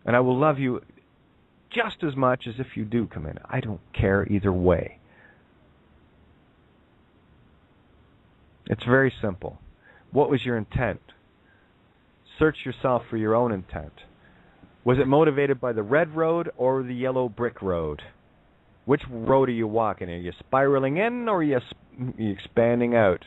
And I will love you just as much as if you do come in. I don't care either way. It's very simple. What was your intent? Search yourself for your own intent. Was it motivated by the red road or the yellow brick road? Which road are you walking? Are you spiraling in or are you expanding out?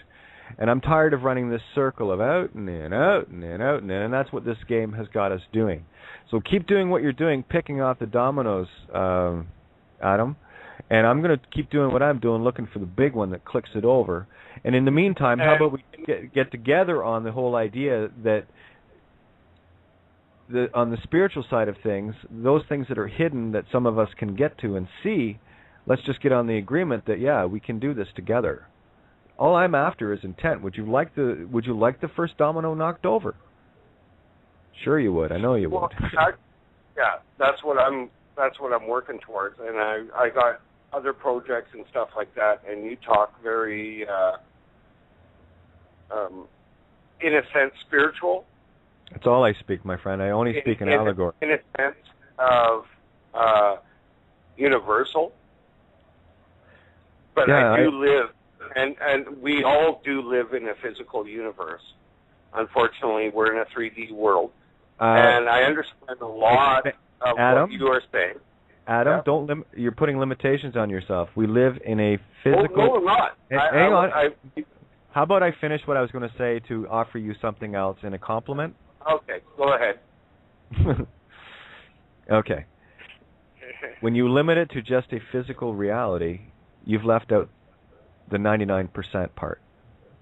And I'm tired of running this circle of out and in, out and in, out and in, and that's what this game has got us doing. So keep doing what you're doing, picking off the dominoes, Adam, and I'm going to keep doing what I'm doing, looking for the big one that clicks it over. And in the meantime, how about we get together on the whole idea that on the spiritual side of things, those things that are hidden that some of us can get to and see, let's just get on the agreement that, we can do this together. All I'm after is intent. Would you like the first domino knocked over? Sure you would. I know you would.
That's what I'm working towards, and I got other projects and stuff like that, and you talk very in a sense spiritual.
That's all I speak, my friend. I only speak in allegory.
In a sense of universal. But I do live, and we all do live in a physical universe. Unfortunately, we're in a 3D world. And I understand a lot of
Adam,
what you are saying.
Adam, you're putting limitations on yourself. We live in a physical...
No, I'm not.
Hang on. How about I finish what I was going to say to offer you something else in a compliment?
Okay, go ahead.
Okay. When you limit it to just a physical reality, you've left out the 99% part.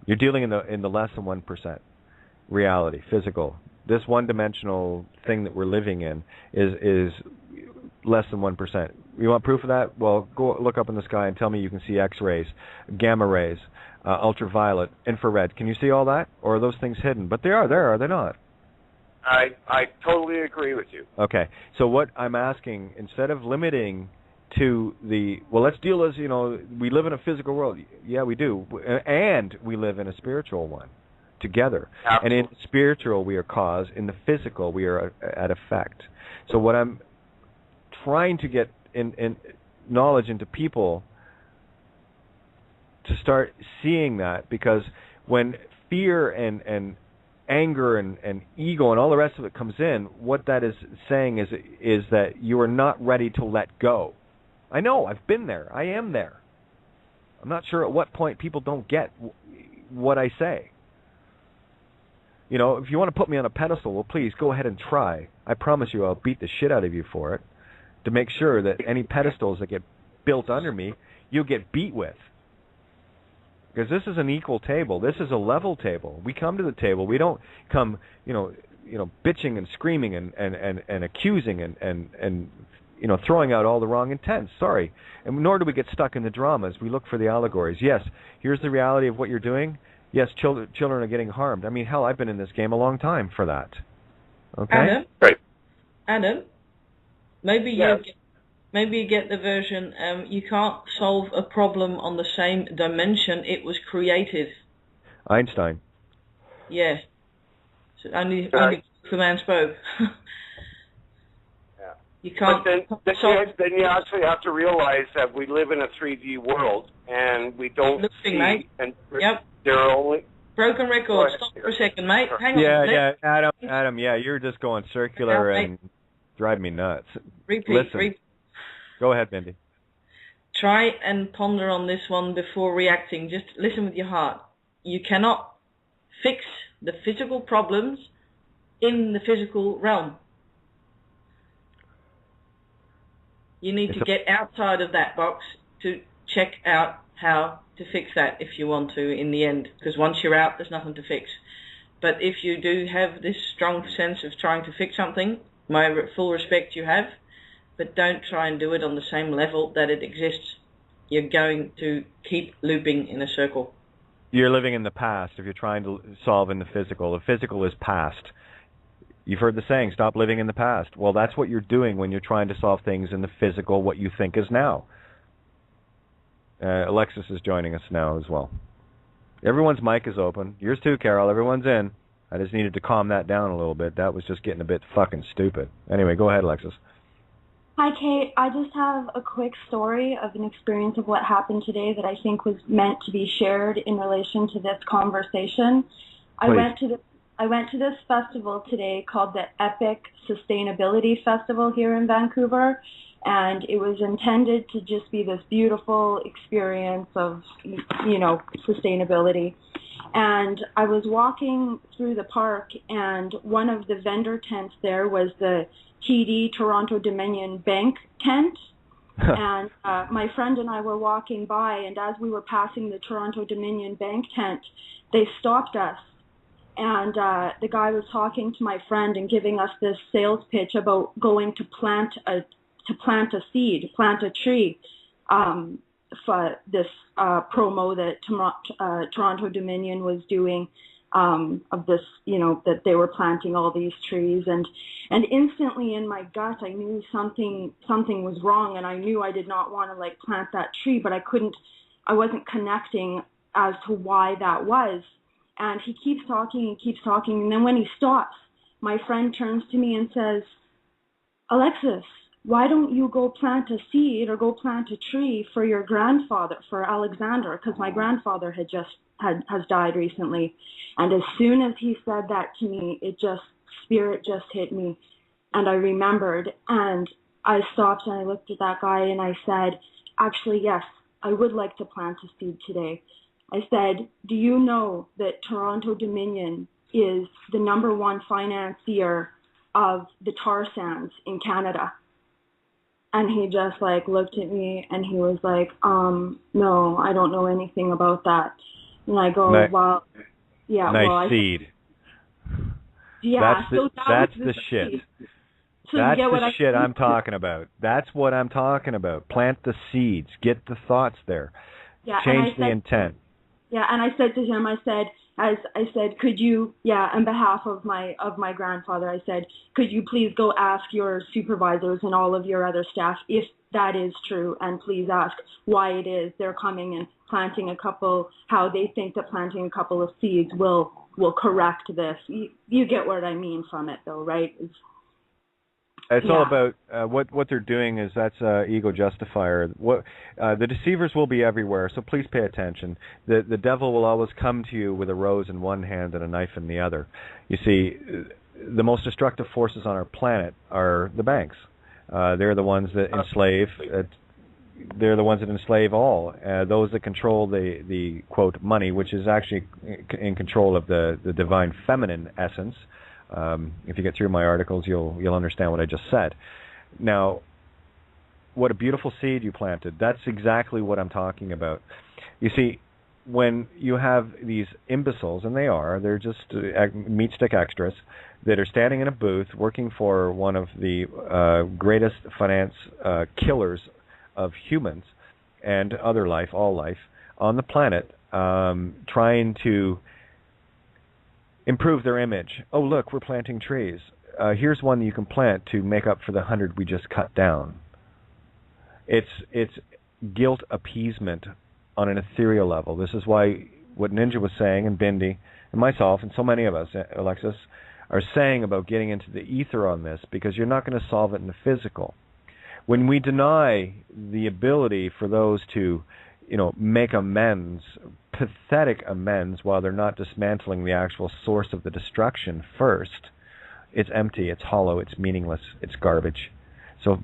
You're dealing in the less than 1% reality, physical. This one-dimensional thing that we're living in is less than 1%. You want proof of that? Well, go look up in the sky and tell me you can see X-rays, gamma rays, ultraviolet, infrared. Can you see all that? Or are those things hidden? But they are there, are they not?
I totally agree with you.
Okay. So what I'm asking, instead of limiting to let's deal as, we live in a physical world. Yeah, we do. And we live in a spiritual one. together.
Absolutely.
And in the spiritual, we are cause. In the physical, we are at effect. So what I'm trying to get in knowledge into people to start seeing that, because when fear and anger and ego and all the rest of it comes in, what that is saying is that you are not ready to let go. I know, I've been there. I am there. I'm not sure at what point people don't get what I say. You know, if you want to put me on a pedestal, well, please go ahead and try. I promise you I'll beat the shit out of you for it, to make sure that any pedestals that get built under me, you'll get beat with. Because this is an equal table. This is a level table. We come to the table. We don't come, bitching and screaming and accusing and throwing out all the wrong intents. Sorry. And nor do we get stuck in the dramas. We look for the allegories. Yes, here's the reality of what you're doing. Yes, children are getting harmed. I mean, hell, I've been in this game a long time for that. Okay?
Adam?
Right.
Adam? Maybe
Yes.
you get the version, you can't solve a problem on the same dimension it was created.
Einstein.
Yeah. So only the man spoke.
Yeah.
You can't
But then you actually have to realize that we live in a 3D world, and we don't see,
mate.
and
Yep.
there are only...
Broken record. Stop for a second, mate. Hang on.
Yeah, Adam, you're just going circular and drive me nuts.
Repeat.
Go ahead, Mindy.
Try and ponder on this one before reacting. Just listen with your heart. You cannot fix the physical problems in the physical realm. You need to get outside of that box to check out how to fix that if you want to in the end. Because once you're out, there's nothing to fix. But if you do have this strong sense of trying to fix something, my full respect you have, but don't try and do it on the same level that it exists. You're going to keep looping in a circle.
You're living in the past if you're trying to solve in the physical. The physical is past. You've heard the saying, stop living in the past. Well, that's what you're doing when you're trying to solve things in the physical, what you think is now. Alexis is joining us now as well. Everyone's mic is open. Yours too, Carol. Everyone's in. I just needed to calm that down a little bit. That was just getting a bit fucking stupid. Anyway, go ahead, Alexis.
Hi, Kate. I just have a quick story of an experience of what happened today that I think was meant to be shared in relation to this conversation. I went to this festival today called the Epic Sustainability Festival here in Vancouver, and it was intended to just be this beautiful experience of, sustainability. And I was walking through the park, and one of the vendor tents there was the TD Toronto Dominion Bank tent. And my friend and I were walking by, and as we were passing the Toronto Dominion Bank tent, they stopped us. And the guy was talking to my friend and giving us this sales pitch about going to plant a tree, for this promo that Toronto Dominion was doing, of this, that they were planting all these trees, and instantly in my gut I knew something was wrong, and I knew I did not want to plant that tree, but I wasn't connecting as to why that was. And he keeps talking, and then when he stops, my friend turns to me and says, Alexis, why don't you go plant a seed or go plant a tree for your grandfather, for Alexander, because my grandfather has died recently. And as soon as he said that to me, spirit just hit me, and I remembered, and I stopped and I looked at that guy and I said, actually, yes, I would like to plant a seed today. I said, do you know that Toronto Dominion is the #1 financier of the tar sands in Canada? And he just looked at me and he was like, no, I don't know anything about that. And I go, well, yeah.
Nice seed.
Yeah.
That's the shit.
So
that's the shit I'm talking about. That's what I'm talking about. Plant the seeds. Get the thoughts there.
Yeah,
change the intent.
Yeah, and I said to him, I said, as I said, could you, on behalf of my grandfather, I said, could you please go ask your supervisors and all of your other staff if that is true, and please ask why it is they're coming and planting how they think that planting a couple of seeds will correct this. You get what I mean from it, though, right?
It's all about what they're doing is that's ego justifier. The deceivers will be everywhere, so please pay attention. The devil will always come to you with a rose in one hand and a knife in the other. You see, the most destructive forces on our planet are the banks. They're the ones that enslave. They're the ones that enslave all. Those that control the quote money, which is actually in control of the divine feminine essence. If you get through my articles, you'll understand what I just said. Now, what a beautiful seed you planted. That's exactly what I'm talking about. You see, when you have these imbeciles, and they're just meat stick extras, that are standing in a booth working for one of the greatest finance killers of humans and other life, all life, on the planet, trying to improve their image. Oh, look, we're planting trees. Here's one you can plant to make up for the 100 we just cut down. It's guilt appeasement on an ethereal level. This is why what Ninja was saying, and Bindi, and myself, and so many of us, Alexis, are saying about getting into the ether on this, because you're not going to solve it in the physical. When we deny the ability for those to, make amends, pathetic amends, while they're not dismantling the actual source of the destruction first, it's empty, it's hollow, it's meaningless, it's garbage. So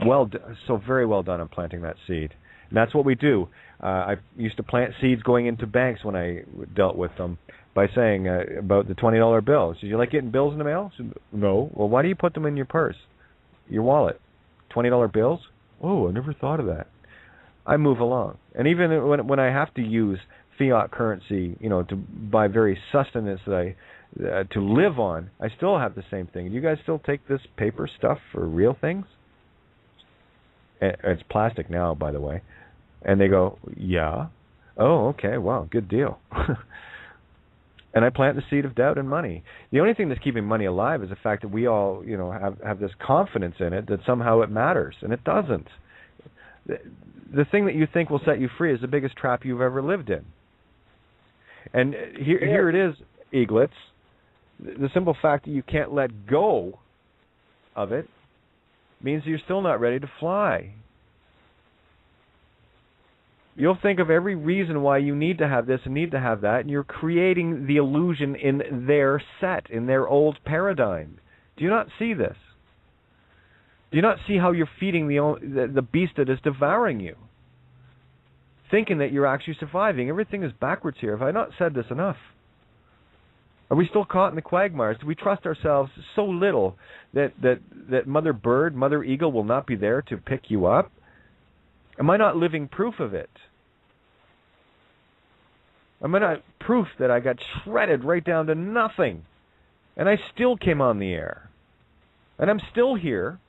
very well done on planting that seed. And that's what we do. I used to plant seeds going into banks when I dealt with them by saying about the $20 bills. Did you like getting bills in the mail? Said, no. Well, why do you put them in your purse, your wallet? $20 bills? Oh, I never thought of that. I move along. And even when I have to use fiat currency, to buy very sustenance that to live on, I still have the same thing. Do you guys still take this paper stuff for real things? It's plastic now, by the way. And they go, yeah. Oh, okay, wow, good deal. And I plant the seed of doubt and money. The only thing that's keeping money alive is the fact that we all, have this confidence in it that somehow it matters, and it doesn't. The thing that you think will set you free is the biggest trap you've ever lived in. And here it is, eaglets. The simple fact that you can't let go of it means you're still not ready to fly. You'll think of every reason why you need to have this and need to have that, and you're creating the illusion in their set, in their old paradigm. Do you not see this? Do you not see how you're feeding the beast that is devouring you? Thinking that you're actually surviving. Everything is backwards here. Have I not said this enough? Are we still caught in the quagmires? Do we trust ourselves so little that Mother Bird, Mother Eagle will not be there to pick you up? Am I not living proof of it? Am I not proof that I got shredded right down to nothing? And I still came on the air. And I'm still here.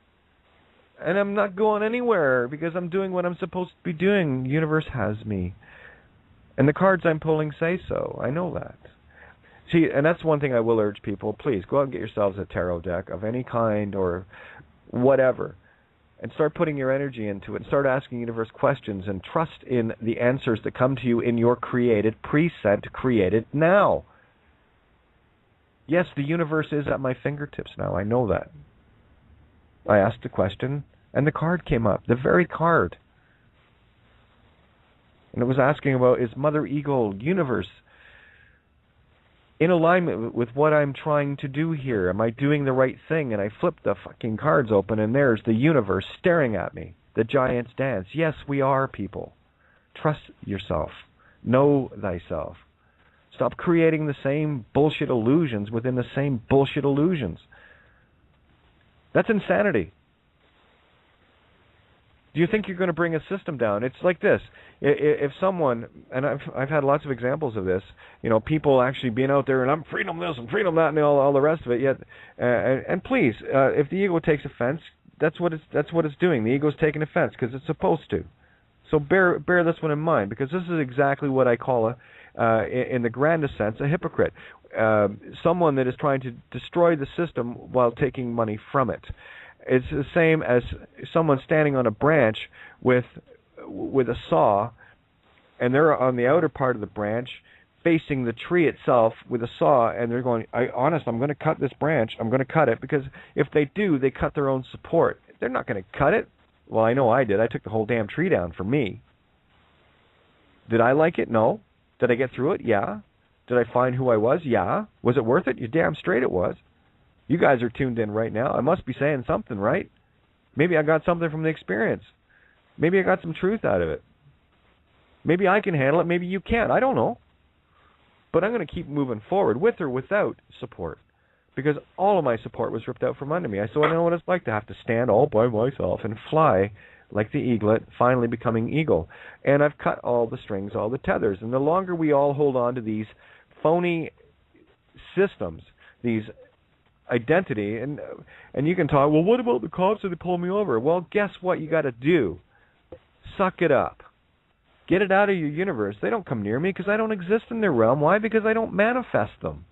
And I'm not going anywhere because I'm doing what I'm supposed to be doing. The universe has me. And the cards I'm pulling say so. I know that. See, and that's one thing I will urge people. Please, go out and get yourselves a tarot deck of any kind or whatever. And start putting your energy into it. And start asking the universe questions and trust in the answers that come to you in your created, preset, created now. Yes, the universe is at my fingertips now. I know that. I asked a question, and the card came up. The very card. And it was asking about, is Mother Eagle, universe, in alignment with what I'm trying to do here? Am I doing the right thing? And I flipped the fucking cards open, and there's the universe staring at me. The giants dance. Yes, we are people. Trust yourself. Know thyself. Stop creating the same bullshit illusions within the same bullshit illusions. That's insanity. Do you think you're going to bring a system down? It's like this. If someone, and I've had lots of examples of this, people actually being out there and I'm freedom this and freedom that and all the rest of it. Yet, and please, if the ego takes offense, that's what it's doing. The ego's taking offense because it's supposed to. So bear this one in mind, because this is exactly what I call in the grandest sense, a hypocrite. Someone that is trying to destroy the system while taking money from it. It's the same as someone standing on a branch with a saw, and they're on the outer part of the branch facing the tree itself with a saw, and they're going, I'm going to cut this branch. I'm going to cut it, because if they do, they cut their own support. They're not going to cut it. Well, I know I did. I took the whole damn tree down for me. Did I like it? No. Did I get through it? Yeah. Did I find who I was? Yeah. Was it worth it? You're damn straight it was. You guys are tuned in right now. I must be saying something, right? Maybe I got something from the experience. Maybe I got some truth out of it. Maybe I can handle it. Maybe you can't. I don't know. But I'm going to keep moving forward, with or without support, because all of my support was ripped out from under me. So I know what it's like to have to stand all by myself and fly like the eaglet, finally becoming eagle. And I've cut all the strings, all the tethers. And the longer we all hold on to these phony systems, these identity, and you can talk, well, what about the cops that they pulled me over? Well, guess what you got to do? Suck it up. Get it out of your universe. They don't come near me because I don't exist in their realm. Why? Because I don't manifest them.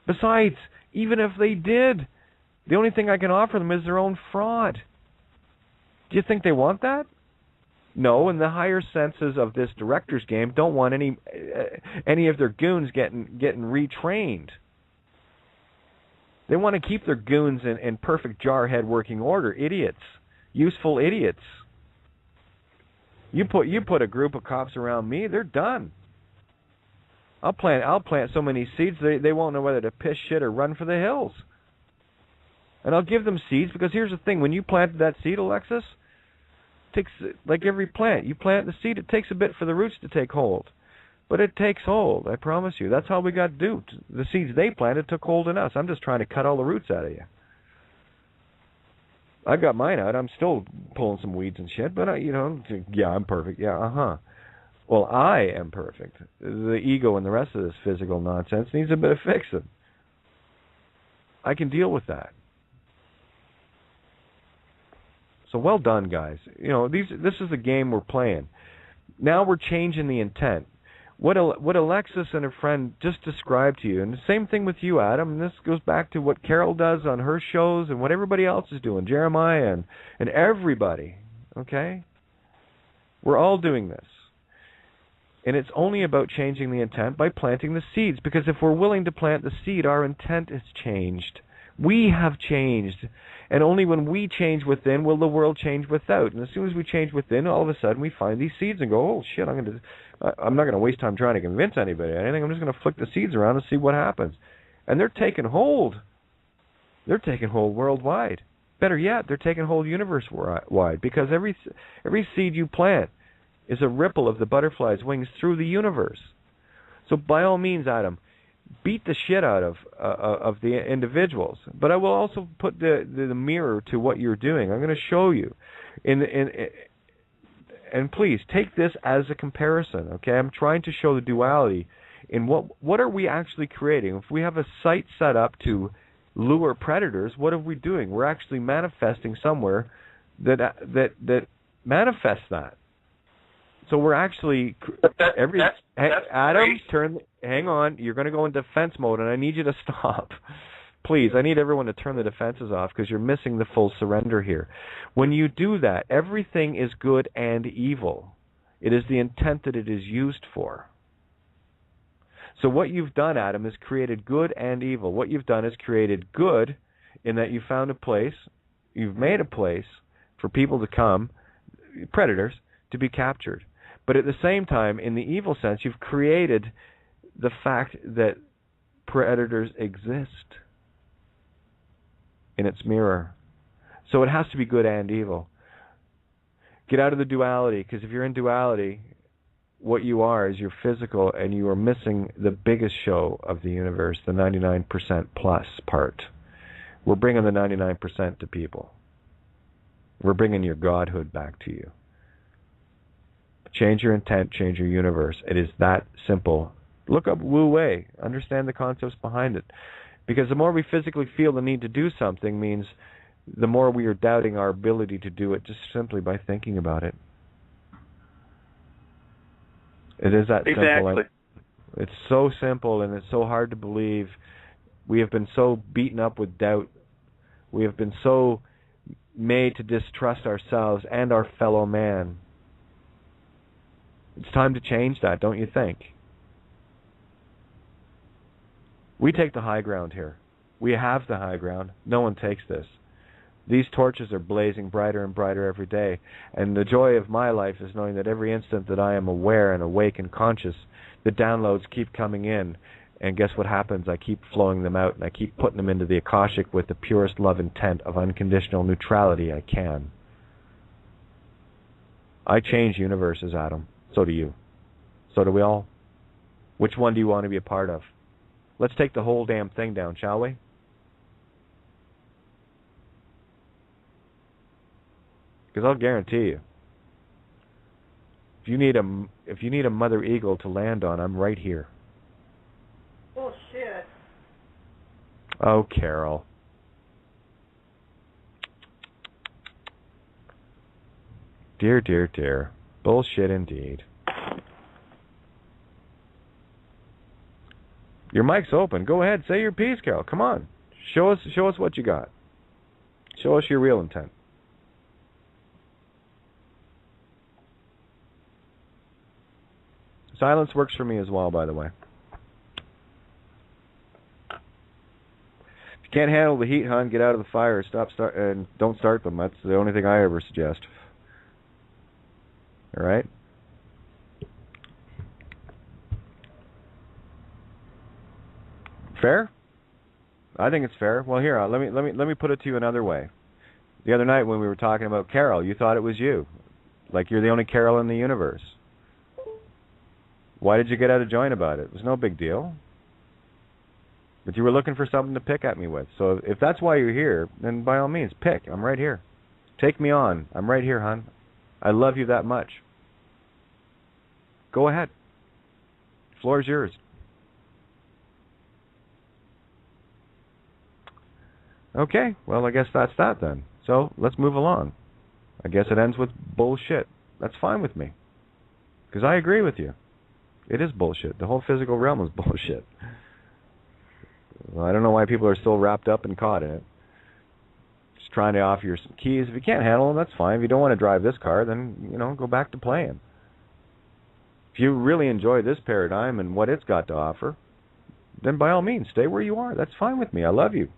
Besides, even if they did, the only thing I can offer them is their own fraud. Do you think they want that? No, and the higher senses of this director's game don't want any of their goons getting retrained. They want to keep their goons in perfect jarhead working order. Idiots. Useful idiots. You put a group of cops around me, they're done. I'll plant so many seeds they won't know whether to piss shit or run for the hills. And I'll give them seeds, because here's the thing: when you planted that seed, Alexis, it takes, like every plant, you plant the seed, it takes a bit for the roots to take hold, but it takes hold. I promise you. That's how we got duped. The seeds they planted took hold in us. I'm just trying to cut all the roots out of you. I got mine out. I'm still pulling some weeds and shit, but yeah, I'm perfect. Yeah, Well, I am perfect. The ego and the rest of this physical nonsense needs a bit of fixing. I can deal with that. So well done, guys. This is the game we're playing. Now we're changing the intent. What Alexis and her friend just described to you, and the same thing with you, Adam, and this goes back to what Carol does on her shows and what everybody else is doing, Jeremiah and everybody, okay? We're all doing this. And it's only about changing the intent by planting the seeds, because if we're willing to plant the seed, our intent has changed. We have changed. And only when we change within will the world change without. And as soon as we change within, all of a sudden we find these seeds and go, oh, shit, I'm not going to waste time trying to convince anybody or anything. I'm just going to flick the seeds around and see what happens. And they're taking hold. They're taking hold worldwide. Better yet, they're taking hold universe-wide, because every seed you plant is a ripple of the butterfly's wings through the universe. So by all means, Adam, beat the shit out of the individuals. But I will also put the mirror to what you're doing. I'm going to show you. And please, take this as a comparison, okay? I'm trying to show the duality in what are we actually creating. If we have a site set up to lure predators, what are we doing? We're actually manifesting somewhere that manifests that. So we're actually Adam, hang on. You're going to go in defense mode, and I need you to stop. Please, I need everyone to turn the defenses off, because you're missing the full surrender here. When you do that, everything is good and evil. It is the intent that it is used for. So what you've done, Adam, is created good and evil. What you've done is created good in that you found a place, you've made a place for people to come, predators, to be captured. But at the same time, in the evil sense, you've created the fact that predators exist in its mirror. So it has to be good and evil. Get out of the duality, because if you're in duality, what you are is you're physical, and you are missing the biggest show of the universe, the 99% plus part. We're bringing the 99% to people. We're bringing your godhood back to you. Change your intent, change your universe. It is that simple. Look up Wu Wei. Understand the concepts behind it. Because the more we physically feel the need to do something means the more we are doubting our ability to do it just simply by thinking about it. It is that simple.
Exactly.
It's so simple, and it's so hard to believe. We have been so beaten up with doubt. We have been so made to distrust ourselves and our fellow man. It's time to change that, don't you think? We take the high ground here. We have the high ground. No one takes this. These torches are blazing brighter and brighter every day, and the joy of my life is knowing that every instant that I am aware and awake and conscious, the downloads keep coming in, and guess what happens? I keep flowing them out, and I keep putting them into the Akashic with the purest love intent of unconditional neutrality I can. I change universes, Adam. So do you. So do we all. Which one do you want to be a part of? Let's take the whole damn thing down, shall we? Because I'll guarantee you, if you need a mother eagle to land on, I'm right here.
Bullshit.
Oh, Carol. Dear, dear, dear. Bullshit indeed. Your mic's open. Go ahead, say your piece, Carol. Come on. Show us what you got. Show us your real intent. Silence works for me as well, by the way. If you can't handle the heat, hon, get out of the fire. And don't start them. That's the only thing I ever suggest. All right? Fair? I think it's fair. Well, here, let me put it to you another way. The other night when we were talking about Carol, you thought it was you, like you're the only Carol in the universe. Why did you get out of joint about it? It was no big deal. But you were looking for something to pick at me with. So if that's why you're here, then by all means, pick. I'm right here. Take me on. I'm right here, hon. I love you that much. Go ahead. The floor is yours. Okay, well, I guess that's that then. So let's move along. I guess it ends with bullshit. That's fine with me. Because I agree with you. It is bullshit. The whole physical realm is bullshit. Well, I don't know why people are still wrapped up and caught in it. Just trying to offer you some keys. If you can't handle them, that's fine. If you don't want to drive this car, then, go back to playing. If you really enjoy this paradigm and what it's got to offer, then by all means, stay where you are. That's fine with me. I love you.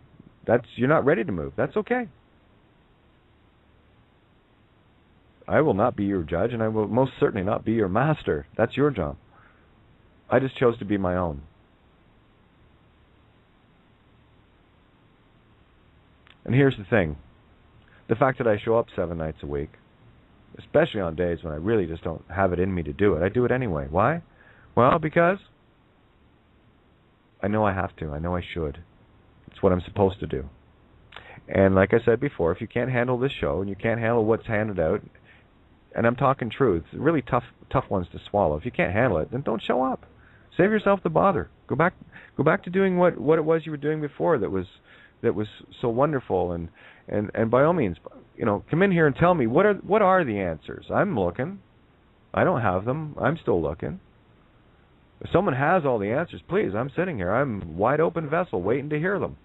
You're not ready to move. That's okay. I will not be your judge, and I will most certainly not be your master. That's your job. I just chose to be my own. And here's the thing. The fact that I show up 7 nights a week, especially on days when I really just don't have it in me to do it, I do it anyway. Why? Well, because I know I have to. I know I should. It's what I'm supposed to do. And like I said before, if you can't handle this show and you can't handle what's handed out, and I'm talking truth, really tough ones to swallow. If you can't handle it, then don't show up. Save yourself the bother. Go back to doing what it was you were doing before that was so wonderful, and by all means, come in here and tell me what are the answers. I'm looking. I don't have them. I'm still looking. If someone has all the answers, please, I'm sitting here. I'm wide open vessel waiting to hear them.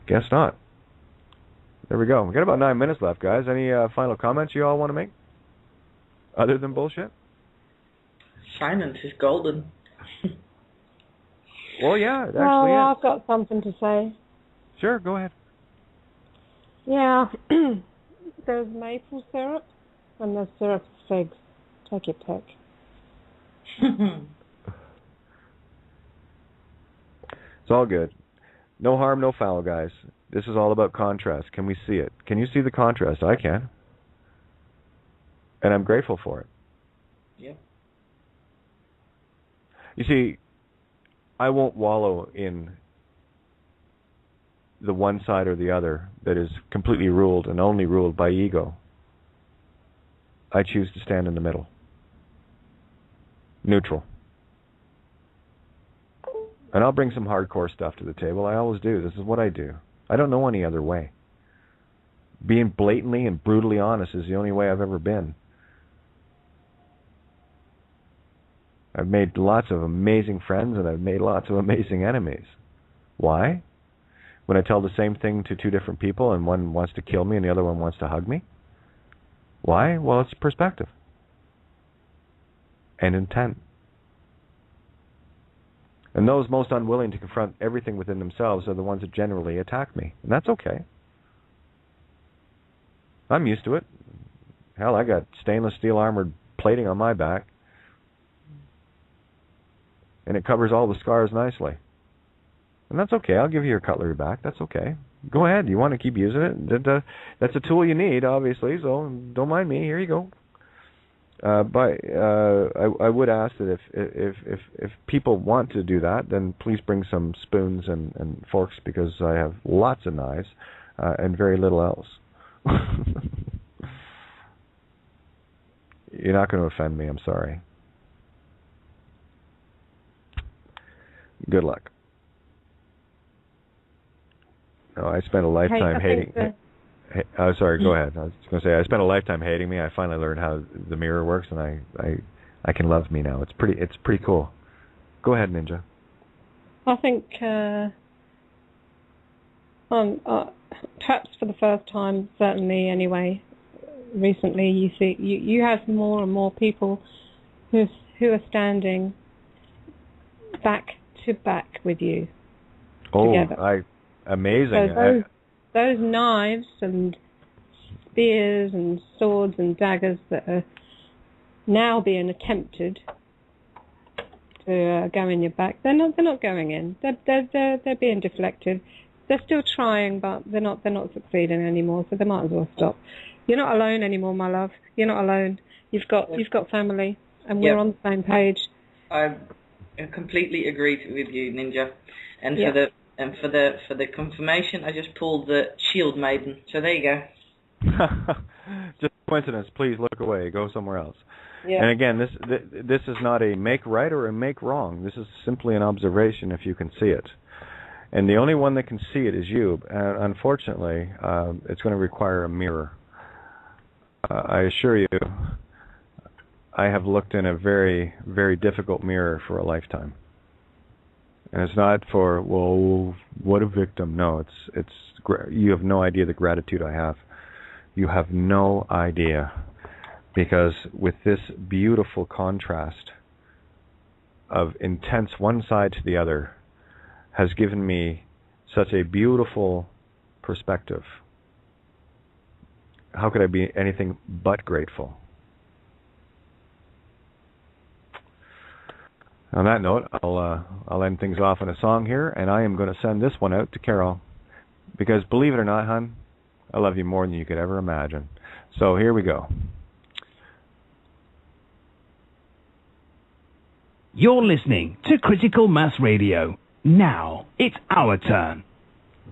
Guess not. There we go. We got about 9 minutes left, guys. Any final comments you all want to make? Other than bullshit?
Silence is golden.
Well, yeah, it actually is.
I've got something to say.
Sure, go ahead.
Yeah. There's maple syrup and there's syrup of figs. Take your pick.
It's all good. No harm, no foul, guys. This is all about contrast. Can we see it? Can you see the contrast? I can. And I'm grateful for it.
Yeah.
You see, I won't wallow in the one side or the other that is completely ruled and only ruled by ego. I choose to stand in the middle. Neutral. And I'll bring some hardcore stuff to the table. I always do. This is what I do. I don't know any other way. Being blatantly and brutally honest is the only way I've ever been. I've made lots of amazing friends and I've made lots of amazing enemies. Why? When I tell the same thing to two different people and one wants to kill me and the other one wants to hug me? Why? Well, it's perspective and intent. And those most unwilling to confront everything within themselves are the ones that generally attack me. And that's okay. I'm used to it. Hell, I got stainless steel armored plating on my back. And it covers all the scars nicely. And that's okay. I'll give you your cutlery back. That's okay. Go ahead. You want to keep using it? That's a tool you need, obviously, so don't mind me. Here you go. But I would ask that if people want to do that, then please bring some spoons and forks, because I have lots of knives and very little else. You're not going to offend me. I'm sorry. Good luck. No, I spent a lifetime hating. Oh, sorry. Go ahead. I was going to say I spent a lifetime hating me. I finally learned how the mirror works, and I can love me now. It's pretty cool. Go ahead, Ninja.
I think perhaps for the first time, certainly anyway, recently you see you have more and more people who are standing back to back with you. Together.
Amazing.
So those knives and spears and swords and daggers that are now being attempted to go in your back, they're not going in. They're being deflected. They're still trying, but they're not succeeding anymore. So they might as well stop. You're not alone anymore, my love. You're not alone. You've got family, and we're on the same page.
I completely agree with you, Ninja. And for the confirmation, I just pulled the Shield Maiden. So there you go.
Just coincidence. Please look away. Go somewhere else.
Yeah.
And again, this is not a make right or a make wrong. This is simply an observation if you can see it. And the only one that can see it is you. And unfortunately, it's going to require a mirror. I assure you, I have looked in a very, very difficult mirror for a lifetime. And it's not for, well, what a victim. No, it's you have no idea the gratitude I have. You have no idea. Because with this beautiful contrast of intense one side to the other has given me such a beautiful perspective. How could I be anything but grateful? On that note, I'll end things off in a song here, and I am going to send this one out to Carol, because believe it or not, hon, I love you more than you could ever imagine. So here we go.
You're listening to Critical Mass Radio. Now it's our turn.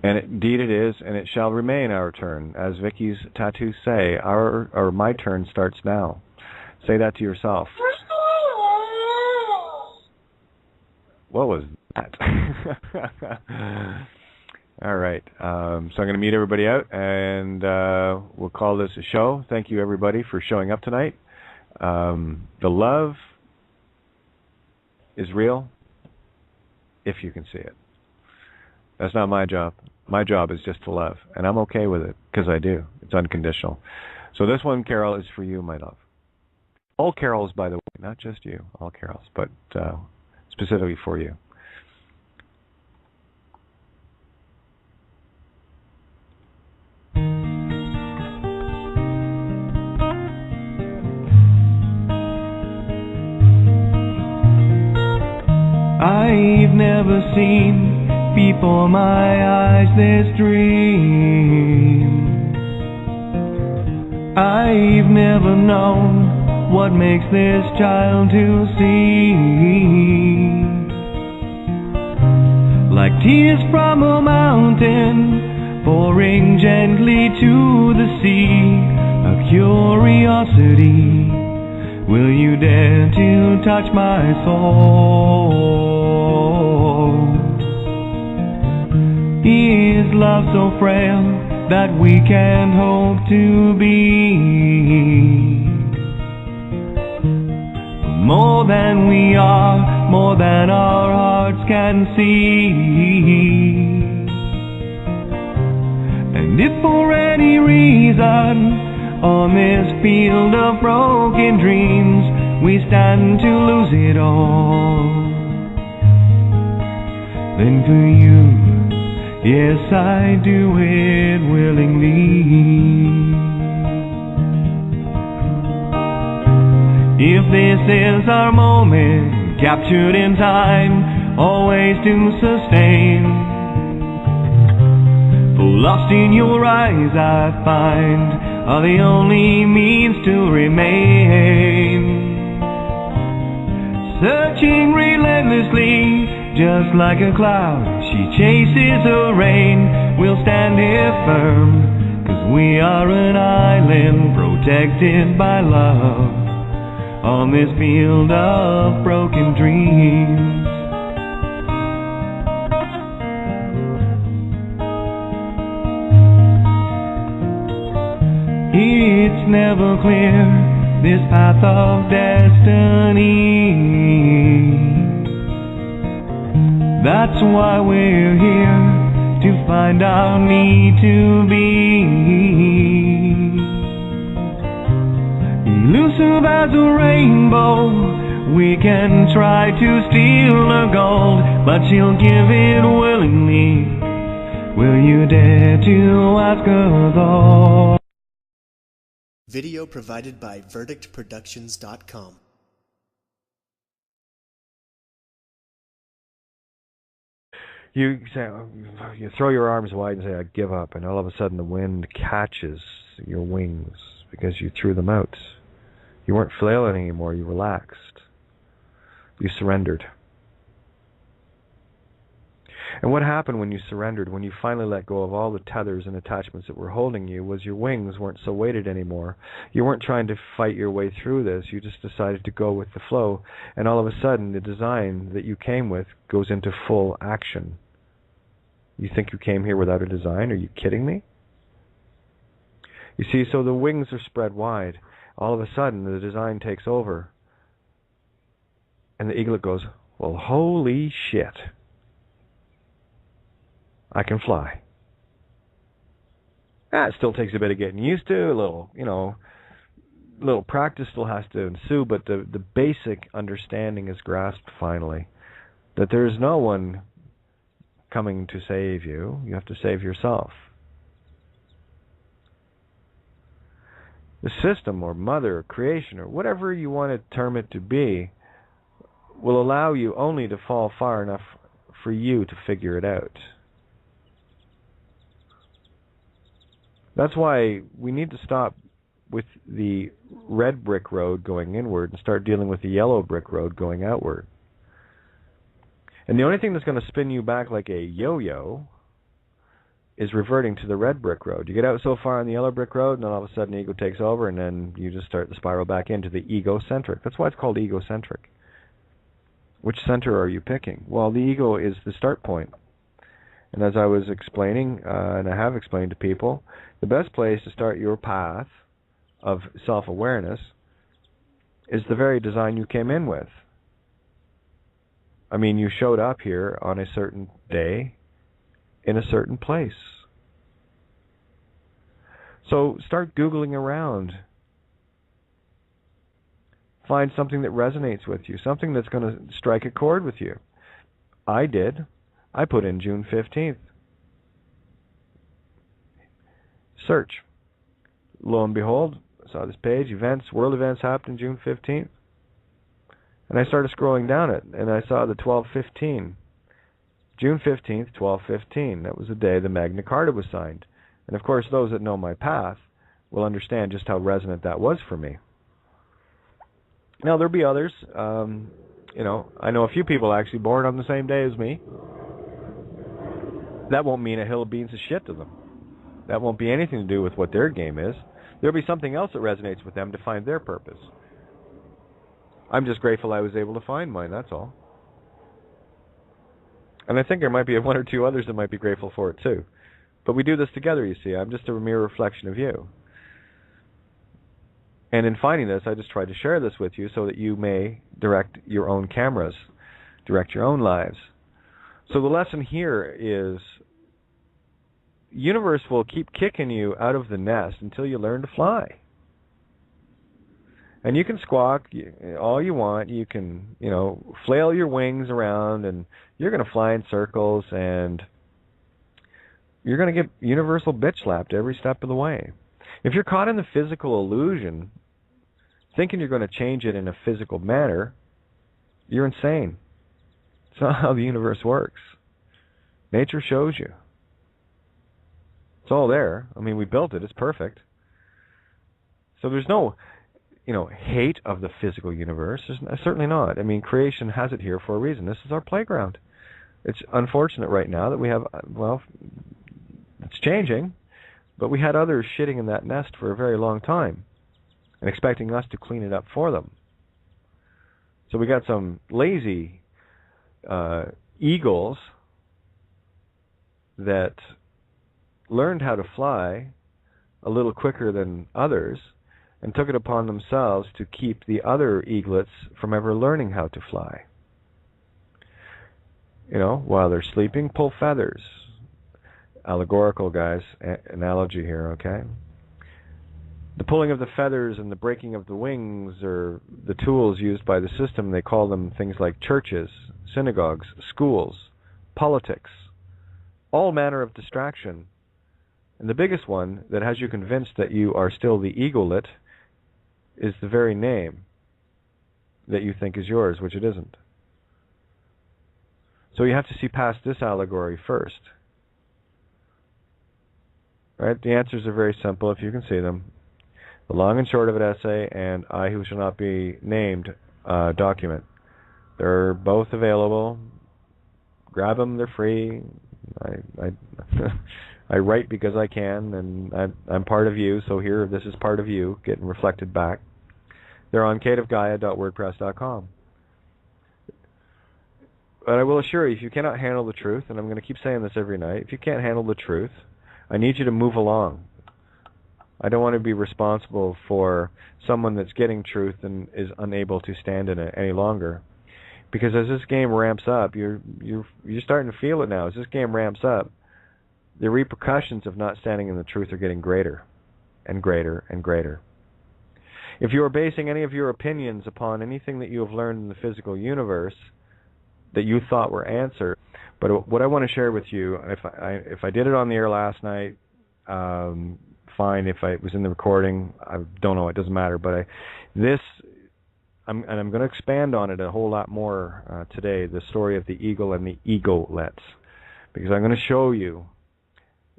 And indeed it is, and it shall remain our turn. As Vicky's tattoos say, my turn starts now. Say that to yourself. What was that? All right. So I'm going to meet everybody out, and we'll call this a show. Thank you, everybody, for showing up tonight. The love is real, if you can see it. That's not my job. My job is just to love, and I'm okay with it, because I do. It's unconditional. So this one, Carol, is for you, my love. All carols, by the way, not just you, all carols, but specifically for you.
I've never seen before my eyes this dream. I've never known what makes this child to see. Like tears from a mountain pouring gently to the sea, a curiosity Will you dare to touch my soul? Is love so frail that we can't hope to be more than we are, more than our hearts can see? And if for any reason on this field of broken dreams we stand to lose it all, then for you, yes, I do it willingly. If this is our moment, captured in time, always to sustain, for lost in your eyes I find are the only means to remain. Searching relentlessly, just like a cloud, she chases the rain. We'll stand here firm, 'cause we are an island protected by love on this field of broken dreams. It's never clear, this path of destiny. That's why we're here, to find our need to be. Elusive as a rainbow, we can try to steal her gold, but she'll give it willingly. Will you dare to ask her though?
Video provided by verdictproductions.com.
You say, you throw your arms wide and say, I give up, and all of a sudden the wind catches your wings because you threw them out. You weren't flailing anymore, you relaxed. You surrendered. And what happened when you surrendered, when you finally let go of all the tethers and attachments that were holding you, was your wings weren't so weighted anymore. You weren't trying to fight your way through this. You just decided to go with the flow. And all of a sudden, the design that you came with goes into full action. You think you came here without a design? Are you kidding me? You see, so the wings are spread wide. All of a sudden, the design takes over. And the eaglet goes, well, holy shit. I can fly. It still takes a bit of getting used to, a little, little practice still has to ensue, but the basic understanding is grasped finally. That there is no one coming to save you. You have to save yourself. The system or mother or creation or whatever you want to term it to be will allow you only to fall far enough for you to figure it out. That's why we need to stop with the red brick road going inward and start dealing with the yellow brick road going outward. And the only thing that's going to spin you back like a yo-yo is reverting to the red brick road. You get out so far on the yellow brick road, and then all of a sudden ego takes over, and then you just start the spiral back into the egocentric. That's why it's called egocentric. Which center are you picking? Well, the ego is the start point. And as I was explaining, and I have explained to people, the best place to start your path of self-awareness is the very design you came in with. I mean, you showed up here on a certain day in a certain place. So start Googling around. Find something that resonates with you, something that's going to strike a chord with you. I did. I put in June 15th. Search. Lo and behold, I saw this page, events, world events happened June 15th. And I started scrolling down it, and I saw the 1215. June 15th, 1215. That was the day the Magna Carta was signed. And of course, those that know my path will understand just how resonant that was for me. Now, there'll be others. I know a few people actually born on the same day as me. That won't mean a hill of beans of shit to them. That won't be anything to do with what their game is. There'll be something else that resonates with them to find their purpose. I'm just grateful I was able to find mine, that's all. And I think there might be one or two others that might be grateful for it too. But we do this together, you see. I'm just a mere reflection of you. And in finding this, I just tried to share this with you so that you may direct your own cameras, direct your own lives. So the lesson here is, the universe will keep kicking you out of the nest until you learn to fly. And you can squawk all you want. You can, flail your wings around, and you're going to fly in circles, and you're going to get universal bitch slapped every step of the way. If you're caught in the physical illusion, thinking you're going to change it in a physical manner, you're insane. It's not how the universe works. Nature shows you. It's all there. I mean, we built it. It's perfect. So there's no, hate of the physical universe. There's certainly not. I mean, creation has it here for a reason. This is our playground. It's unfortunate right now that we have, it's changing, but we had others shitting in that nest for a very long time and expecting us to clean it up for them. So we got some lazy eagles that learned how to fly a little quicker than others and took it upon themselves to keep the other eaglets from ever learning how to fly. While they're sleeping, pull feathers. Allegorical, guys, analogy here, okay? The pulling of the feathers and the breaking of the wings are the tools used by the system. They call them things like churches, synagogues, schools, politics, all manner of distraction. And the biggest one that has you convinced that you are still the eaglet is the very name that you think is yours, which it isn't. So you have to see past this allegory first. Right? The answers are very simple if you can see them. The long and short of it essay and I Who Shall Not Be Named document. They're both available. Grab them, they're free. I write because I can, and I'm part of you, so here, this is part of you getting reflected back. They're on kateofgaia.wordpress.com. But I will assure you, if you cannot handle the truth, and I'm going to keep saying this every night, if you can't handle the truth, I need you to move along. I don't want to be responsible for someone that's getting truth and is unable to stand in it any longer. Because as this game ramps up, you're starting to feel it now. As this game ramps up, the repercussions of not standing in the truth are getting greater and greater and greater. If you are basing any of your opinions upon anything that you have learned in the physical universe that you thought were answered, but what I want to share with you, if I did it on the air last night, fine. If I was in the recording, I don't know. It doesn't matter. But I'm going to expand on it a whole lot more today. The story of the eagle and the egolets, because I'm going to show you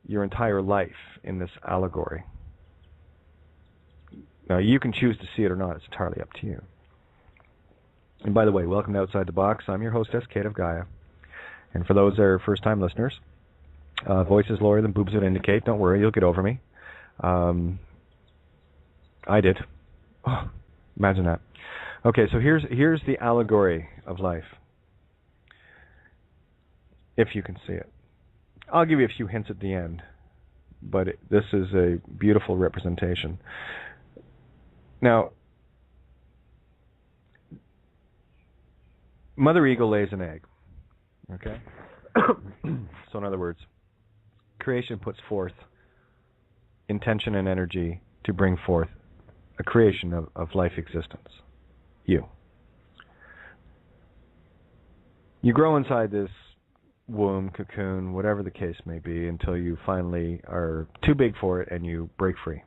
your entire life in this allegory. Now, you can choose to see it or not. It's entirely up to you. And by the way, welcome to Outside the Box. I'm your hostess, Kate of Gaia. And for those that are first-time listeners, voice is lower than boobs would indicate. Don't worry, you'll get over me. I did. Oh, imagine that. Okay, so here's the allegory of life, if you can see it. I'll give you a few hints at the end, but this is a beautiful representation. Now, Mother Eagle lays an egg, okay? So in other words, creation puts forth intention and energy to bring forth a creation of life existence. You grow inside this womb, cocoon, whatever the case may be, until you finally are too big for it and you break free.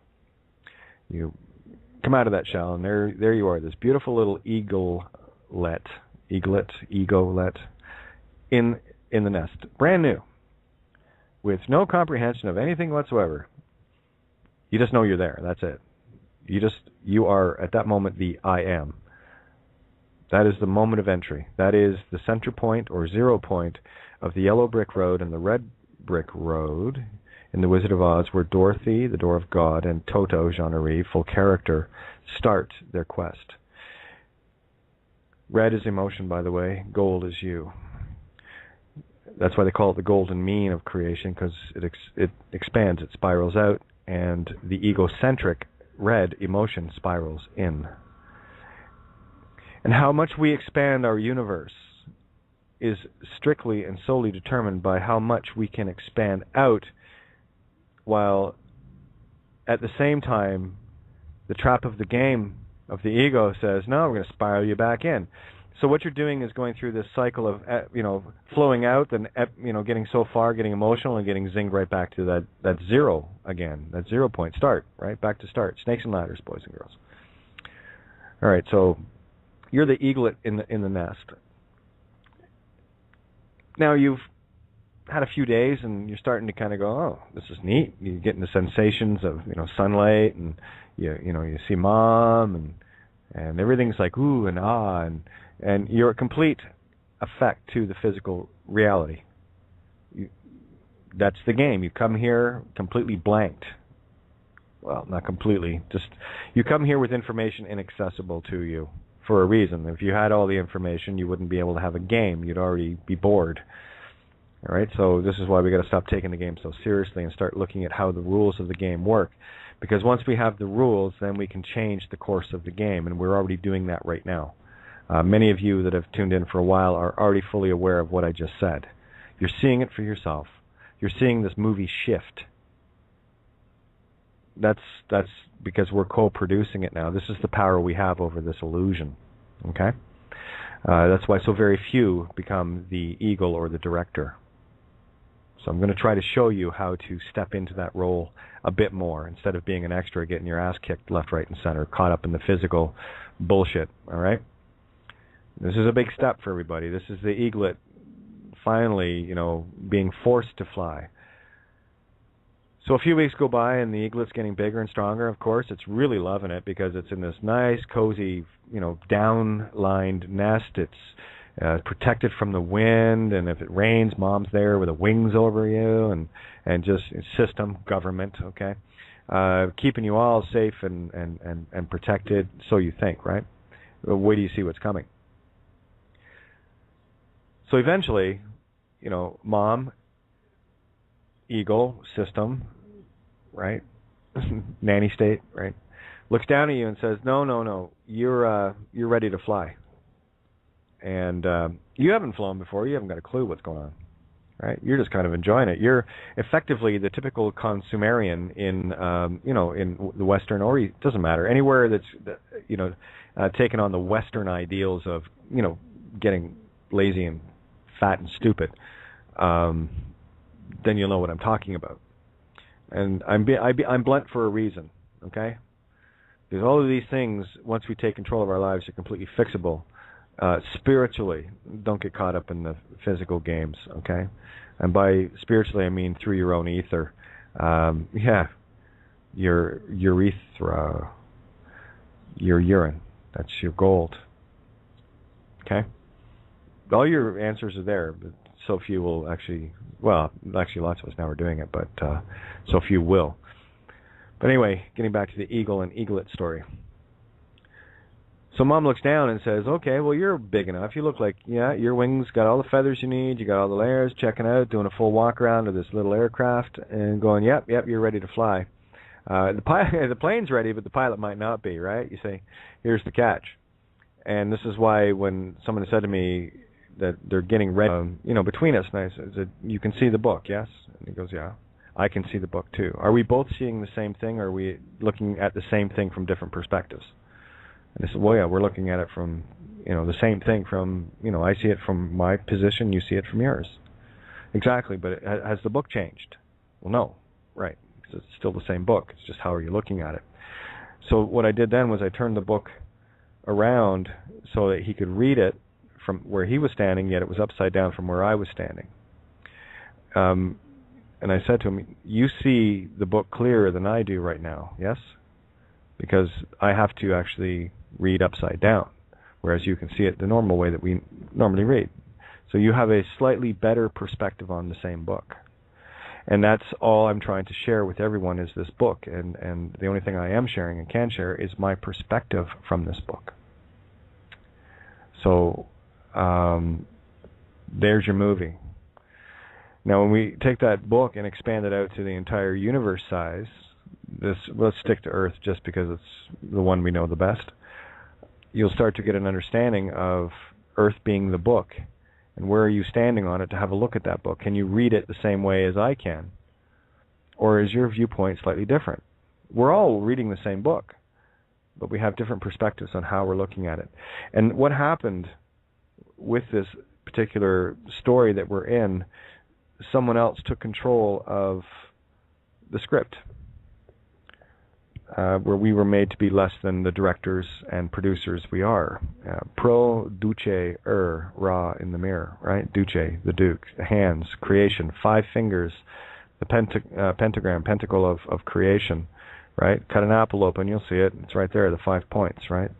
You come out of that shell, and there you are, this beautiful little eaglet in the nest, brand new, with no comprehension of anything whatsoever. You just know you're there. That's it. You are at that moment the I am. That is the moment of entry. That is the center point or 0 point of the yellow brick road and the red brick road in The Wizard of Oz, where Dorothy, the Door of God, and Toto, Jean-Marie, full character, start their quest. Red is emotion, by the way. Gold is you. That's why they call it the golden mean of creation, because it expands, it spirals out, and the egocentric red emotion spirals in. And how much we expand our universe is strictly and solely determined by how much we can expand out, while at the same time the trap of the game of the ego says, no, we're going to spiral you back in. So what you're doing is going through this cycle of, flowing out, then, getting so far, getting emotional, and getting zinged right back to that zero again, that 0 point start, right? Back to start. Snakes and ladders, boys and girls. All right, so you're the eaglet in the nest. Now you've had a few days, and you're starting to kind of go, oh, this is neat. You're getting the sensations of, sunlight, and you see mom, and everything's like ooh and ah, and you're a complete effect to the physical reality. That's the game. You come here completely blanked. Well, not completely. Just you come here with information inaccessible to you for a reason. If you had all the information, you wouldn't be able to have a game. You'd already be bored. All right, so this is why we got to stop taking the game so seriously and start looking at how the rules of the game work. Because once we have the rules, then we can change the course of the game, and we're already doing that right now. Many of you that have tuned in for a while are already fully aware of what I just said. You're seeing it for yourself. You're seeing this movie shift. That's because we're co-producing it now. This is the power we have over this illusion. Okay? That's why so very few become the eagle or the director. So I'm going to try to show you how to step into that role a bit more instead of being an extra, getting your ass kicked left, right, and center, caught up in the physical bullshit. All right? This is a big step for everybody. This is the eaglet finally, being forced to fly. So a few weeks go by, and the eaglet's getting bigger and stronger, of course. It's really loving it because it's in this nice, cozy, down-lined nest. It's protected from the wind, and if it rains, mom's there with the wings over you, and just system, government, okay? Keeping you all safe and protected, so you think, right? Wait till you see what's coming. So eventually, mom, eagle, system, right? Nanny state, right? Looks down at you and says, no, you're ready to fly. And you haven't flown before. You haven't got a clue what's going on, right? You're just kind of enjoying it. You're effectively the typical consumerian in the Western, or it doesn't matter, anywhere that's taken on the Western ideals of getting lazy and fat and stupid. Then you'll know what I'm talking about. And I'm blunt for a reason, okay? Because all of these things, once we take control of our lives, are completely fixable. Spiritually, don't get caught up in the physical games, okay? And by spiritually, I mean through your own ether. Your urethra, your urine, that's your gold, okay? All your answers are there, but so few will actually lots of us now are doing it, but so few will. But anyway, getting back to the eagle and eaglet story. So mom looks down and says, okay, well, you're big enough. You look like, your wings got all the feathers you need. You got all the layers, checking out, doing a full walk around of this little aircraft and going, yep, you're ready to fly. The plane's ready, but the pilot might not be, right? You say, here's the catch. And this is why when someone said to me that they're getting ready, between us, and I said, you can see the book, yes? And he goes, yeah, I can see the book too. Are we both seeing the same thing, or are we looking at the same thing from different perspectives? And I said, well, yeah, we're looking at it from, the same thing from, I see it from my position, you see it from yours. Exactly, but has the book changed? Well, no, right, because it's still the same book. It's just how are you looking at it. So what I did then was I turned the book around so that he could read it from where he was standing, yet it was upside down from where I was standing. And I said to him, you see the book clearer than I do right now, yes? Because I have to actually read upside down, whereas you can see it the normal way that we normally read. So you have a slightly better perspective on the same book. And that's all I'm trying to share with everyone is this book. And the only thing I am sharing and can share is my perspective from this book. So there's your movie. Now, when we take that book and expand it out to the entire universe size, let's stick to Earth just because it's the one we know the best. You'll start to get an understanding of Earth being the book, and where are you standing on it to have a look at that book. Can you read it the same way as I can? Or is your viewpoint slightly different? We're all reading the same book, but we have different perspectives on how we're looking at it. And what happened with this particular story that we're in, someone else took control of the script, where we were made to be less than the directors and producers we are. Pro duce ra in the mirror, right? Duce, the Duke, the hands, creation, 5 fingers, the pentagram, pentacle of creation, right? Cut an apple open, you'll see it. It's right there, the 5 points, right?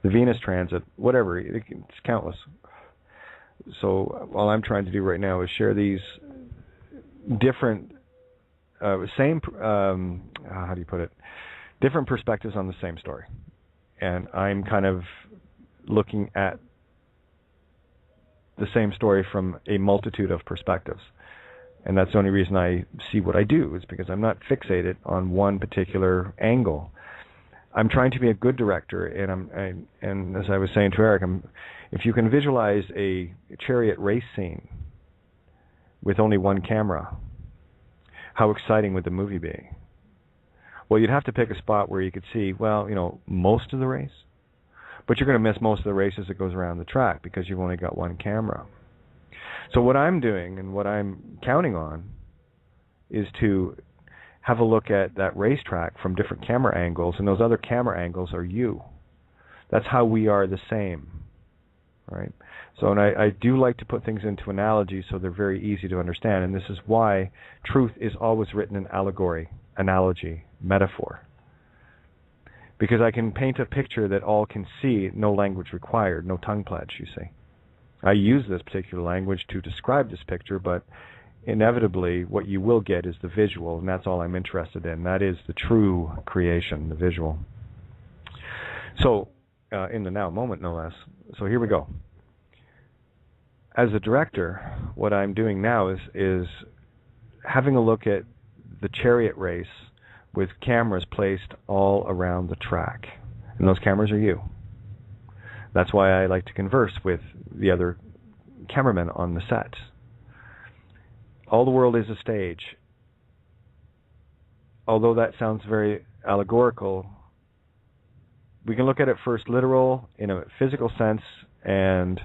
The Venus transit, whatever, it's countless. So all I'm trying to do right now is share these different, how do you put it? Different perspectives on the same story. And I'm kind of looking at the same story from a multitude of perspectives. And that's the only reason I see what I do, is because I'm not fixated on one particular angle. I'm trying to be a good director, and as I was saying to Eric, if you can visualize a chariot race scene with only one camera, how exciting would the movie be? Well, you'd have to pick a spot where you could see, most of the race, but you're going to miss most of the race as it goes around the track because you've only got one camera. So what I'm doing and what I'm counting on is to have a look at that racetrack from different camera angles, and those other camera angles are you. That's how we are the same, right? So, and I do like to put things into analogy so they're very easy to understand, and this is why truth is always written in allegory, analogy, metaphor. Because I can paint a picture that all can see, no language required, no tongue pledge, you see. I use this particular language to describe this picture, but inevitably what you will get is the visual, and that's all I'm interested in. That is the true creation, the visual. So, in the now moment, no less. So here we go. As a director, what I'm doing now is having a look at the chariot race with cameras placed all around the track. And those cameras are you. That's why I like to converse with the other cameramen on the set. All the world is a stage. Although that sounds very allegorical, we can look at it first literal in a physical sense, and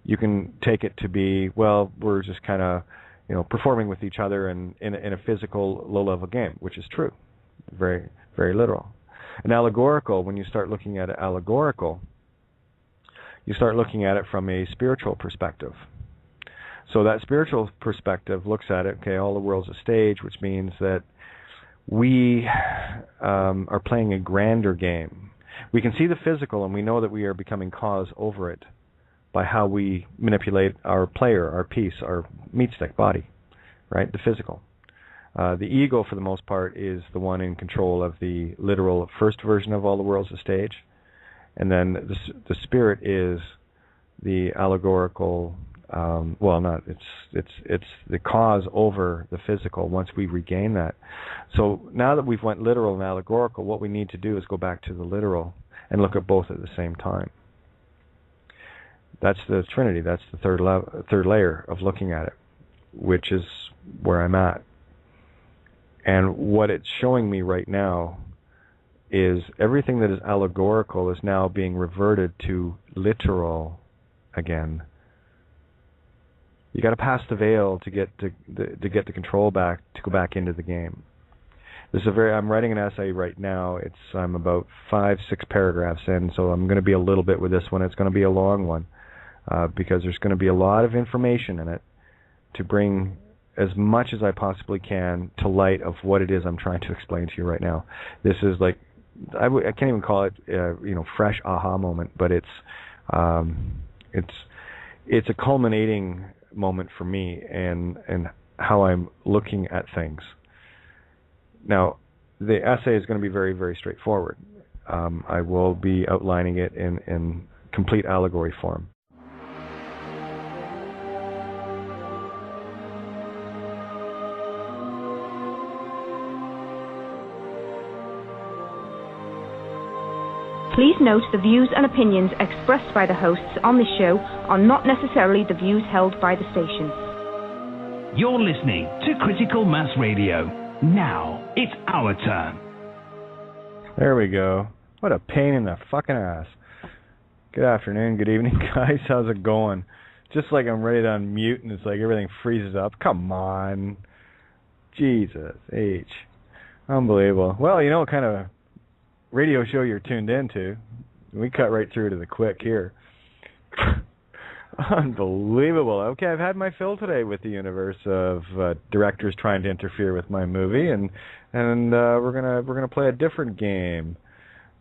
you can take it to be, we're just kind of, performing with each other in a physical low-level game, which is true. Very, very literal. And allegorical, when you start looking at it allegorical, you start looking at it from a spiritual perspective. So that spiritual perspective looks at it, okay, all the world's a stage, which means that we are playing a grander game. We can see the physical, and we know that we are becoming cause over it by how we manipulate our player, our piece, our meat stick body, right, the physical. The ego, for the most part, is the one in control of the literal first version of all the world's a stage. And then the spirit is the allegorical, it's the cause over the physical once we regain that. So now that we've went literal and allegorical, what we need to do is go back to the literal and look at both at the same time. That's the Trinity. That's the third layer of looking at it, which is where I'm at. And what it's showing me right now is everything that is allegorical is now being reverted to literal again. You got to pass the veil to get the control back, to go back into the game. I'm writing an essay right now. I'm about 5-6 paragraphs in, so I'm going to be a little bit with this one. It's going to be a long one because there's going to be a lot of information in it to bring as much as I possibly can to light of what it is I'm trying to explain to you right now. This is like, I can't even call it fresh aha moment, but it's a culminating moment for me and how I'm looking at things. Now, the essay is going to be very, very straightforward. I will be outlining it in complete allegory form.
Please note the views and opinions expressed by the hosts on this show are not necessarily the views held by the station.
You're listening to Critical Mass Radio. Now it's our turn.
There we go. What a pain in the fucking ass. Good afternoon, good evening, guys. How's it going? Just like I'm ready to unmute and it's like everything freezes up. Come on. Jesus H. Unbelievable. Well, you know what kind of radio show you're tuned into. We cut right through to the quick here. Unbelievable. Okay, I've had my fill today with the universe of directors trying to interfere with my movie, and we're gonna play a different game,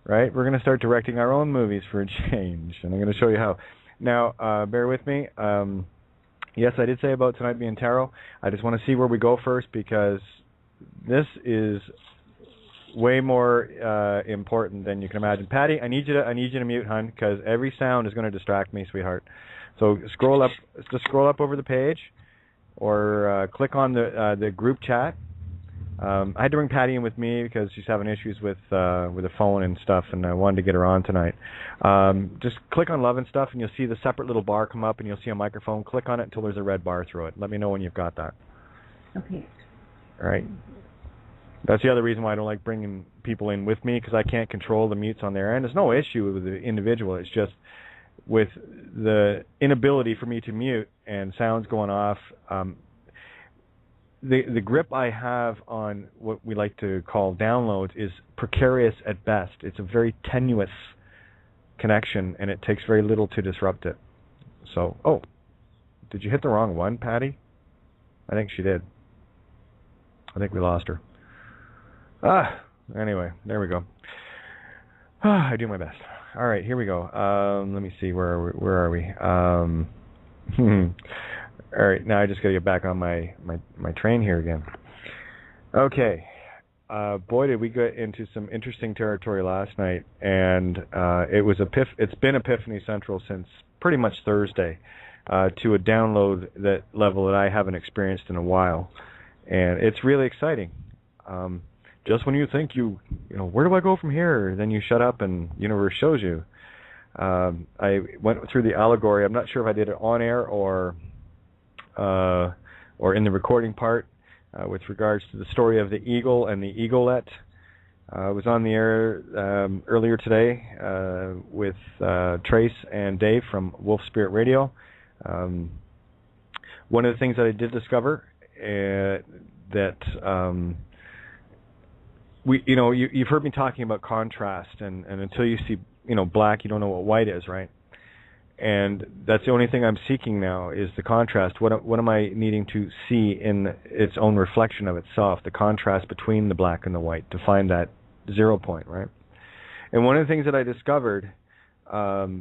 right? We're gonna start directing our own movies for a change, and I'm gonna show you how. Now, bear with me. Yes, I did say about tonight being tarot. I just want to see where we go first because this is way more important than you can imagine. Patty, I need you to mute, hon, because every sound is going to distract me, sweetheart. So scroll up over the page, or click on the group chat. I had to bring Patty in with me because she's having issues with the phone and stuff, and I wanted to get her on tonight. Just click on Love and Stuff, and you'll see the separate little bar come up, and you'll see a microphone. Click on it until there's a red bar through it. Let me know when you've got that.
Okay.
All right. That's the other reason why I don't like bringing people in with me, because I can't control the mutes on their end. There's no issue with the individual. It's just with the inability for me to mute and sounds going off. The grip I have on what we like to call downloads is precarious at best. It's a very tenuous connection, and it takes very little to disrupt it. So, oh, did you hit the wrong one, Patty? I think she did. I think we lost her. Anyway, there we go. I do my best. All right, here we go. Let me see, where are we? All right, now I just got to get back on my train here again. Okay. Boy, did we get into some interesting territory last night, and it's been Epiphany Central since pretty much Thursday, to a download level that I haven't experienced in a while, and it's really exciting. Just when you think you know, where do I go from here? Then you shut up and the universe shows you. I went through the allegory. I'm not sure if I did it on air or in the recording part with regards to the story of the eagle and the eaglet. I was on the air earlier today with Trace and Dave from Wolf Spirit Radio. One of the things that I did discover that you've heard me talking about contrast, and until you see black, you don't know what white is, right? And that's the only thing I'm seeking now is the contrast. What am I needing to see in its own reflection of itself, the contrast between the black and the white, to find that 0 point, right? And one of the things that I discovered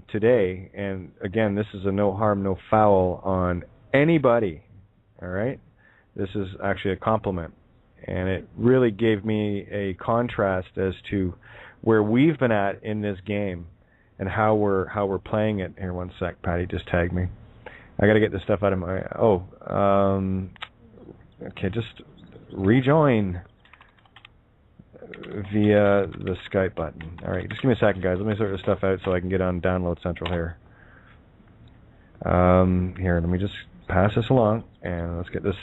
today, and again, this is a no harm, no foul on anybody, all right? This is actually a compliment. And it really gave me a contrast as to where we've been at in this game and how we're playing it. Here, one sec, Patty just tagged me. I got to get this stuff out of my... okay, just rejoin via the Skype button. All right, just give me a second, guys. Let me sort this stuff out so I can get on Download Central here. Here, let me just pass this along, and let's get this...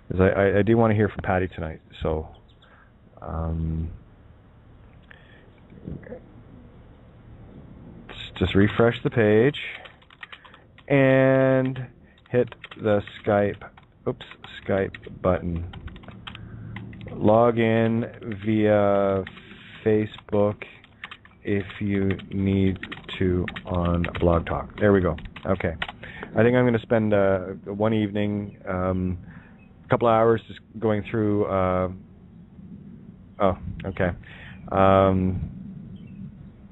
Because I do want to hear from Patty tonight, so just refresh the page and hit the Skype button. Log in via Facebook if you need to on Blog Talk. There we go. Okay. I think I'm going to spend one evening... couple of hours just going through okay.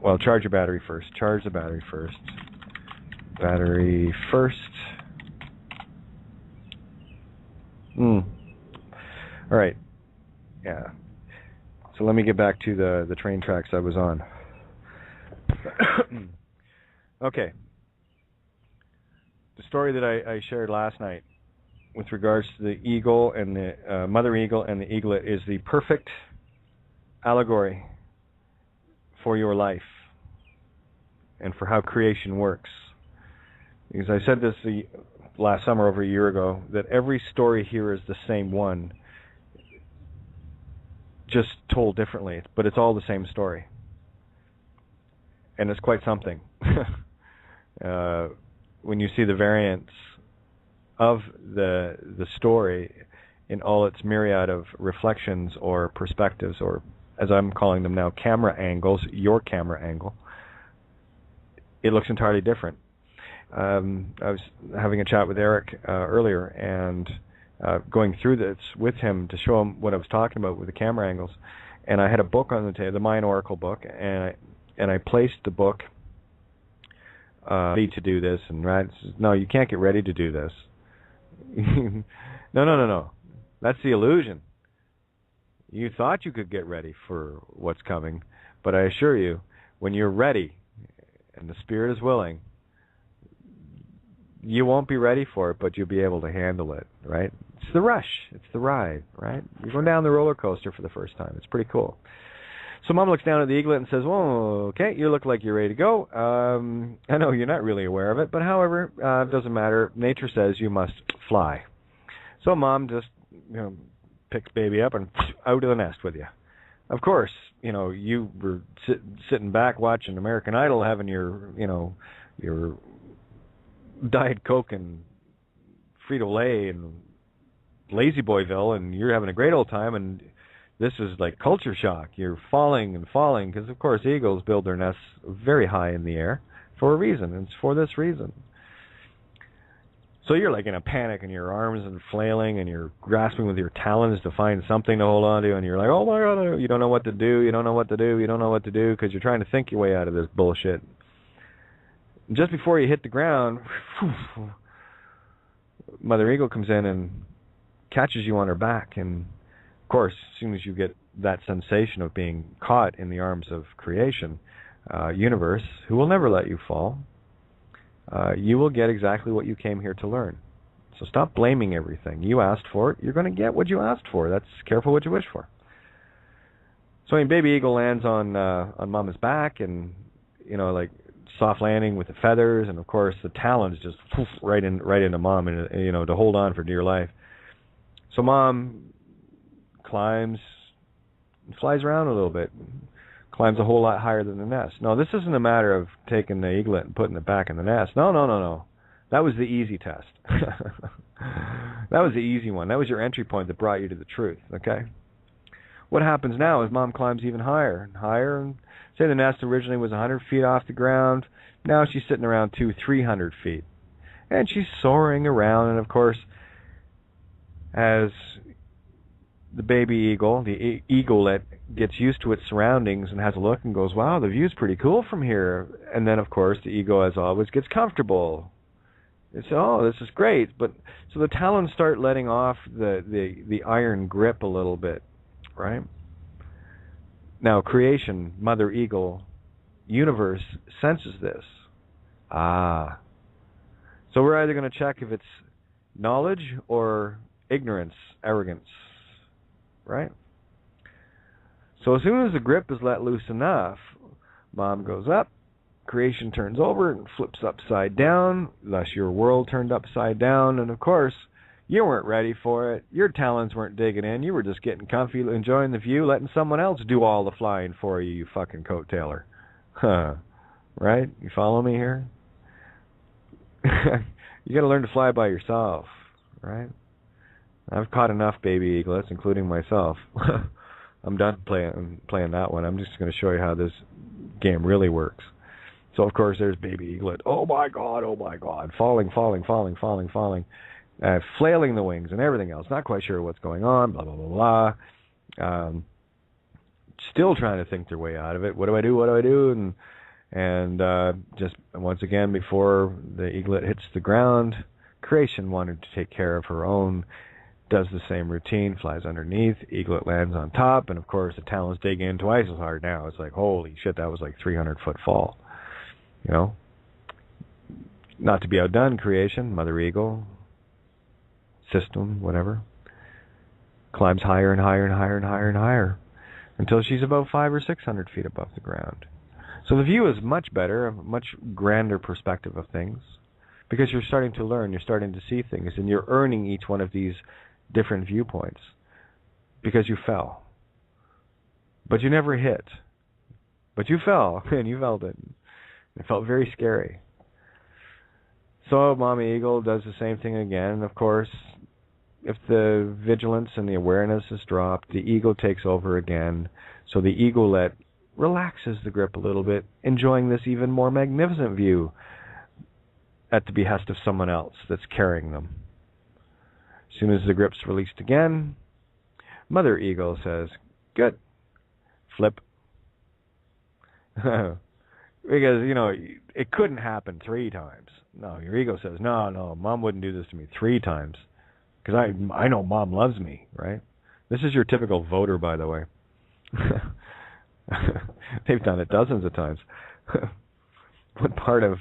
Well, charge your battery first. Charge the battery first. Battery first. All right. Yeah. So let me get back to the train tracks I was on. Okay. The story that I shared last night with regards to the eagle and the mother eagle and the eaglet is the perfect allegory for your life and for how creation works. Because I said this last summer, over a year ago, that every story here is the same one, just told differently, but it's all the same story. And it's quite something. When you see the variance of the story in all its myriad of reflections or perspectives, or as I'm calling them now, camera angles, your camera angle, it looks entirely different. I was having a chat with Eric earlier and going through this with him to show him what I was talking about with the camera angles, and I had a book on the table, the Mayan Oracle book, and I placed the book ready to do this, and Rad says, no, you can't get ready to do this. No. That's the illusion. You thought you could get ready for what's coming, but I assure you, when you're ready and the spirit is willing, you won't be ready for it, but you'll be able to handle it, right? It's the rush. It's the ride, right? You're going down the roller coaster for the first time. It's pretty cool. So Mom looks down at the eaglet and says, well, okay, you look like you're ready to go. I know you're not really aware of it, but however, it doesn't matter. Nature says you must fly. So Mom just picks baby up and out of the nest with you. Of course, you were sitting back watching American Idol, having your Diet Coke and Frito-Lay and Lazy Boyville, and you're having a great old time, and this is like culture shock. You're falling and falling because, of course, eagles build their nests very high in the air for a reason, and it's for this reason. So you're like in a panic, and your arms are flailing, and you're grasping with your talons to find something to hold on to, and you're like, oh my God, you don't know what to do, you don't know what to do because you're trying to think your way out of this bullshit. Just before you hit the ground, Mother Eagle comes in and catches you on her back, and of course, as soon as you get that sensation of being caught in the arms of creation, universe, who will never let you fall, you will get exactly what you came here to learn. So stop blaming everything. You asked for it. You're going to get what you asked for. That's careful what you wish for. So baby eagle lands on Mama's back, and like soft landing with the feathers, and of course the talons just right into Mom, and to hold on for dear life. So Mom climbs and flies around a little bit, climbs a whole lot higher than the nest. No, this isn't a matter of taking the eaglet and putting it back in the nest. No. That was the easy test. That was the easy one. That was your entry point that brought you to the truth, okay? What happens now is Mom climbs even higher and higher, and say the nest originally was 100 feet off the ground. Now she's sitting around 200-300 feet. And she's soaring around, and of course, as the baby eagle, the eaglet, gets used to its surroundings and has a look and goes, wow, the view's pretty cool from here. And then, of course, the ego, as always, gets comfortable. It's, oh, this is great. But so the talons start letting off the iron grip a little bit, right? Now, creation, Mother Eagle, universe senses this. So we're either going to check if it's knowledge or ignorance, arrogance, right? So as soon as the grip is let loose enough, Mom goes up, creation turns over and flips upside down, thus your world turned upside down, and of course, you weren't ready for it. Your talons weren't digging in. You were just getting comfy, enjoying the view, letting someone else do all the flying for you, you fucking coat-tailer. Huh. Right? You follow me here? You got to learn to fly by yourself, right? I've caught enough baby eaglets, including myself. I'm done playing that one. I'm just going to show you how this game really works. So, of course, there's baby eaglet. Oh, my God. Falling. Flailing the wings and everything else. Not quite sure what's going on. Blah, blah, blah, blah. Still trying to think their way out of it. What do I do? And just once again, before the eaglet hits the ground, creation wanted to take care of her own, does the same routine, flies underneath, eaglet lands on top, and of course the talons dig in twice as hard now. It's like, holy shit, that was like 300-foot fall. Not to be outdone, creation, Mother Eagle, system, whatever, climbs higher and higher and higher and higher and higher until she's about 500 or 600 feet above the ground. So the view is much better, a much grander perspective of things, because you're starting to learn, you're starting to see things, and you're earning each one of these different viewpoints because you fell. But you never hit. But you fell, and you felt it. It felt very scary. So Mommy Eagle does the same thing again. Of course, if the vigilance and the awareness is dropped, the ego takes over again. So the eaglet relaxes the grip a little bit, enjoying this even more magnificent view at the behest of someone else that's carrying them. As soon as the grip's released again, Mother Eagle says, "Good. Flip." Because, it couldn't happen 3 times. No, your ego says, no, Mom wouldn't do this to me 3 times. Because I know Mom loves me, right? This is your typical voter, by the way. They've done it dozens of times. What part of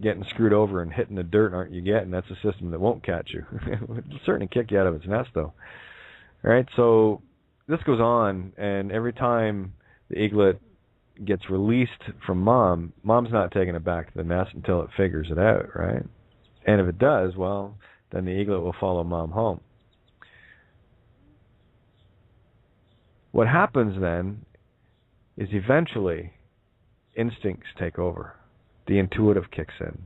getting screwed over and hitting the dirt aren't you getting? That's a system that won't catch you. It'll certainly kick you out of its nest, though. All right, so this goes on, and every time the eaglet gets released from Mom's not taking it back to the nest until it figures it out, right? And if it does, well, then the eaglet will follow Mom home. What happens then is eventually instincts take over. The intuitive kicks in.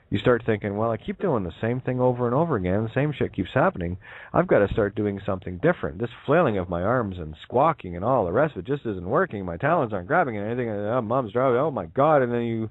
You start thinking, well, I keep doing the same thing over and over again. The same shit keeps happening. I've got to start doing something different. This flailing of my arms and squawking and all the rest of it just isn't working. My talons aren't grabbing anything. Mom's driving. Oh, my God. And then you